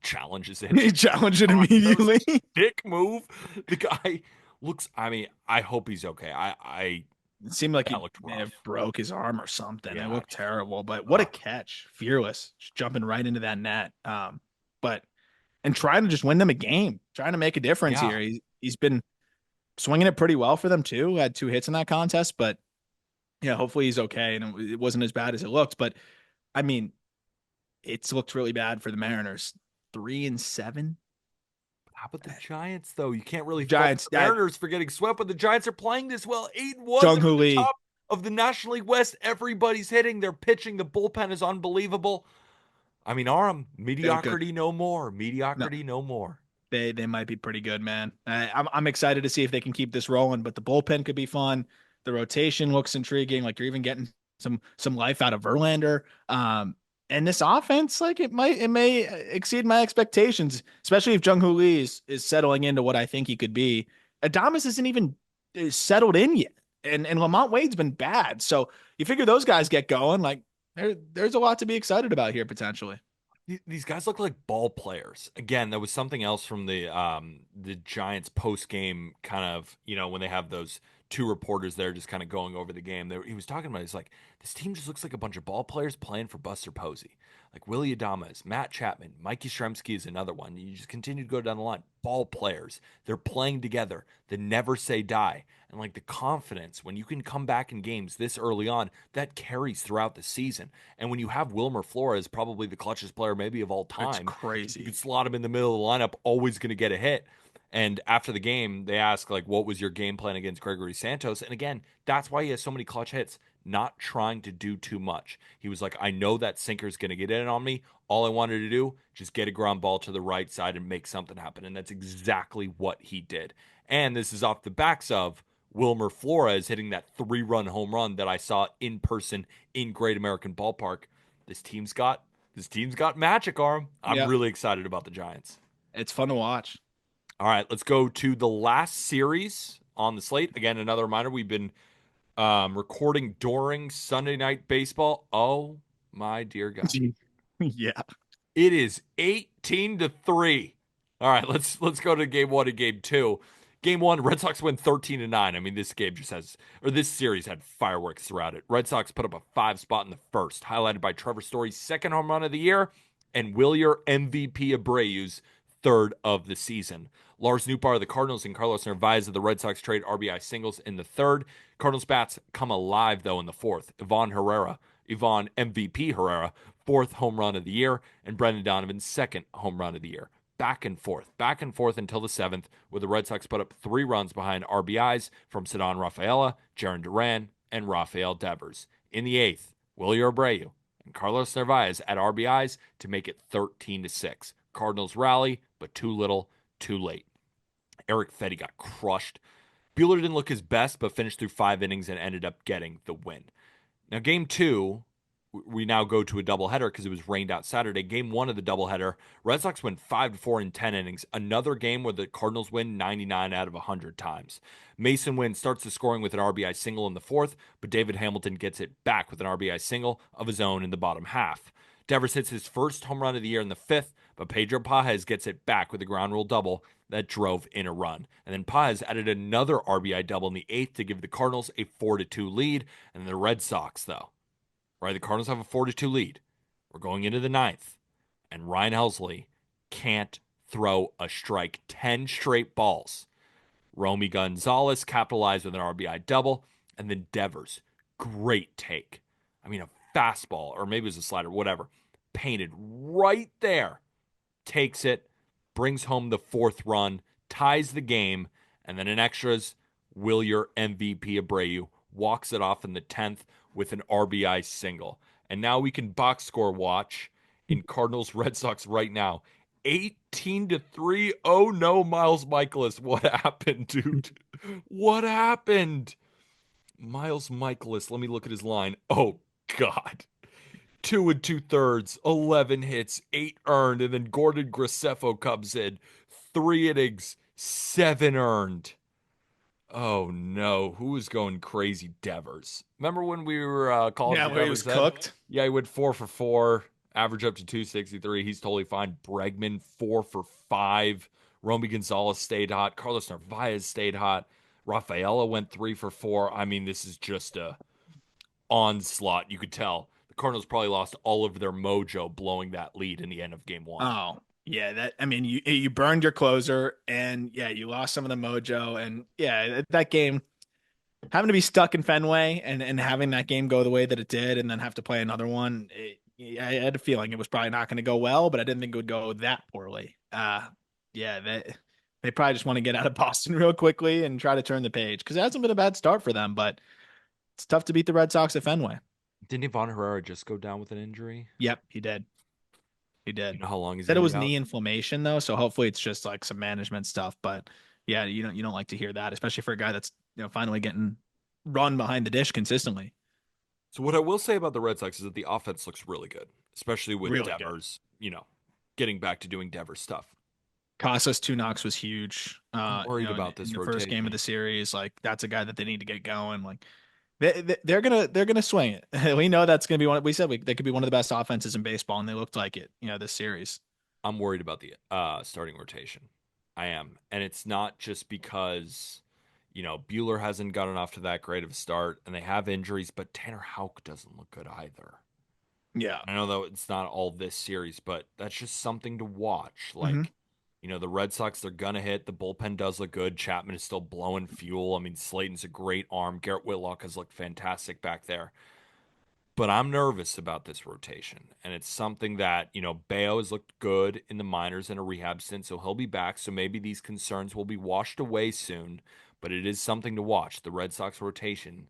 challenges it. He challenged it On those immediately. dick move. The guy looks, I mean, I hope he's okay. It seemed like That he looked may have rough. broke his arm or something. It Yeah. looked terrible, but what a Ugh. catch. Fearless. Just jumping right into that net. But and trying to just win them a game, trying to make a difference Yeah. here. He's been swinging it pretty well for them too. Had 2 hits in that contest, but yeah, hopefully he's okay and it wasn't as bad as it looked. But I mean, it's looked really bad for the Mariners. 3-7. How about the Giants, though? You can't really fault Giants. the That Mariners for getting swept, but the Giants are playing this well. 8-1. Jung They're Hoo at the Lee. top of the National League West. Everybody's hitting. They're pitching. The bullpen is unbelievable. I mean, Aram, They're good. mediocrity no more. No, Mediocrity no more. they might be pretty good, man. I'm excited to see if they can keep this rolling. But the bullpen could be fun. The rotation looks intriguing. Like you're even getting some life out of Verlander. And this offense, like it may exceed my expectations, especially if Jung Hoo Lee is settling into what I think he could be. Adames isn't even settled in yet, and Lamont Wade's been bad. So you figure those guys get going, like there's a lot to be excited about here potentially. These guys look like ball players. Again, there was something else from the Giants post game kind of, when they have those two reporters there just kind of going over the game. He was talking about, he's like, this team just looks like a bunch of ball players playing for Buster Posey. Like Willie Adames, Matt Chapman, Mikey Shremsky is another one. You just continue to go down the line. Ball players. They're playing together. They never say die. And like the confidence when you can come back in games this early on, that carries throughout the season. And when you have Wilmer Flores, probably the clutchest player maybe of all It's time, you crazy. can slot him in the middle of the lineup, always going to get a hit. And after the game, they ask, like, what was your game plan against Gregory Santos? And again, that's why he has so many clutch hits, not trying to do too much. He was like, I know that sinker's going to get in on me. All I wanted to do, just get a ground ball to the right side and make something happen. And that's exactly what he did. And this is off the backs of Wilmer Flores hitting that 3-run home run that I saw in person in Great American Ballpark. This team's got this team's got magic, Arm. I'm Yeah, really excited about the Giants. it's fun to watch. All right, let's go to the last series on the slate. Again, another reminder, we've been recording during Sunday Night Baseball. Oh my dear God. Yeah. It is 18-3. All right, let's go to game one and game two. Game one, Red Sox win 13-9. I mean, this game just has, or this series had fireworks throughout it. Red Sox put up a 5 spot in the first, highlighted by Trevor Story's second home run of the year and Wilyer MVP Abreu's third of the season. Lars Nootbaar of the Cardinals and Carlos Narvaez of the Red Sox trade RBI singles in the third. Cardinals bats come alive, though, in the fourth. Ivan MVP Herrera, fourth home run of the year, and Brendan Donovan's second home run of the year. Back and forth until the seventh, where the Red Sox put up 3 runs behind RBIs from Ceddanne Rafaela, Jarren Duran, and Rafael Devers. In the eighth, Wilyer Abreu and Carlos Narvaez at RBIs to make it 13-6. Cardinals rally, but too little, too late. Eric Fetty got crushed. Buehler didn't look his best, but finished through 5 innings and ended up getting the win. Now, game two, we now go to a doubleheader because it was rained out Saturday. Game one of the doubleheader, Red Sox win 5-4 in 10 innings. Another game where the Cardinals win 99 out of 100 times. Mason Wynn starts the scoring with an RBI single in the fourth, but David Hamilton gets it back with an RBI single of his own in the bottom half. Devers hits his first home run of the year in the fifth, but Pedro Pages gets it back with a ground rule double that drove in a run. And then Pages added another RBI double in the eighth to give the Cardinals a 4-2 lead. And the Red Sox, though, right? The Cardinals have a 4-2 lead. We're going into the ninth, and Ryan Helsley can't throw a strike. 10 straight balls. Romy Gonzalez capitalized with an RBI double, and then Devers, great take. I mean, a fastball, or maybe it was a slider, whatever, painted right there. Takes it, brings home the fourth run, ties the game, and then in extras, Wilyer MVP Abreu walks it off in the 10th with an RBI single. And now we can box score watch in Cardinals Red Sox right now. 18-3. Oh no, Miles Michaelis. What happened, dude? What happened? Miles Michaelis. Let me look at his line. Oh God. 2 2/3, 11 hits, 8 earned, and then Gordon Graceffo comes in. 3 innings, 7 earned. Oh no, who was going crazy? Devers. Remember when we were calling Yeah, for where he was Devers then? cooked. Yeah, he went 4 for 4, average up to 263. He's totally fine. Bregman 4 for 5. Romy Gonzalez stayed hot. Carlos Narvaez stayed hot. Rafaela went 3 for 4. I mean, this is just a onslaught. You could tell the Cardinals probably lost all of their mojo blowing that lead in the end of game one. Oh, yeah, that I mean you burned your closer and yeah, you lost some of the mojo and yeah, that game having to be stuck in Fenway and having that game go the way that it did and then have to play another one, I had a feeling it was probably not going to go well, but I didn't think it would go that poorly. Yeah, they probably just want to get out of Boston real quickly and try to turn the page because it hasn't been a bad start for them, but it's tough to beat the Red Sox at Fenway. Didn't Ivan Herrera just go down with an injury? Yep, he did. He You did. know how long he's Said going it to was be out? knee inflammation though, so hopefully it's just like some management stuff. But yeah, you don't like to hear that, especially for a guy that's finally getting run behind the dish consistently. So what I will say about the Red Sox is that the offense looks really good, especially with Really good. Devers, getting back to doing Devers stuff. Casas two knocks was huge. I'm worried In about this the first game of rotation. the series, like that's a guy that they need to get going. Like they're gonna swing it. We know that's gonna be one. We said they could be one of the best offenses in baseball, and they looked like it. This series. I'm worried about the starting rotation. I am. And it's not just because, Bueller hasn't gotten off to that great of a start and they have injuries, but Tanner Houck doesn't look good either. Yeah. I know though it's not all this series, but that's just something to watch. Hmm. Like, the Red Sox, they're gonna hit. The bullpen does look good. Chapman is still blowing fuel. I mean, Slayton's a great arm. Garrett Whitlock has looked fantastic back there. But I'm nervous about this rotation. And it's something that, Bayo has looked good in the minors in a rehab stint, so he'll be back. So maybe these concerns will be washed away soon. But it is something to watch. The Red Sox rotation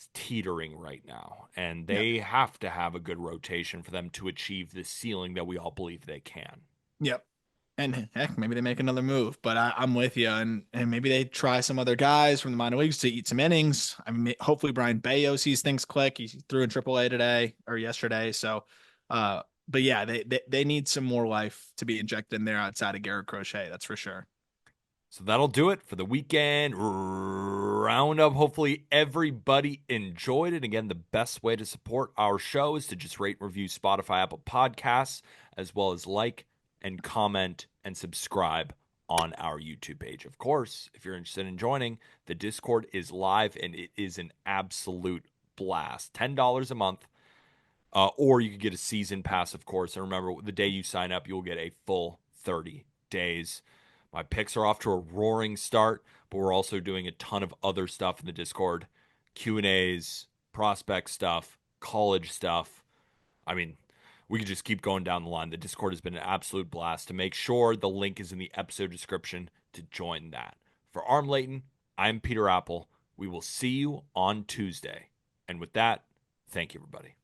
is teetering right now, and Yeah. they have to have a good rotation for them to achieve the ceiling that we all believe they can. Yep. And heck, maybe they make another move, but I'm with you, and maybe they try some other guys from the minor leagues to eat some innings. I mean, hopefully Brian Bayo sees things click. He threw in AAA today or yesterday, so. But yeah, they need some more life to be injected in there outside of Garrett Crochet. That's for sure. So that'll do it for the weekend roundup. Hopefully, everybody enjoyed it. Again, the best way to support our show is to just rate and review Spotify, Apple Podcasts, as well as like and comment and subscribe on our YouTube page. Of course, if you're interested in joining, the Discord is live and it is an absolute blast. $10 a month. Or you could get a season pass, of course. And remember, the day you sign up, you'll get a full 30 days. My picks are off to a roaring start, but we're also doing a ton of other stuff in the Discord. Q&As, prospect stuff, college stuff. I mean, we could just keep going down the line. The Discord has been an absolute blast. To make sure, the link is in the episode description to join that. For Arm Layton, I'm Peter Apple. We will see you on Tuesday. And with that, thank you, everybody.